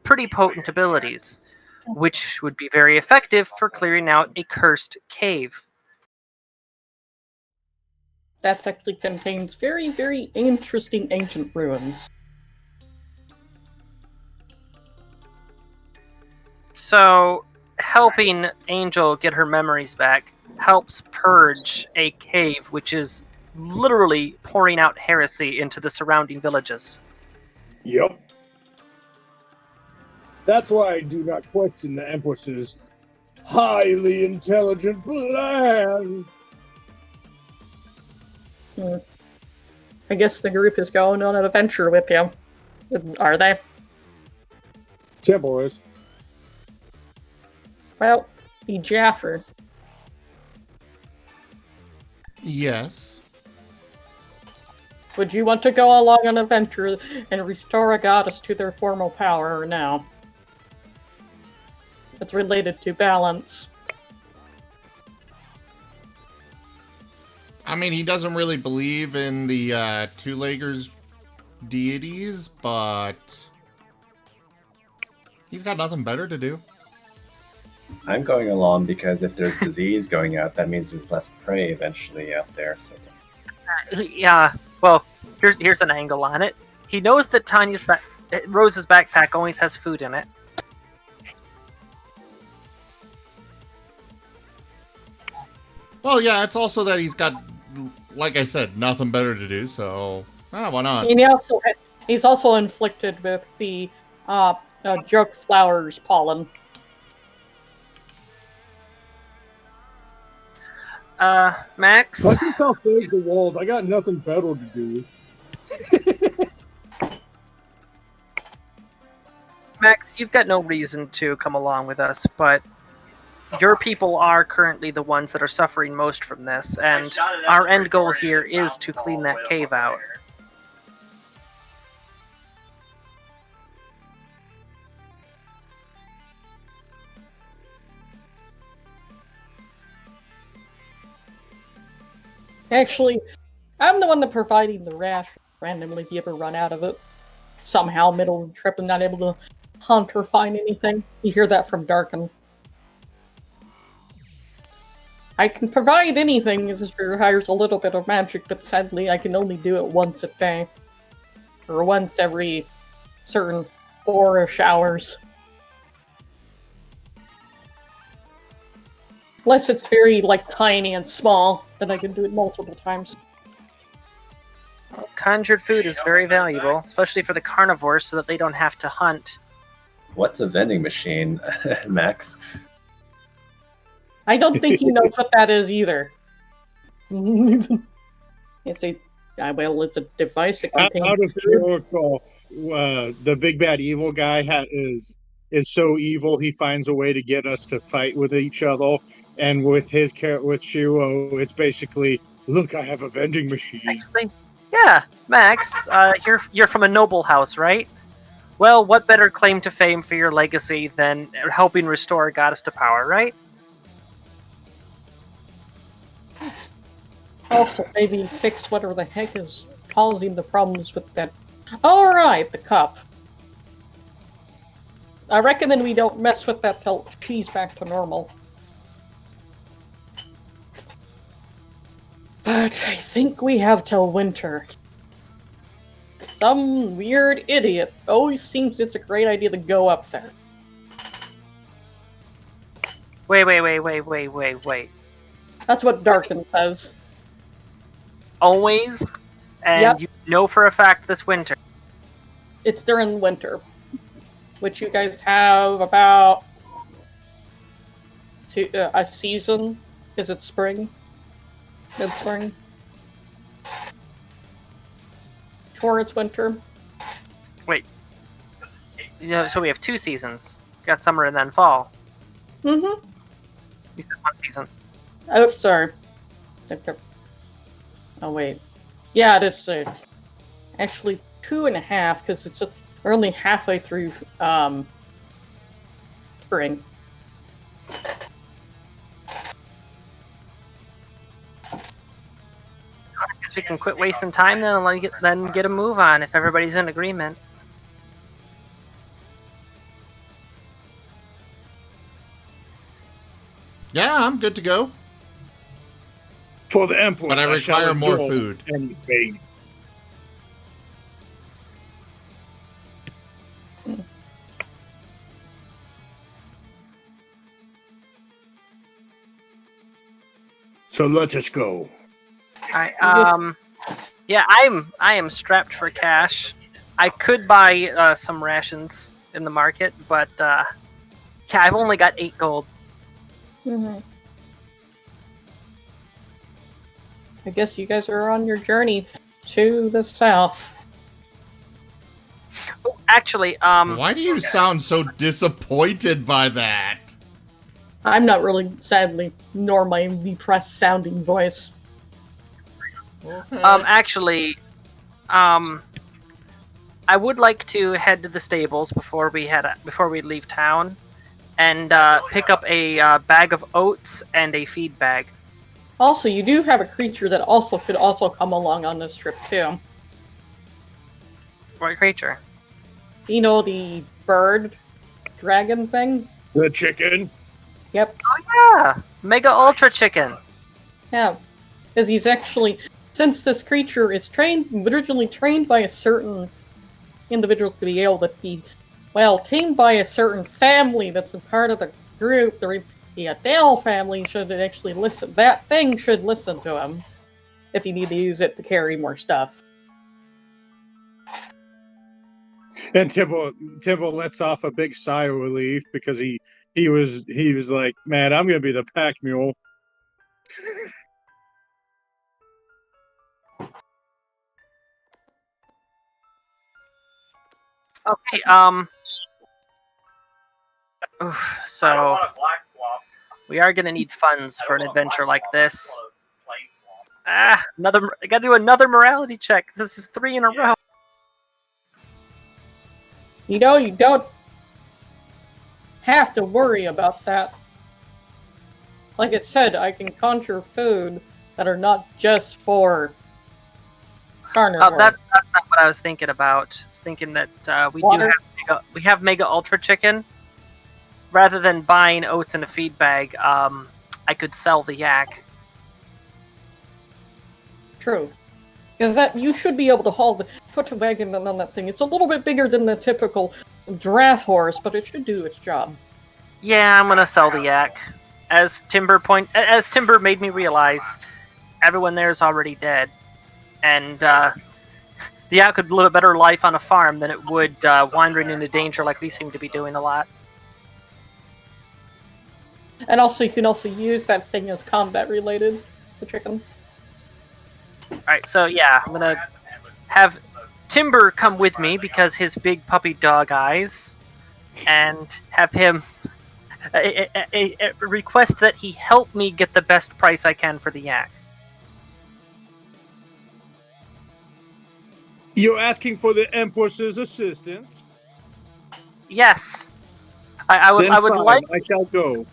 pretty potent abilities, which would be very effective for clearing out a cursed cave. That actually contains very, very interesting ancient ruins. So, helping Angel get her memories back helps purge a cave which is literally pouring out heresy into the surrounding villages. Yep. That's why I do not question the Empress's highly intelligent plan. I guess the group is going on an adventure with you. Are they? Temple is. Well, the Jaffer. Yes. Would you want to go along an adventure and restore a goddess to their former power or no? It's related to balance. I mean, he doesn't really believe in the two-leggers deities, but he's got nothing better to do. I'm going along because if there's disease going out, that means there's less prey eventually out there. So Yeah, well, here's an angle on it. He knows that Rose's backpack always has food in it. Well, yeah, it's also that he's got, like I said, nothing better to do, so why not? And he's also inflicted with the joke flowers pollen. Max? Let yourself save the world. I got nothing better to do. Max, you've got no reason to come along with us, but your people are currently the ones that are suffering most from this, and our end goal here is to clean that cave out. Actually, I'm the one that providing the rash randomly if you ever run out of it. Somehow, middle of the trip, and not able to hunt or find anything. You hear that from Darken. I can provide anything, it just requires a little bit of magic, but sadly I can only do it once a day. Or once every certain 4-ish hours. Unless it's very, tiny and small, then I can do it multiple times. Conjured food is very valuable, especially for the carnivores, so that they don't have to hunt. what's a vending machine, Max? I don't think he knows what that is either. It's a it's a device that Out contains of character, the big bad evil guy is so evil he finds a way to get us to fight with each other. And with his with Shiro, it's basically, look, I have a vending machine. Actually, yeah, Max, you're from a noble house, right? Well, what better claim to fame for your legacy than helping restore a goddess to power, right? Also, maybe fix whatever the heck is causing the problems with that. Alright, the cup. I recommend we don't mess with that till she's back to normal. But I think we have till winter. Some weird idiot always thinks it's a great idea to go up there. Wait. That's what Darkin says. Always? And Yep. you know for a fact this winter. It's during winter, which you guys have about a season. Is it spring? Mid-spring? Before it's winter? Wait. So we have 2 seasons. Got summer and then fall. Mm-hmm. You said 1 season. Oh, sorry. Oh, wait. Yeah, it's actually 2.5, because we're only halfway through spring. I guess we can quit wasting time then and then get a move on if everybody's in agreement. Yeah, I'm good to go. For the Empress, But I shall require more endure food. anything. So let us go. Alright, yeah, I am strapped for cash. I could buy some rations in the market, but yeah, I've only got 8 gold. Mm-hmm. I guess you guys are on your journey to the south. Oh, actually, Why do you sound so disappointed by that? I'm not really, sadly, nor my depressed sounding voice. Okay. actually, I would like to head to the stables before we leave town, and pick up a bag of oats and a feed bag. Also, you do have a creature that could also come along on this trip too. What creature? You know the bird dragon thing? The chicken. Yep. Oh yeah, Mega Ultra Chicken. Yeah. Because he's actually, since this creature is originally trained by a certain individuals to be able to be, tamed by a certain family that's a part of the group, the Adele family should actually listen. That thing should listen to him if you need to use it to carry more stuff. And Tibble lets off a big sigh of relief because he was like, man, I'm gonna be the pack mule. Okay, so we are gonna need funds for an adventure like this. I gotta do another morality check. This is 3 in a row. You know, you don't have to worry about that. Like I said, I can conjure food that are not just for carnivore. Oh, that's not what I was thinking about. I was thinking that we have Mega Ultra Chicken. Rather than buying oats in a feed bag, I could sell the yak. True. Because you should be able to put a wagon on that thing. It's a little bit bigger than the typical draft horse, but it should do its job. Yeah, I'm gonna sell the yak. As Timber made me realize, everyone there is already dead, and the yak could live a better life on a farm than it would wandering into danger like we seem to be doing a lot. And also, you can also use that thing as combat related, the chicken. Alright, so yeah, I'm gonna have Timber come with me because his big puppy dog eyes, and have him a request that he help me get the best price I can for the yak. You're asking for the Empress's assistance? Yes. I would like. I shall go.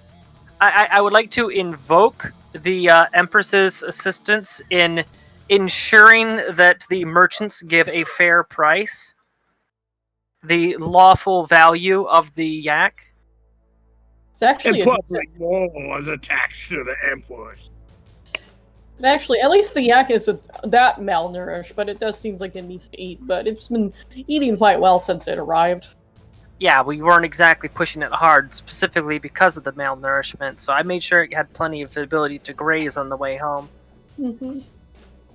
I would like to invoke the Empress's assistance in ensuring that the merchants give a fair price. the lawful value of the yak. It's actually And a plus, like, more is attached to the Empress. Actually, at least the yak isn't that malnourished, but it does seem like it needs to eat. But it's been eating quite well since it arrived. Yeah, we weren't exactly pushing it hard, specifically because of the malnourishment, so I made sure it had plenty of ability to graze on the way home. Mm-hmm.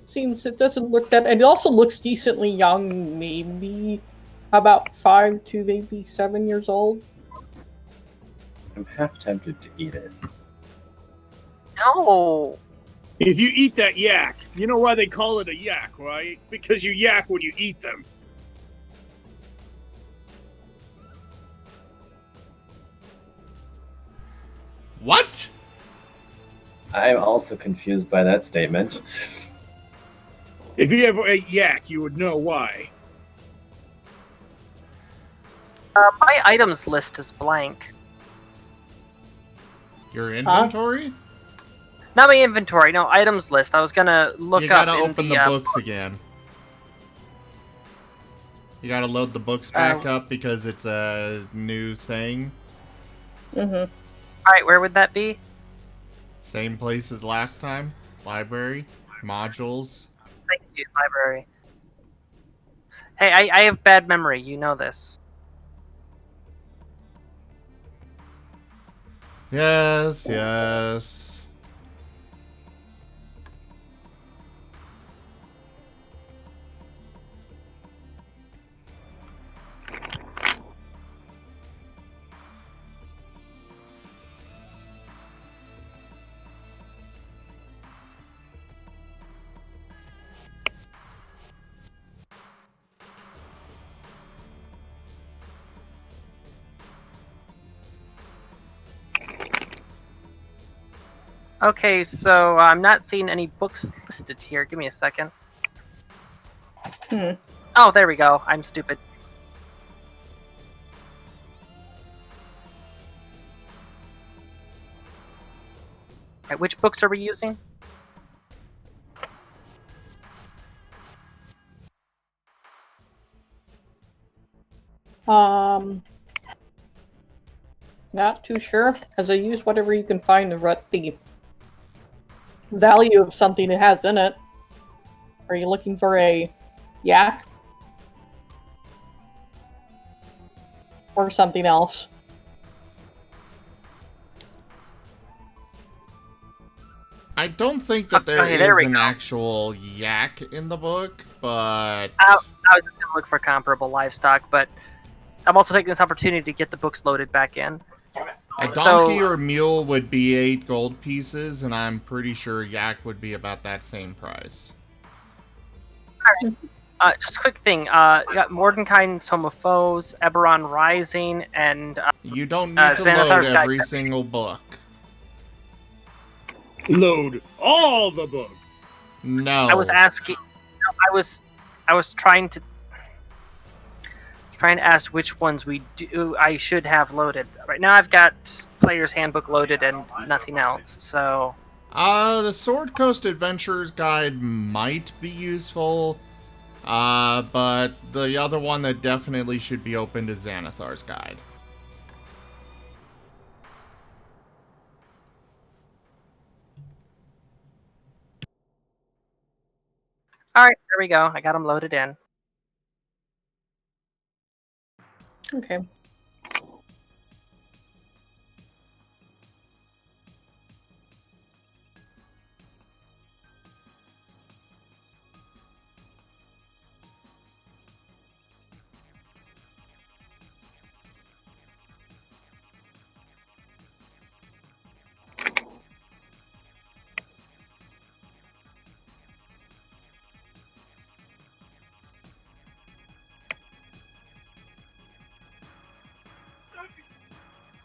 Seems it doesn't look that. It also looks decently young, maybe about 5 to maybe 7 years old. I'm half tempted to eat it. No! If you eat that yak, you know why they call it a yak, right? Because you yak when you eat them. What? I'm also confused by that statement. If you ever ate yak, you would know why. My items list is blank. Your inventory? Not my inventory, no, items list. I was gonna look You up gotta in open the books again. You gotta load the books back up because it's a new thing. Mm-hmm. Alright, where would that be? Same place as last time. Library. Modules. Thank you, library. Hey, I have bad memory, you know this. Yes, yes. Okay, so I'm not seeing any books listed here. Give me a second. Hmm. Oh, there we go. I'm stupid. Alright, which books are we using? Not too sure, as I use whatever you can find to rut the value of something it has in it. Are you looking for a yak? Or something else? I don't think that there Okay, there is we an go. actual yak in the book, but... I was just gonna look for comparable livestock, but I'm also taking this opportunity to get the books loaded back in. A donkey So- or mule would be 8 gold pieces, and I'm pretty sure yak would be about that same price. Just a quick thing. You got Mordenkainen's Home of Foes, Eberron Rising, and You don't need to load Xanathar's Guide. every single book. Load all the books. No. I was asking. No, I was trying to ask which ones we do. I should have loaded. Right now, I've got Player's Handbook loaded and nothing else. So The Sword Coast Adventurer's Guide might be useful, but the other one that definitely should be opened is Xanathar's Guide. all right, there we go. I got them loaded in. Okay.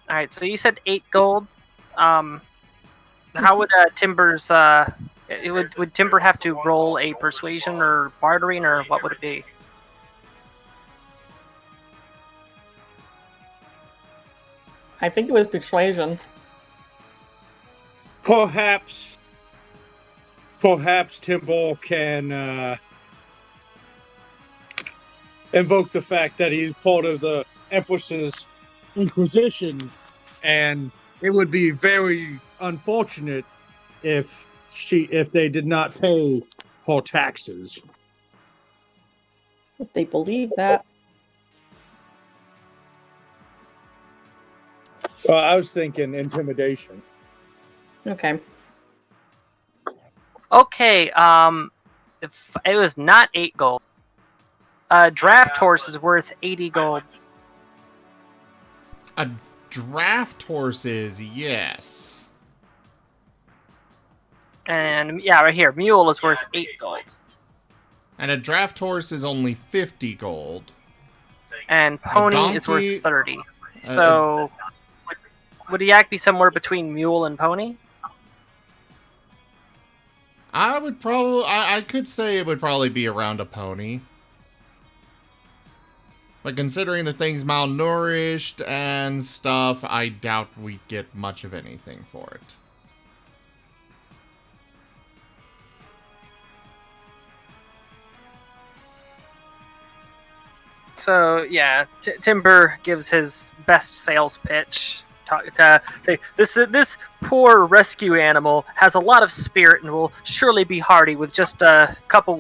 All right, so you said 8 gold. How would Timber's would Timber have to roll a persuasion or bartering, or what would it be? I think it was persuasion. Perhaps Timbal can invoke the fact that he's part of the Empress's Inquisition, and it would be very unfortunate if they did not pay her taxes. If they believe that. I was thinking intimidation. Okay. Okay, if it was not 8 gold. Draft horse is worth 80 gold. A draft horse is, yes. And yeah, right here, mule is worth 8 gold. And a draft horse is only 50 gold. And pony is donkey- worth 30. So, would the yak be somewhere between mule and pony? I would probably, I could say it would probably be around a pony. But considering the thing's malnourished and stuff, I doubt we'd get much of anything for it. So yeah, Timber gives his best sales pitch. Say this poor rescue animal has a lot of spirit and will surely be hardy with just a couple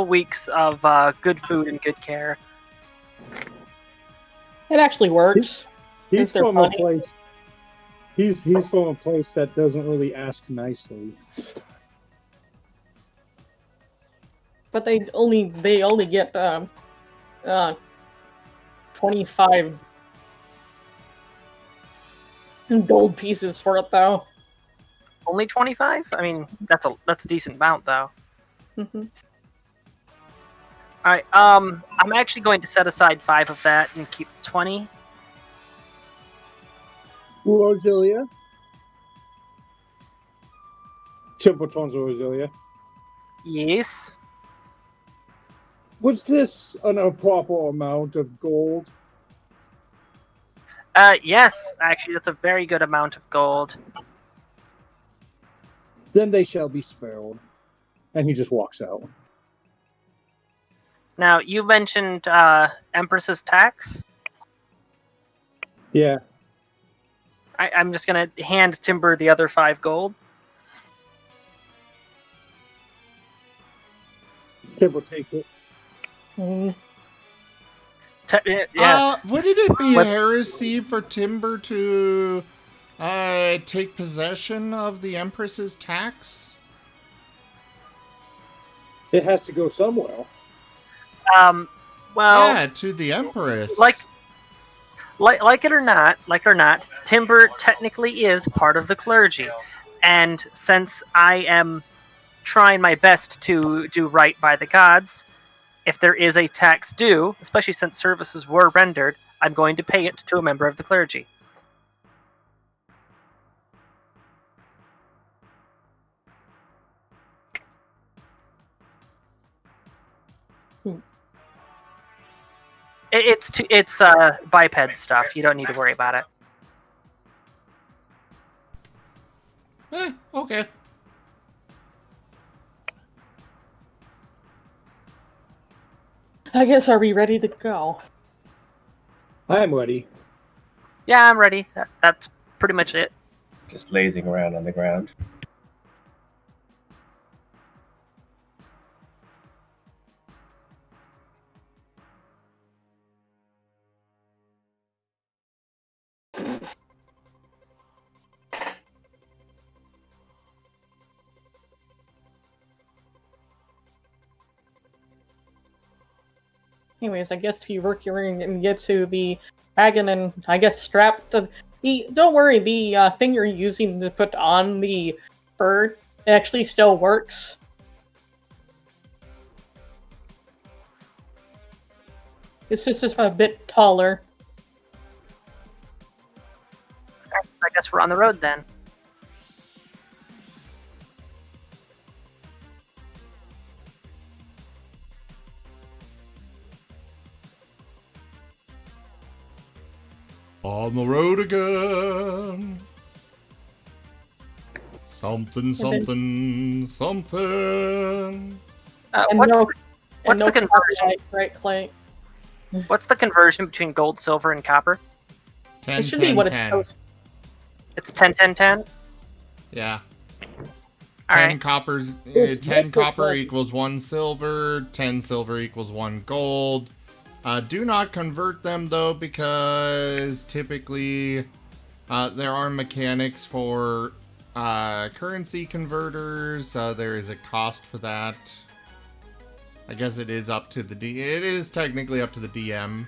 weeks of good food and good care. It actually works. He's Is there from a money? place. He's from a place that doesn't really ask nicely. But they only get 25 gold pieces for it, though. Only 25? I mean, that's a decent amount, though. Mm-hmm. All right. I'm actually going to set aside 5 of that and keep the 20. Rosilia? Templeton's Rosilia. Yes. Was this an improper amount of gold? Yes. Actually, that's a very good amount of gold. Then they shall be spared. And he just walks out. Now, you mentioned Empress's tax. Yeah. I'm just gonna hand Timber the other 5 gold. Timber takes it. Mm. Yeah. Wouldn't it be What- heresy for Timber to take possession of the Empress's tax? Uh, It has to go somewhere. Well, Yeah, to the Empress. like it or not, Timber technically is part of the clergy, and since I am trying my best to do right by the gods, if there is a tax due, especially since services were rendered, I'm going to pay it to a member of the clergy. It's biped stuff. You don't need to worry about it. Okay. I guess, are we ready to go? I am ready. Yeah, I'm ready. That's pretty much it. Just lazing around on the ground. Anyways, I guess if you work your way and get to the wagon and I guess strapped to the. Don't worry, the thing you're using to put on the bird actually still works. It's just a bit taller. I guess we're on the road then. On the road again. Something, something, something. And What's no, the and no conversion? copyright, right, Clay? What's the conversion between gold, silver, and copper? 10, It should be what it's 10. supposed. It's 10, 10, 10? Yeah. All 10 right. coppers. It's 10 metric copper value. equals 1 silver. 10 silver equals 1 gold. Do not convert them though, because typically there are mechanics for currency converters. There is a cost for that. I guess it is up to the It is technically up to the DM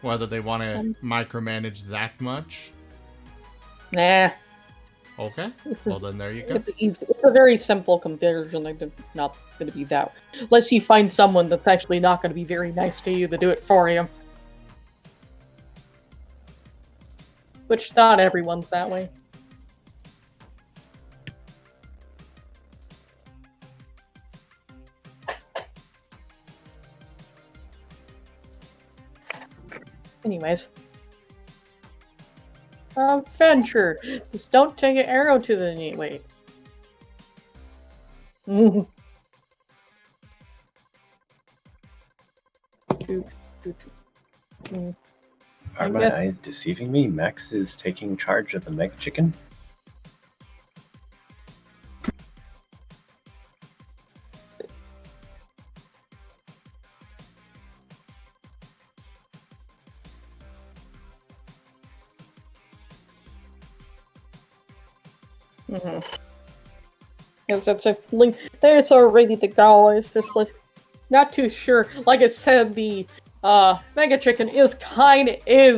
whether they want to micromanage that much. Nah. Okay, well then there you go. It's easy. It's a very simple conversion. Like, they're not going to be that. Unless you find someone that's actually not going to be very nice to you to do it for you. Which not everyone's that way. Anyways. Venture. Just don't take an arrow to the knee. Wait. Are my eyes deceiving me? Max is taking charge of the Mega Chicken? Because it's a link. There, it's all ready to go. It's just like not too sure. Like I said, the Mega Chicken is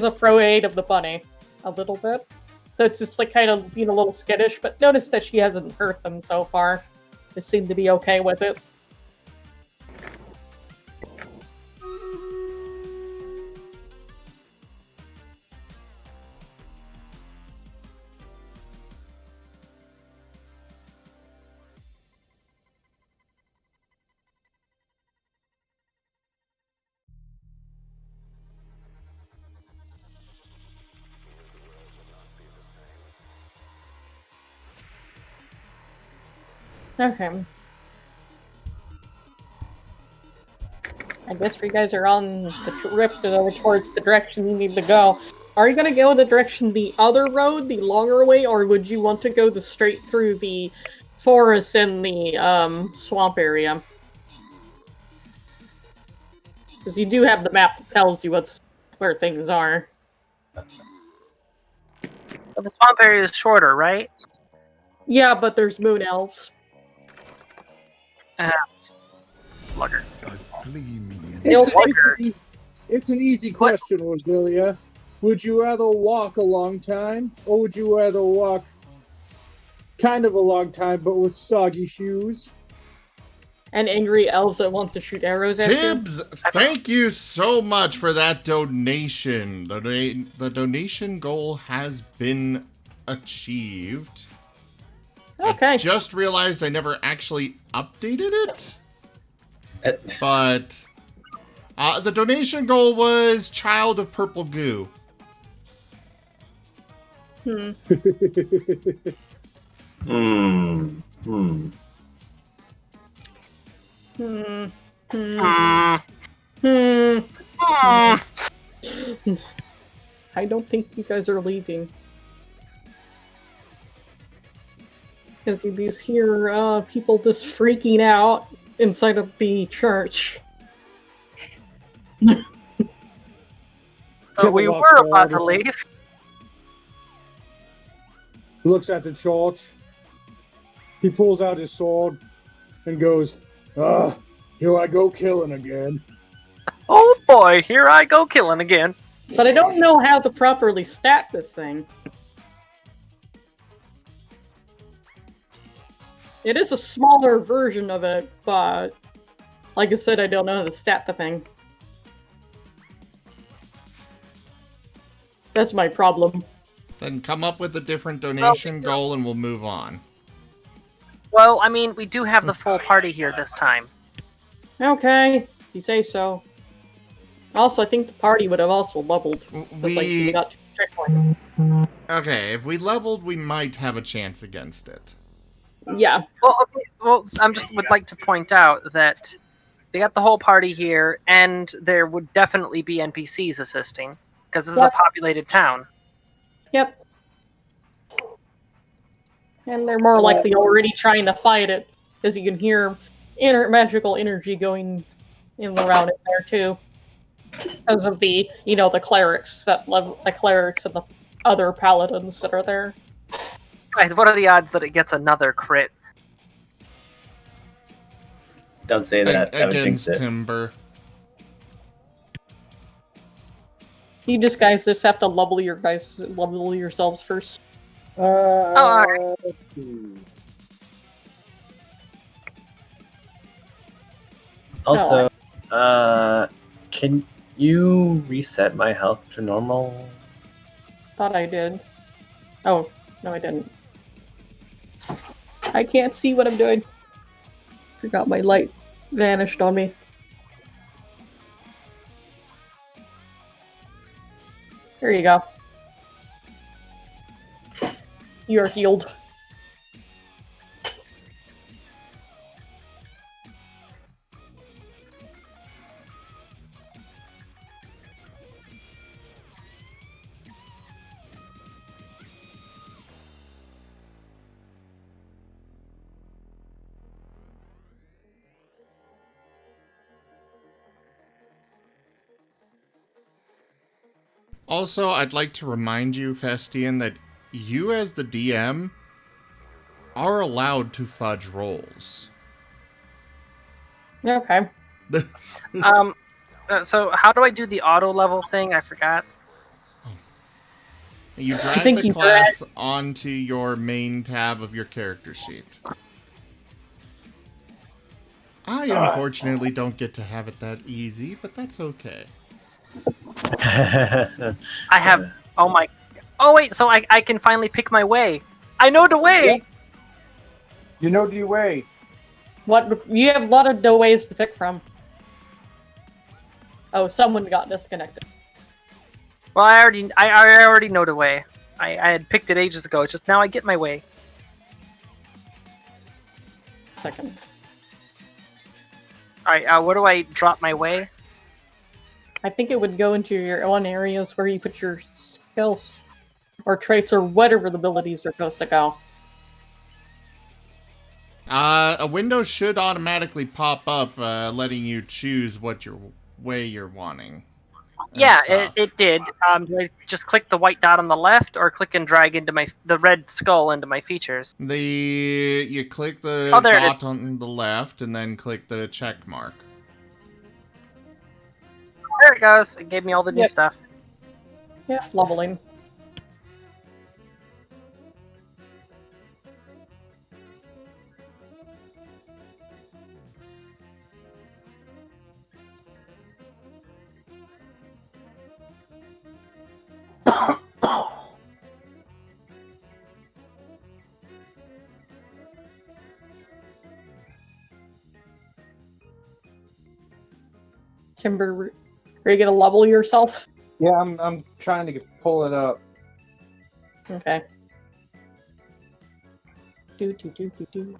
afraid of the bunny a little bit. So it's just like kind of being a little skittish. But notice that she hasn't hurt them so far. They seem to be okay with it. Okay. I guess you guys are on the trip towards the direction you need to go. Are you going to go the direction the other road, the longer way, or would you want to go straight through the forest and the swamp area? Because you do have the map that tells you where things are. But the swamp area is shorter, right? Yeah, but there's moon elves. Slugger. It's an easy question, Roselia. Would you rather walk a long time, or would you rather walk kind of a long time, but with soggy shoes? And angry elves that want to shoot arrows at you? Tibbs, thank you so much for that donation. The donation goal has been achieved. Okay. I just realized I never actually updated it. But the donation goal was Child of Purple Goo. I don't think you guys are leaving. Because you just hear people just freaking out inside of the church. So we were about to leave. He looks at the church. He pulls out his sword and goes, here I go killing again. Oh boy, here I go killing again. But I don't know how to properly stat this thing. It is a smaller version of it, but like I said, I don't know how to stat the thing. That's my problem. Then come up with a different donation goal and we'll move on. Well, I mean, we do have the full party here this time. Okay, if you say so. Also, I think the party would have also leveled. We got 2 checkpoints. Okay, if we leveled, we might have a chance against it. Yeah. Well, okay. Well, would like to point out that They got the whole party here, and there would definitely be NPCs assisting because this is a Yep. populated town. Yep. And they're more likely already trying to fight it, because you can hear magical energy going in around it there too, because of the the clerics the clerics and the other paladins that are there. Guys, what are the odds that it gets another crit? Don't say that. I would jinx Against it. Timber. You guys just have to level yourselves first. Alright. Also, can you reset my health to normal? Thought I did. Oh, no, I didn't. I can't see what I'm doing. Forgot my light vanished on me. There you go. You're healed. Also, I'd like to remind you, Festian, that you as the DM are allowed to fudge rolls. Okay. So how do I do the auto level thing? I forgot. You drag think the you class onto your main tab of your character sheet. I unfortunately don't get to have it that easy, but that's okay. I have. Oh my. Oh wait. So I can finally pick my way. I know the way. Yep. You know the way. What? You have a lot of ways to pick from. Oh, someone got disconnected. Well, I already know the way. I had picked it ages ago. It's just now I get my way. Second. All right. Where do I drop my way? I think it would go into your own areas where you put your skills or traits or whatever the abilities are supposed to go. A window should automatically pop up, letting you choose what way you're wanting. Yeah, stuff. it did. Do I just click the white dot on the left, or click and drag into the red skull into my features? You click the Oh, there it dot is. on the left, and then click the check mark. There it goes. It gave me all the new Yep. stuff. Yeah, leveling. Timber, are you gonna level yourself? Yeah, I'm trying to pull it up. Okay. Do do do do do.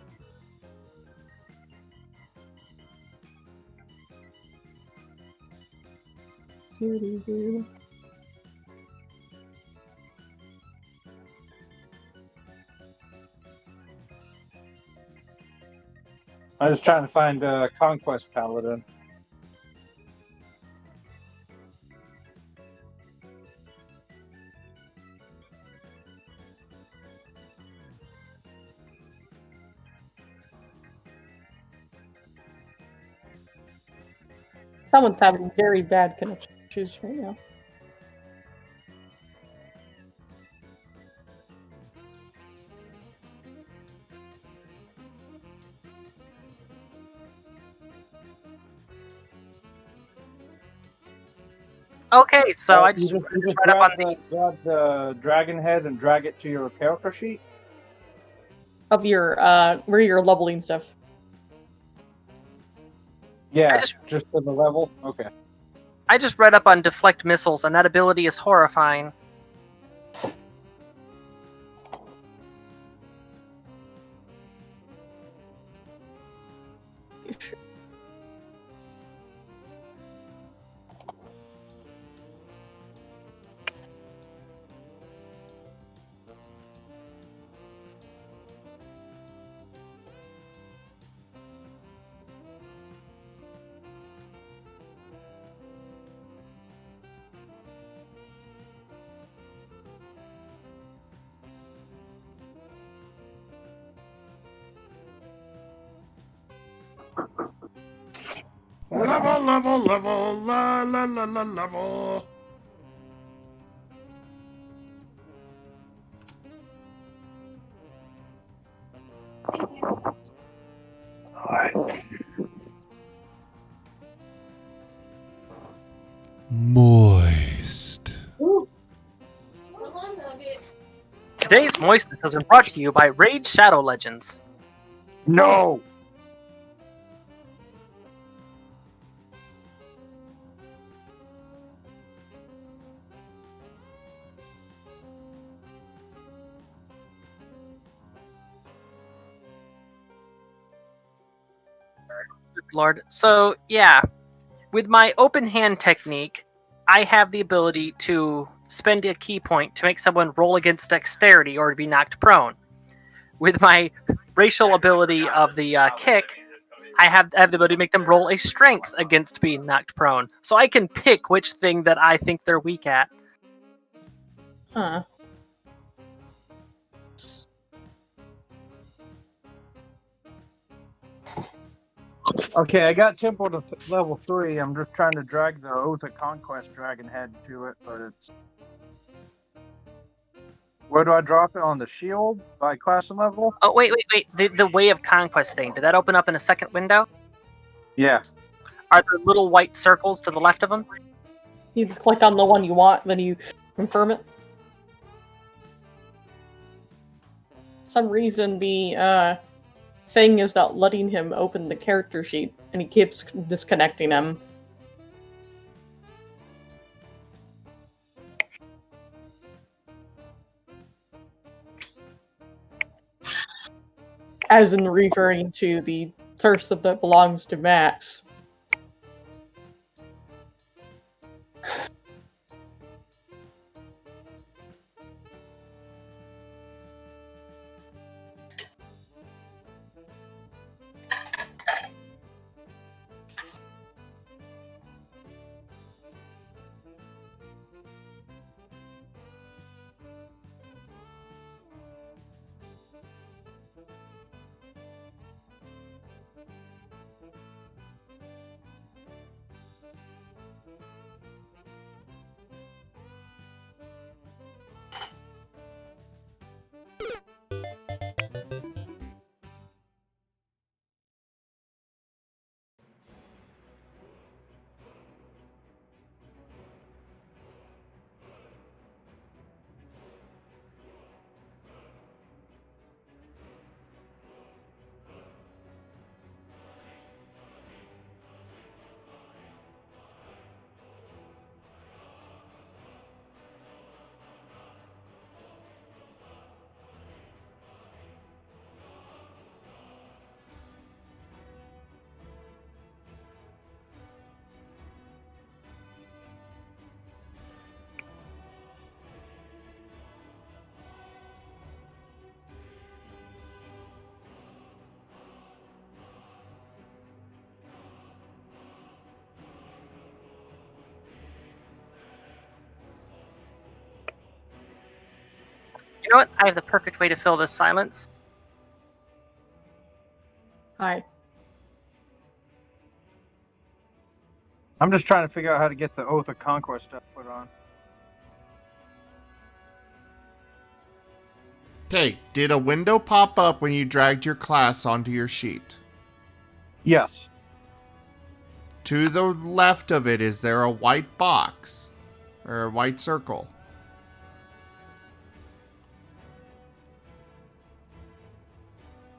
Do do do. I was trying to find Conquest Paladin. Someone's having very bad connection issues right now. Okay, so I just you just right up on grab the dragon head and drag it to your character sheet. Of your where you're leveling stuff. Yeah, just to the level. Okay. I just read up on deflect missiles, and that ability is horrifying. Level, level, level, la la la la level. Moist. Today's Moistness has been brought to you by Raid Shadow Legends. No. Good Lord. So, yeah. With my open hand technique, I have the ability to spend a key point to make someone roll against dexterity or to be knocked prone. With my racial ability of the kick, I have the ability to make them roll a strength against being knocked prone. So I can pick which thing that I think they're weak at. Huh. Okay, I got Temple to level 3. I'm just trying to drag the Oath of Conquest Dragon Head to it, but it's... Where do I drop it? On the shield by class and level? Oh, wait. The Way of Conquest thing, did that open up in a second window? Yeah. Are there little white circles to the left of them? You just click on the one you want, then you confirm it. For some reason, the thing is not letting him open the character sheet, and he keeps disconnecting him. As in referring to the thirst that belongs to Max. You know what? I have the perfect way to fill this silence. Hi. I'm just trying to figure out how to get the Oath of Conquest stuff put on. Okay, did a window pop up when you dragged your class onto your sheet? Yes. To the left of it, is there a white box? Or a white circle?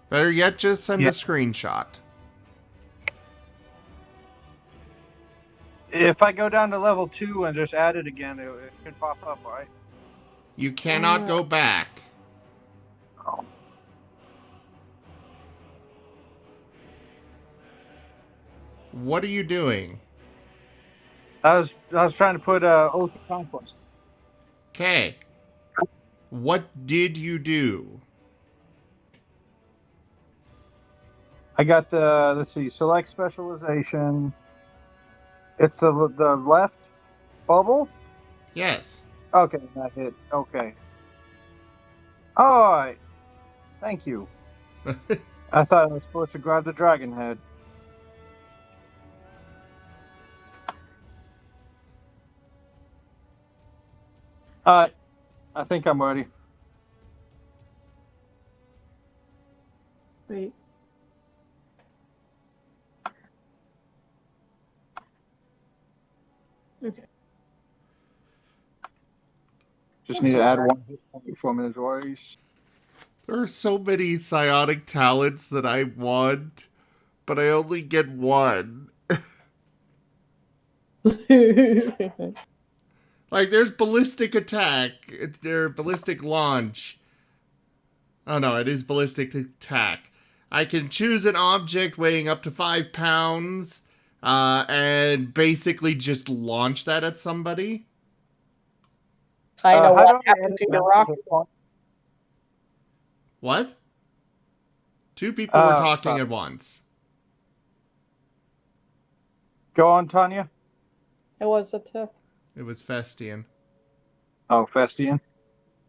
Better yet, just send a screenshot. If I go down to level 2 and just add it again, it should pop up, right? You cannot go back. Oh. What are you doing? I was trying to put Oath of Conquest. Okay. What did you do? I got the, let's see, select specialization. It's the left bubble? Yes. Okay, that hit. Okay. All right. Thank you. I thought I was supposed to grab the dragon head. I think I'm ready. Wait. Okay. Just need to add 1 hit point from his voice. There are so many psionic talents that I want, but I only get one. Like, there's ballistic attack, there's ballistic launch. Oh no, it is ballistic attack. I can choose an object weighing up to 5 pounds, and basically just launch that at somebody. Kind of how do what I happened edit to max your rock. hit point? What? 2 people were talking sorry. at once. Go on, Tanya. It was a It was Festian. Oh, Festian.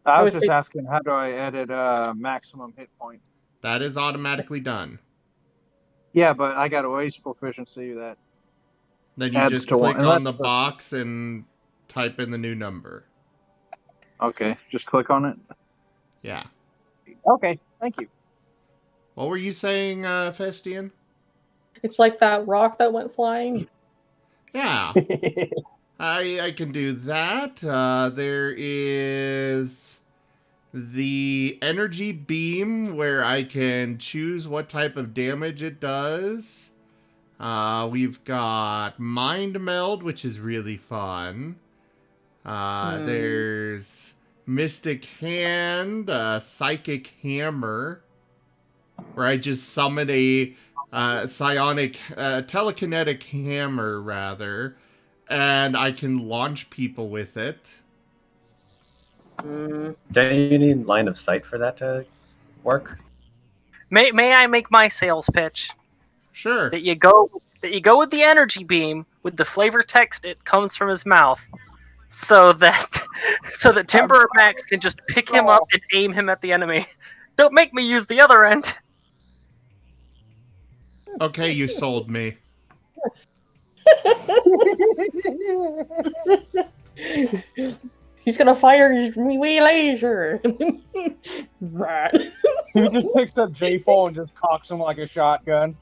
I It was was just asking, how do I edit maximum hit point? That is automatically done. Yeah, but I got a race proficiency that Then you adds just to one. click on the box and type in the new number. Okay, just click on it. Yeah. Okay, thank you. What were you saying, Festian? It's like that rock that went flying. Yeah. I can do that. There is the energy beam where I can choose what type of damage it does. We've got mind meld, which is really fun. There's mystic hand, psychic hammer, where I just summon a psionic, telekinetic hammer, rather, and I can launch people with it. Don't you need line of sight for that to work? May I make my sales pitch? Sure. That you go with the energy beam with the flavor text it comes from his mouth, so that Timber or Max can just pick him up and aim him at the enemy. Don't make me use the other end. Okay, you sold me. He's gonna fire me laser. Right. He just picks up J4 and just cocks him like a shotgun.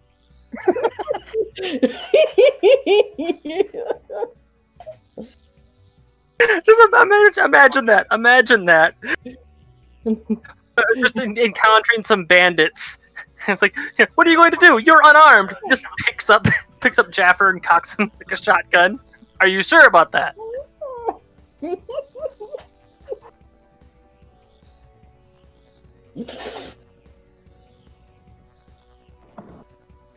Just imagine that. Imagine that. Just encountering some bandits. It's like, what are you going to do? You're unarmed. Just picks up Jaffer and cocks him like a shotgun. Are you sure about that?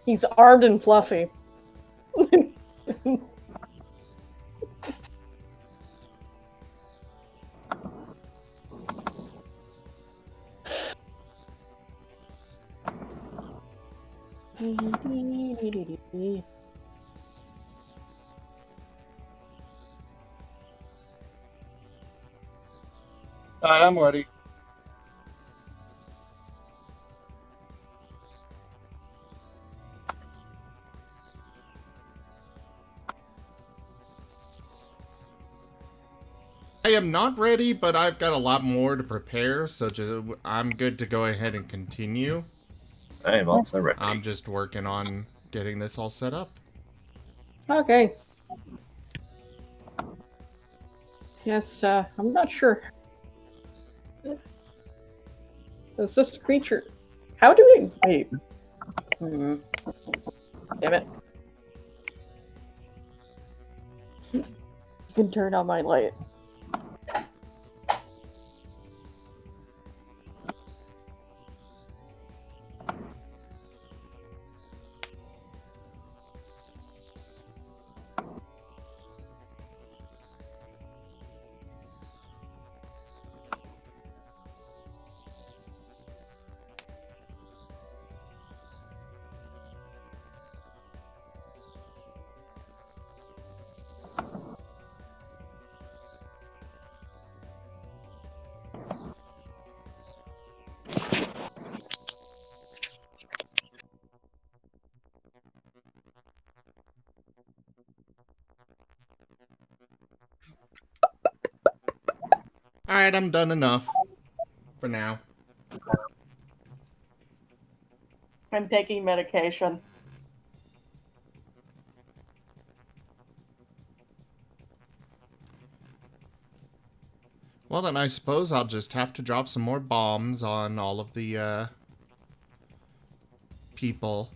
He's armed and fluffy. I'm ready. I am not ready, but I've got a lot more to prepare, so I'm good to go ahead and continue. I am also ready. I'm just working on getting this all set up. Okay. Yes, I'm not sure. Is this creature? How do we wait? Damn it. You can turn on my light. Alright, I'm done enough. For now. I'm taking medication. Well then, I suppose I'll just have to drop some more bombs on all of the, people.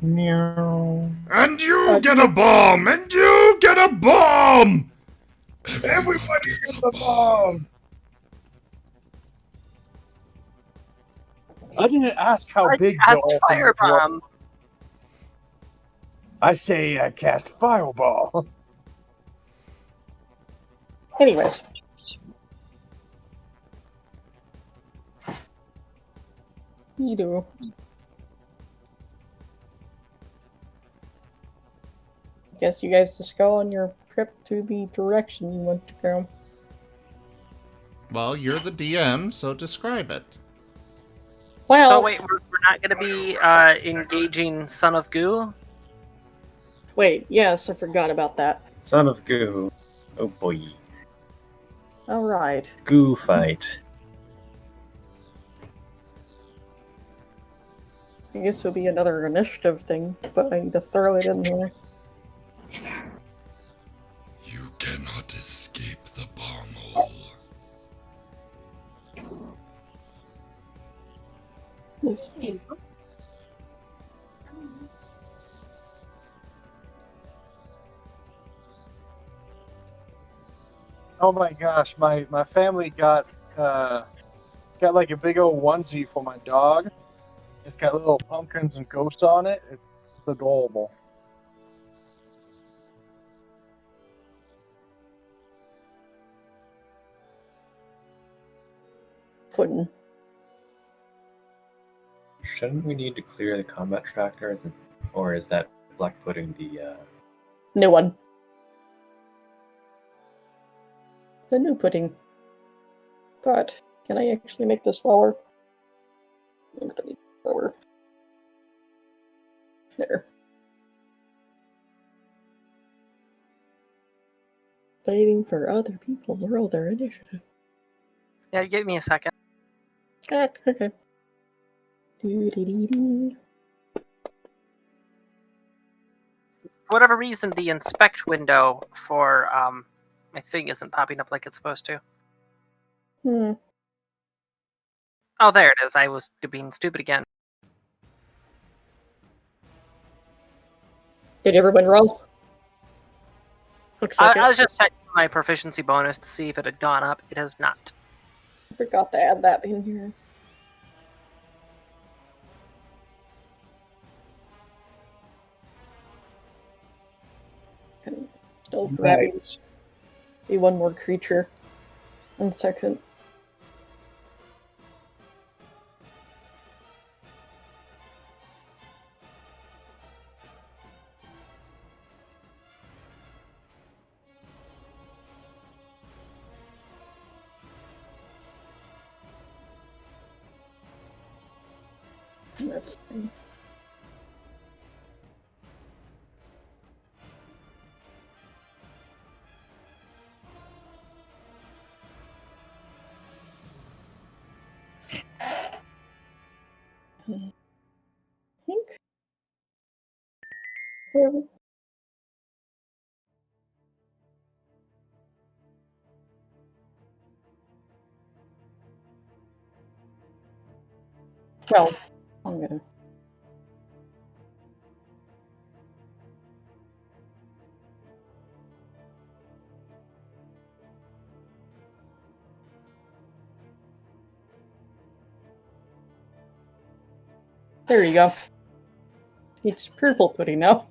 Meow. And you get a bomb! And you get a bomb! Everybody gets a bomb! I didn't ask how big the Cast orphanage was. firebomb. I say I cast fireball. Anyways. You do. Guess you guys just go on your trip to the direction you want to go. Well, you're the DM, so describe it. Well, So wait, we're not going to be engaging Son of Goo? wait, yes, I forgot about that. Son of Goo. Oh boy. Alright. Goo fight. I guess it'll be another initiative thing, but I need to throw it in there. You cannot escape the bomb hole. It's- Oh my gosh, my family got like a big old onesie for my dog. It's got little pumpkins and ghosts on it. It's adorable. Pudding. Shouldn't we need to clear the combat tracker? Or is that black pudding the, New one. The new pudding. But, can I actually make this lower? I'm gonna be lower. There. Waiting for other people to roll their initiative. Yeah, give me a second. Ah, okay. Doo-dee-dee-dee. For whatever reason, the inspect window for my thing isn't popping up like it's supposed to. Hmm. Oh, there it is. I was being stupid again. Did everyone roll? Looks like I was just checking my proficiency bonus to see if it had gone up. It has not. I forgot to add that in here. I'm still grabbing Nice. the one more creature. 1 second. Let's see. I think. Well, I'm gonna. There you go. It's purple pudding now.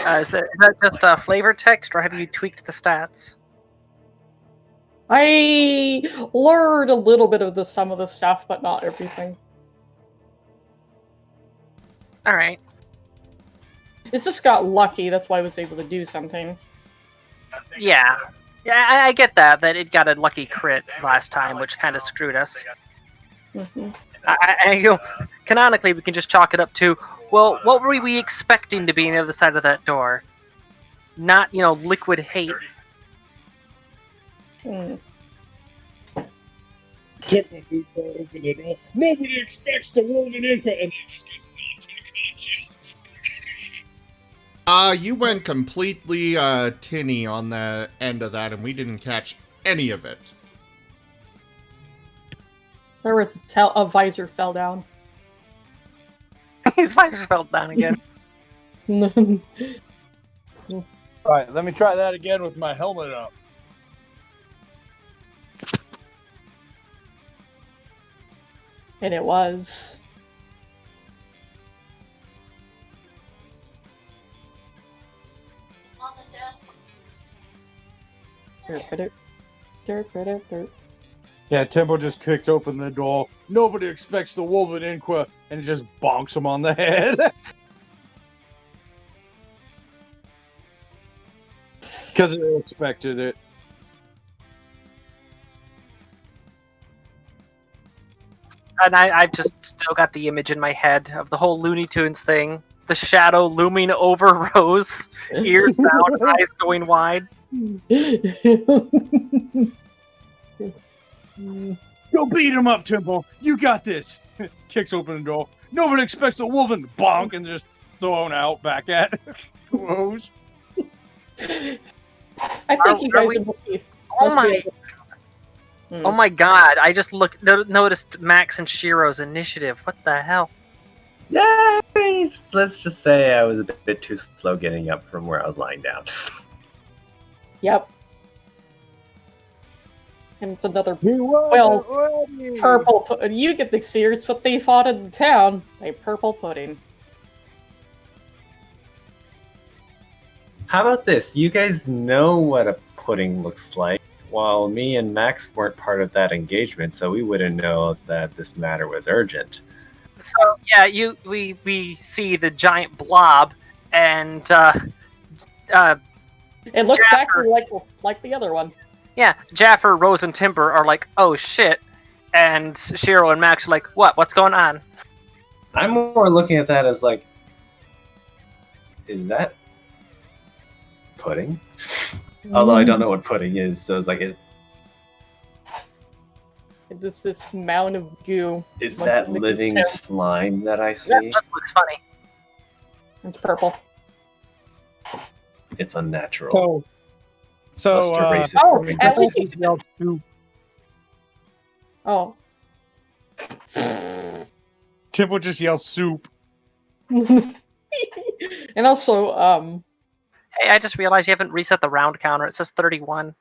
Is that just a flavor text, or have you tweaked the stats? I learned a little bit of some of the stuff, but not everything. All right. It's just got lucky. That's why I was able to do something. Yeah. Yeah, I get that it got a lucky crit last time, which kind of screwed us. Mm-hmm. Canonically, we can just chalk it up to, well, what were we expecting to be on the other side of that door? not liquid hate. Hmm. Temple open the door. Nobody expects the Wolven Inca, and then just gets knocked unconscious. You went completely tinny on the end of that, and we didn't catch any of it. There was a visor fell down. His visor fell down again. All right, let me try that again with my helmet up. And it was. Yeah, Tempo just kicked open the door. Nobody expects the Wolven Inca, and it just bonks him on the head. Because they expected it. And I've just still got the image in my head of the whole Looney Tunes thing. The shadow looming over Rose, ears down, eyes going wide. Go beat him up, Tempo. You got this. Kicks open the door. Nobody expects the Wolven bonk and just thrown out back at Rose. I think you guys would be. Oh my god, I just noticed Max and Shiro's initiative. What the hell? Yeah, let's just say I was a bit too slow getting up from where I was lying down. Yep. And it's another Well, purple. You get to see it's what they fought in the town. A purple pudding. How about this? You guys know what a pudding looks like, while me and Max weren't part of that engagement, so we wouldn't know that this matter was urgent. So yeah, we see the giant blob, and it looks Jaffer, exactly like the other one. Yeah, Jaffer, Rose, and Timber are like, oh shit, and Shiro and Max are like, what's going on? I'm more looking at that as like, is that pudding? Although I don't know what pudding is, so it's like, It's this mound of goo. is that living slime that I see? That looks funny. It's purple. It's unnatural. So Must erase it oh, from me. at least oh. Tempo just yells soup. And also, Hey, I just realized you haven't reset the round counter. It says 31.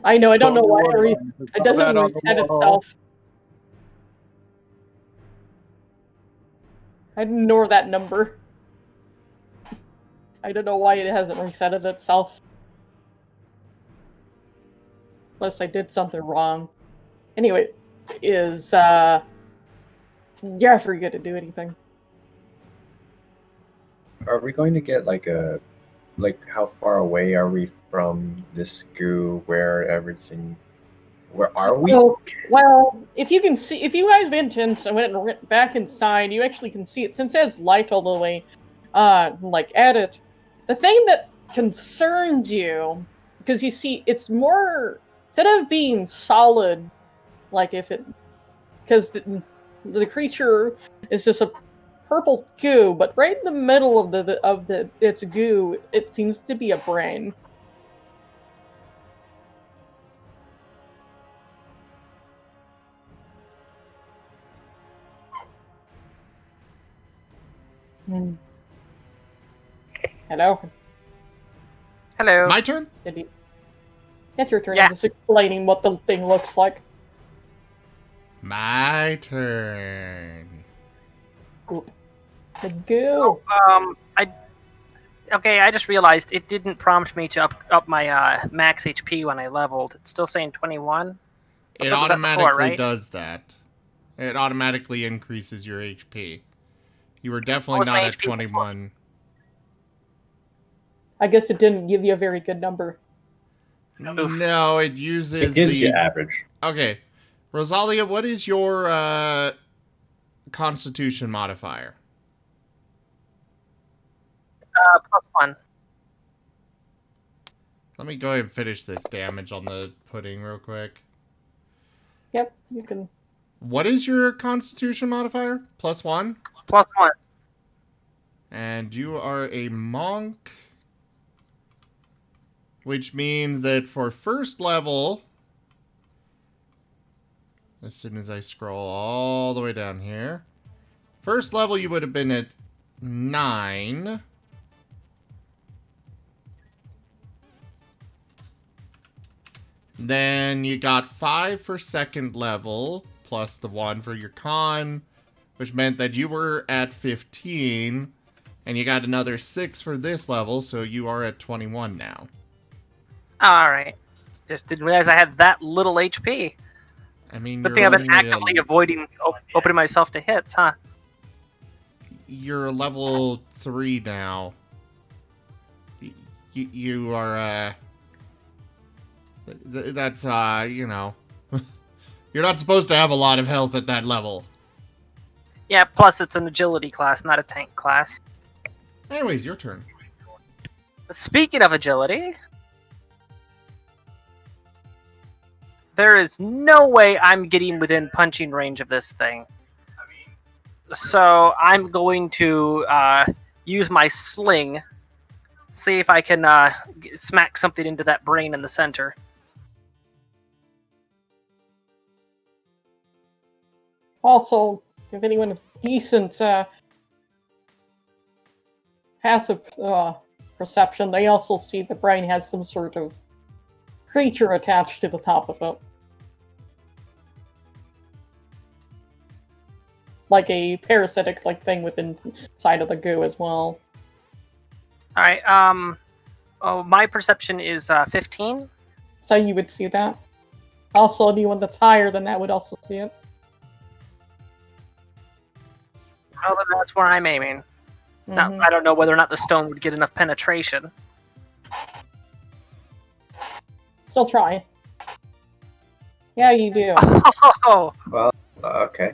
I know, I don't know why it doesn't reset itself. I ignore that number. I don't know why it hasn't resetted itself. Unless I did something wrong. Anyway, is yeah, I forget to do anything. Are we going to get like how far away are we from this goo? Where are we? Well, if you can see, if you guys went back inside, you actually can see it since it has light all the way, like at it. The thing that concerns you, because you see, it's more instead of being solid, like because the creature is just a purple goo, but right in the middle of its goo, it seems to be a brain. Hello? Hello. My turn? It's your turn. Yeah. I'm just explaining what the thing looks like. My turn. The goo. I just realized it didn't prompt me to up my max HP when I leveled. It's still saying 21. It automatically does that. It automatically increases your HP. You were definitely not at 21. I guess it didn't give you a very good number. No, it uses It gives you average. Okay. Rosalia, what is your Constitution modifier? +1. Let me go ahead and finish this damage on the pudding real quick. Yep, you can. What is your constitution modifier? +1? +1. And you are a monk. Which means that for first level, as soon as I scroll all the way down here, first level you would have been at 9. Then you got 5 for second level, plus the 1 for your con, which meant that you were at 15, and you got another 6 for this level, so you are at 21 now. Alright. Just didn't realize I had that little HP. I mean, Good thing I've been actively avoiding opening myself to hits, huh? You're level 3 now. You are, that's, you know. You're not supposed to have a lot of health at that level. Yeah, plus it's an agility class, not a tank class. Anyways, your turn. Speaking of agility, there is no way I'm getting within punching range of this thing. So I'm going to use my sling, see if I can smack something into that brain in the center. Also, if anyone with decent passive perception, they also see the brain has some sort of creature attached to the top of it. Like a parasitic thing within inside of the goo as well. Alright, my perception is 15. So you would see that. Also, anyone that's higher than that would also see it. Well, then that's where I'm aiming. Now, I don't know whether or not the stone would get enough penetration. Still try. Yeah, you do. Oh! Well, okay.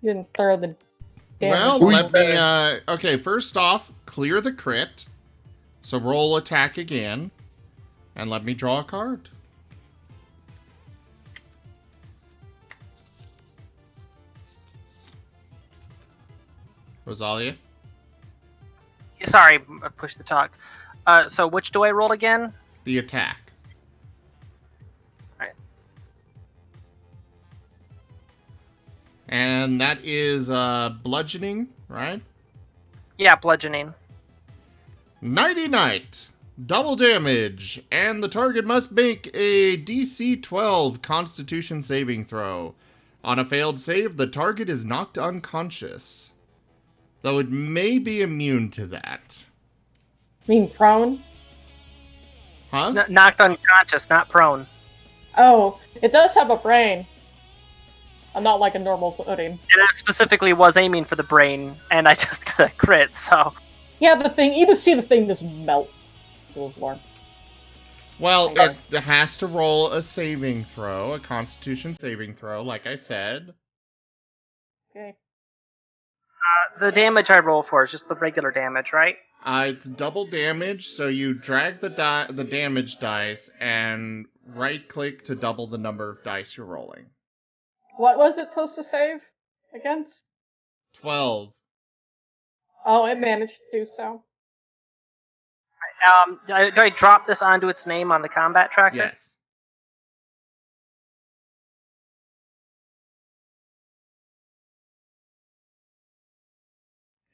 You didn't throw the damage. Well, let me, okay, first off, clear the crit. So roll attack again. And let me draw a card. Rosalia? Sorry, I pushed the talk. So which do I roll again? The attack. Alright. And that is bludgeoning, right? Yeah, bludgeoning. Nighty Night. Double damage. And the target must make a DC 12 Constitution saving throw. On a failed save, the target is knocked unconscious. Though it may be immune to that. You mean prone? Huh? Knocked unconscious, not prone. Oh, it does have a brain. Not like a normal pudding. And I specifically was aiming for the brain, and I just got a crit, so... Yeah, the thing, you just see the thing just melt. Well, it has to roll a saving throw, a Constitution saving throw, like I said. Okay. The damage I roll for is just the regular damage, right? It's double damage, so you drag the damage dice and right-click to double the number of dice you're rolling. What was it supposed to save against? 12. Oh, it managed to do so. Do I drop this onto its name on the combat tracker? Yes.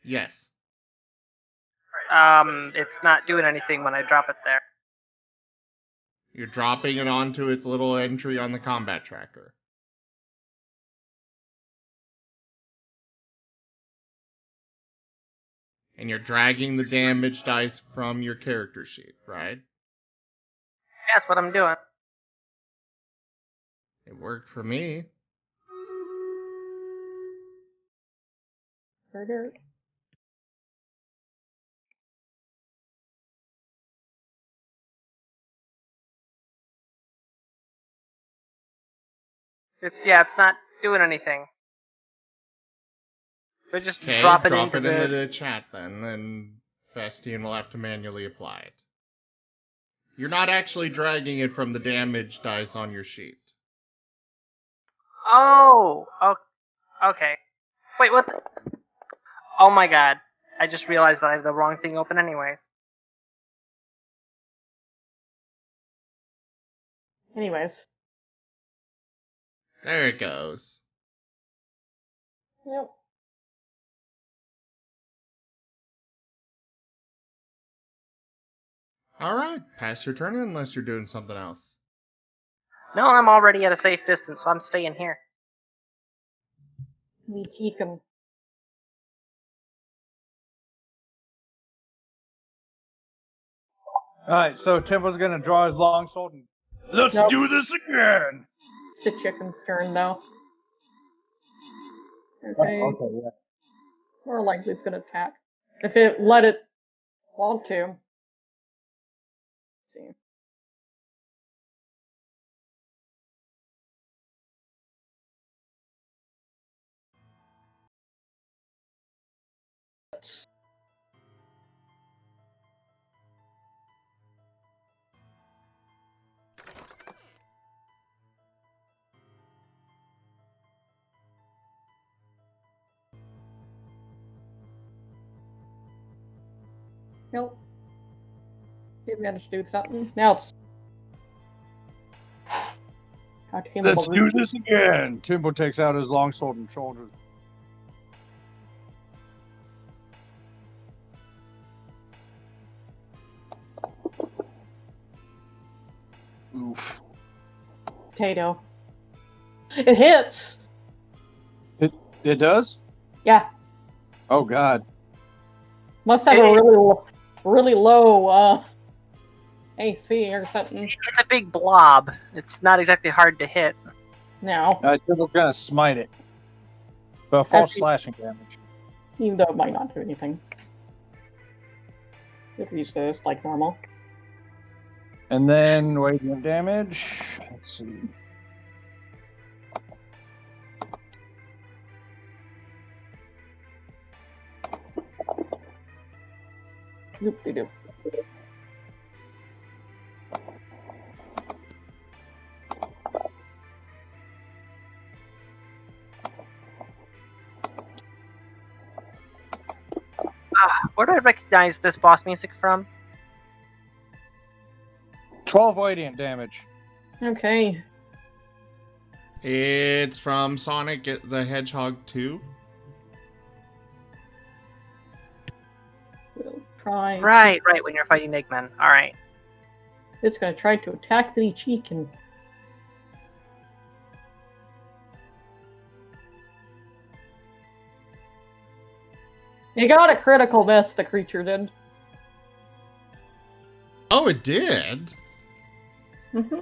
Yes. It's not doing anything when I drop it there. You're dropping it onto its little entry on the combat tracker. And you're dragging the damage dice from your character sheet, right? That's what I'm doing. It worked for me. Murder. It's not doing anything. So just Okay, drop it drop into it into the chat then, and Fastine will have to manually apply it. You're not actually dragging it from the damage dice on your sheet. Oh, okay. Wait, what? Oh my god! I just realized that I have the wrong thing open, anyways. Anyways. There it goes. Yep. Alright, pass your turn unless you're doing something else. No, I'm already at a safe distance, so I'm staying here. We peek 'em. All right, so Timbo's gonna draw his longsword and let's Nope. do this again. It's the chicken's turn, though. Okay. Okay, yeah. More likely it's gonna attack. If it let it want to. Let's see. Nope. It managed to do something. Now it's. Let's do this again. Timbo takes out his longsword and shoulders. Oof. Potato. It hits! It does? Yeah. Oh god. Must have a really low AC or something. It's a big blob. It's not exactly hard to hit. No. Timbo's gonna smite it. But false Actually- slashing damage. Even though it might not do anything. It resist like normal. And then radiant damage. Let's see. Doop-de-doop. Where do I recognize this boss music from? 12 radiant damage. Okay. It's from Sonic the Hedgehog 2. We'll try. Right, when you're fighting Eggman. Alright. It's gonna try to attack the chicken. You got a critical miss, the creature did. Oh, it did? Mm-hmm.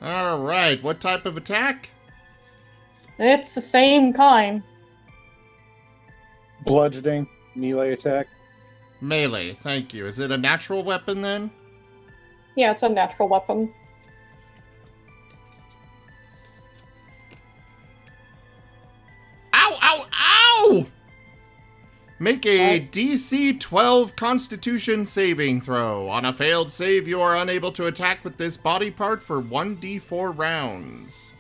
Alright, what type of attack? It's the same kind. Bludgeoning. Melee attack. Melee, thank you. Is it a natural weapon then? Yeah, it's a natural weapon. Ow, ow, ow! Make a DC 12 Constitution saving throw. On a failed save, you are unable to attack with this body part for 1d4 rounds.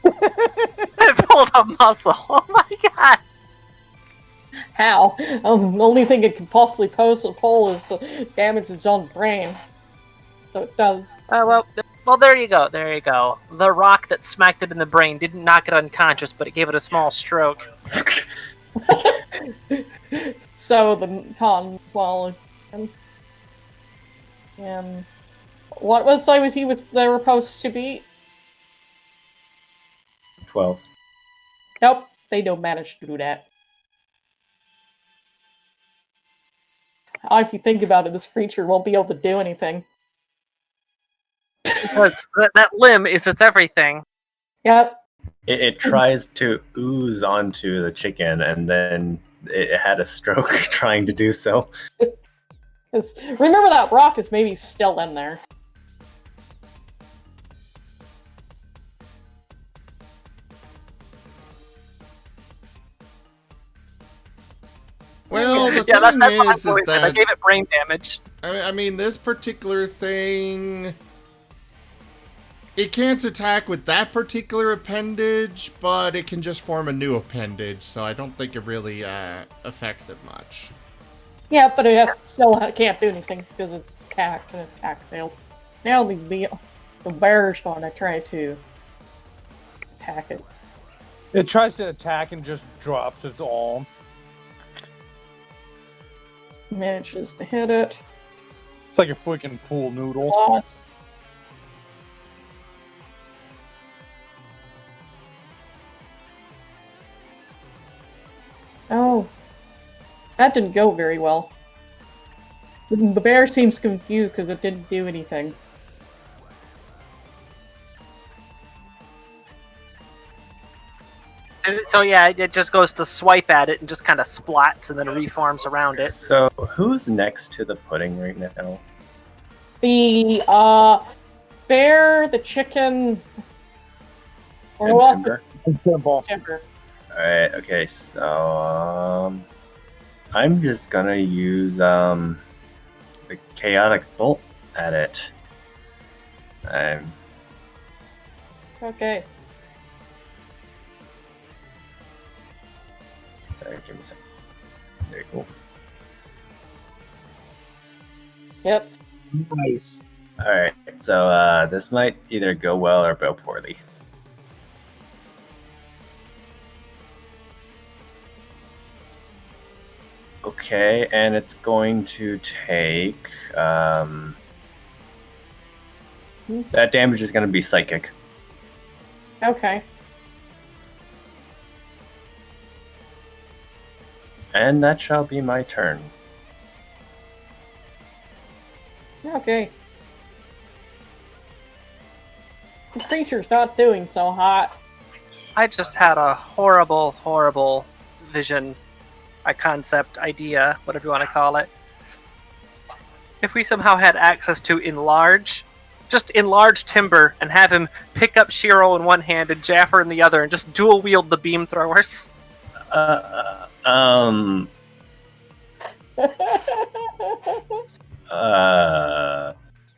I pulled a muscle. Oh my god. How? The only thing it can possibly pull is damage its own brain. So it does. Well, there you go. There you go. The rock that smacked it in the brain didn't knock it unconscious, but it gave it a small stroke. So the con well, what was they were supposed to be? 12. Nope, they don't manage to do that. If you think about it, this creature won't be able to do anything. Because that limb is its everything. Yep. It tries to ooze onto the chicken, and then it had a stroke trying to do so. Remember that rock is maybe still in there. Well, the Yeah, thing that's what is I'm going with. I that gave it brain damage. I mean, this particular thing, it can't attack with that particular appendage, but it can just form a new appendage, so I don't think it really affects it much. Yeah, but it still can't do anything because it's attacked and attack failed. Now the bear's gonna try to attack it. It tries to attack and just drops its arm. Manages to hit it. It's like a freaking pool noodle. Claw. Oh, that didn't go very well. The bear seems confused because it didn't do anything. So yeah, it just goes to swipe at it and just kind of splats and then reforms around it. So who's next to the pudding right now? The bear, the chicken, or And who else? Timber? Simple. Timber. Alright, okay, so I'm just gonna use the chaotic bolt at it. Okay. Sorry, give me a second. Very cool. Hits. Nice. Alright, so this might either go well or go poorly. Okay, and it's going to take that damage is going to be psychic. Okay. And that shall be my turn. Okay. The creature's not doing so hot. I just had a horrible, horrible vision, a concept, idea, whatever you want to call it. If we somehow had access to just enlarge Timber and have him pick up Shiro in one hand and Jaffer in the other and just dual wield the beam throwers.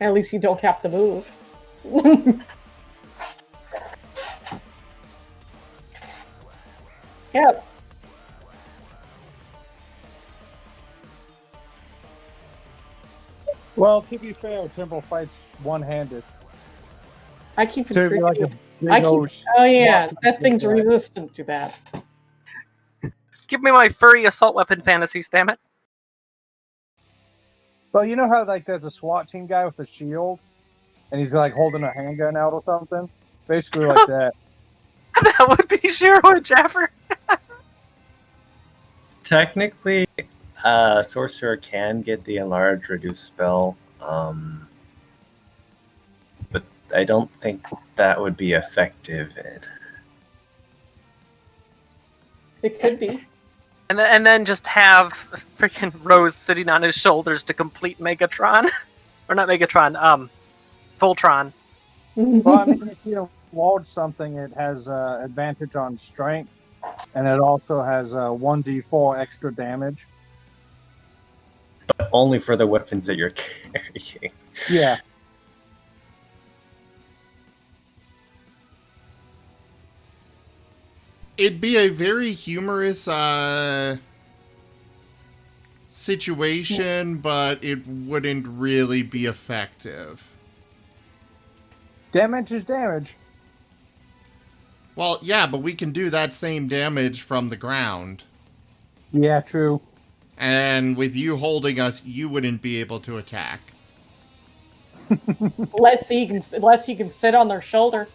At least you don't have to move. Yep. Well, to be fair, Timber fights one-handed. I keep So it'd be like a intriguing. big old Oh yeah, rock that thing's like that. resistant to that. Give me my furry assault weapon fantasies, damn it. Well, you know how like there's a SWAT team guy with a shield, and he's like holding a handgun out or something? Basically like that. That would be Shiro and Jaffer. Technically, sorcerer can get the enlarge reduce spell, but I don't think that would be effective. It could be. And then just have freaking Rose sitting on his shoulders to complete Megatron. Or not Megatron, Voltron. Well, I mean, if you enlarge something, it has advantage on strength, and it also has 1d4 extra damage. But only for the weapons that you're carrying. Yeah. It'd be a very humorous situation, but it wouldn't really be effective. Damage is damage. Well, yeah, but we can do that same damage from the ground. Yeah, true. And with you holding us, you wouldn't be able to attack. Unless you can sit on their shoulder.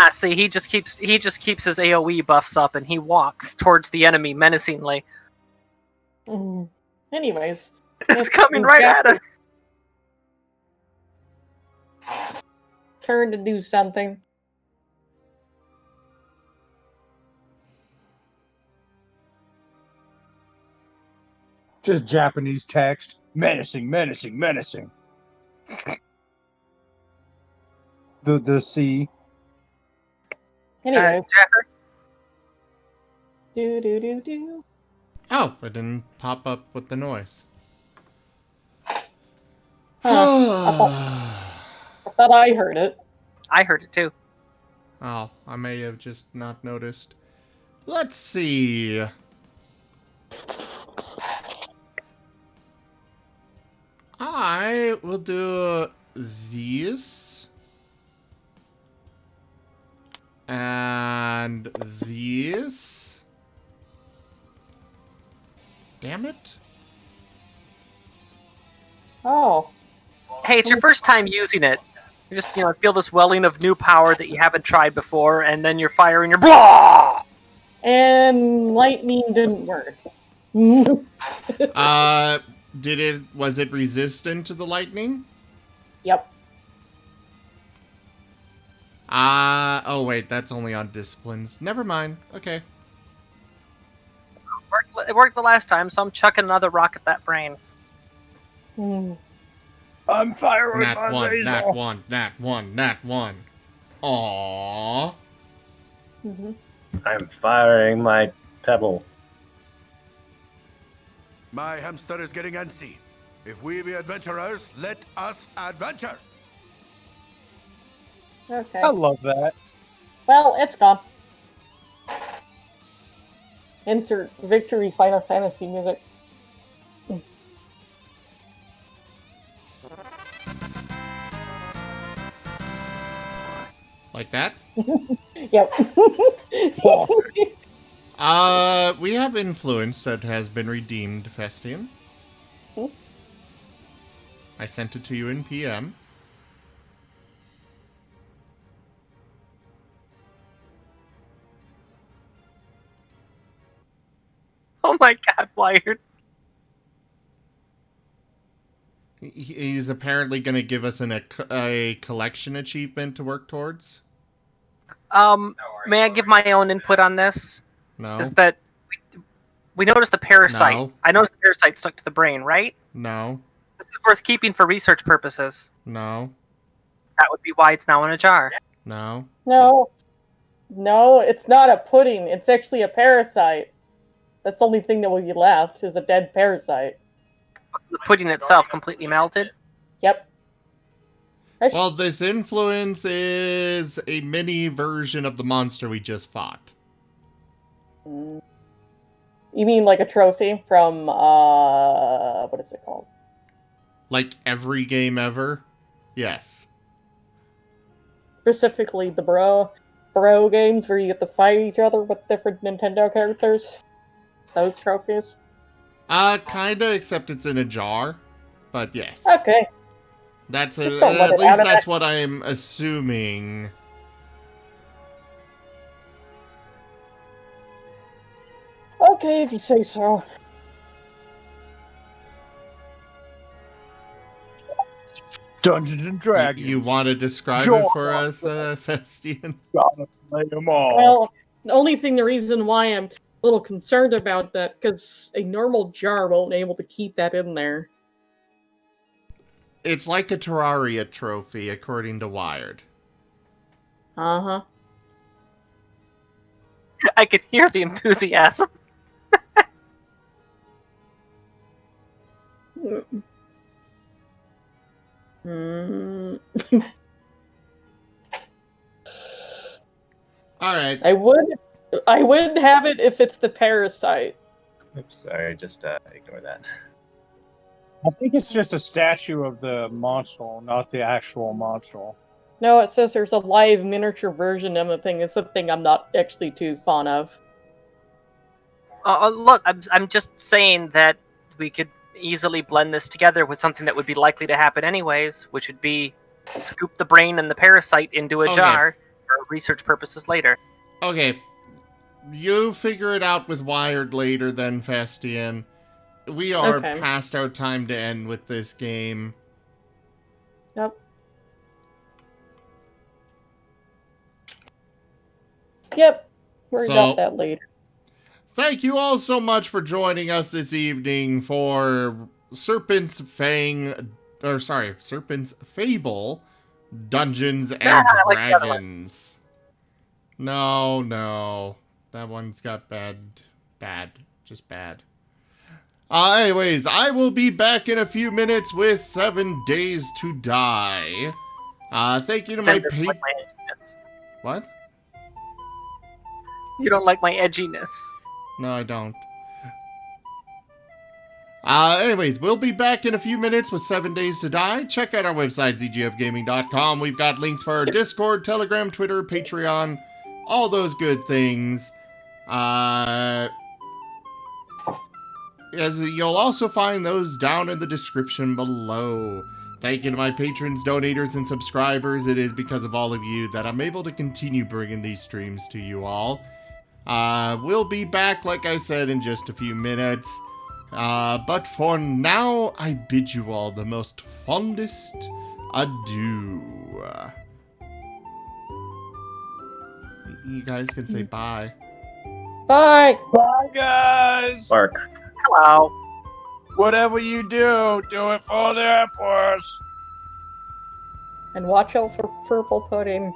Ah, see, he just keeps his AoE buffs up and he walks towards the enemy menacingly. Anyways. It's coming right at us. Turn to do something. Just Japanese text. Menacing, menacing, menacing. The sea. Anyway. Jaffer? Do. Oh, it didn't pop up with the noise. I thought I heard it. I heard it too. Oh, I may have just not noticed. Let's see. I will do these. And these. Damn it. Oh. Hey, it's your first time using it. You just, feel this welling of new power that you haven't tried before, and then you're firing your blah! And lightning didn't work. Was it resistant to the lightning? Yep. Oh wait, that's only on disciplines. Never mind. Okay. It worked the last time, so I'm chucking another rock at that brain. I'm firing Nat my one, laser. nat one, nat one, nat one. Aww. I'm firing my pebble. My hamster is getting antsy. If we be adventurers, let us adventure. Okay. I love that. Well, it's gone. Insert victory Final Fantasy music. Like that? Yep. We have influence that has been redeemed, Festian. I sent it to you in PM. Oh my god, Wired. He's apparently going to give us a collection achievement to work towards. May I give my own input on this? No. Is that we noticed the parasite. No. I noticed the parasite stuck to the brain, right? No. This is worth keeping for research purposes. No. That would be why it's now in a jar. No. No, it's not a pudding. It's actually a parasite. That's the only thing that will be left is a dead parasite. The pudding itself completely melted. Yep. Well, this influence is a mini version of the monster we just fought. You mean like a trophy from, what is it called? Like every game ever? Yes. Specifically the bro games where you get to fight each other with different Nintendo characters. Those trophies. Kinda, except it's in a jar. But yes. Okay. That's Just don't let at it least out of that's that. what I'm assuming. Okay, if you say so. Dungeons and Dragons. You want to describe Join it for us. us, Festian? Gotta play them all. Well, the reason why I'm a little concerned about that, because a normal jar won't be able to keep that in there. It's like a Terraria trophy, according to Wired. Uh-huh. I could hear the enthusiasm. Alright. I would have it if it's the parasite. Oops, sorry, just ignore that. I think it's just a statue of the monster, not the actual monster. No, it says there's a live miniature version of the thing. It's a thing I'm not actually too fond of. Look, I'm just saying that we could easily blend this together with something that would be likely to happen anyways, which would be scoop the brain and the parasite into a jar for research purposes later. Okay. You figure it out with Wired later then, Festian. We are past our time to end with this game. Yep. Yep. Worry about that later. Thank you all so much for joining us this evening for Serpent's Fable, Dungeons and Dragons. No. That one's got bad. Just bad. Anyways, I will be back in a few minutes with 7 Days to Die. Thank you to my Send it like my edginess. What? You don't like my edginess. No, I don't. Anyways, we'll be back in a few minutes with 7 Days to Die. Check out our website, zgfgaming.com. We've got links for our Discord, Telegram, Twitter, Patreon, all those good things. As you'll also find those down in the description below. Thank you to my patrons, donators, and subscribers. It is because of all of you that I'm able to continue bringing these streams to you all. We'll be back, like I said, in just a few minutes. But for now, I bid you all the most fondest adieu. You guys can say bye. Bye. Bye, guys. Bark. Hello. Whatever you do it for the Empress. And watch out for purple pudding.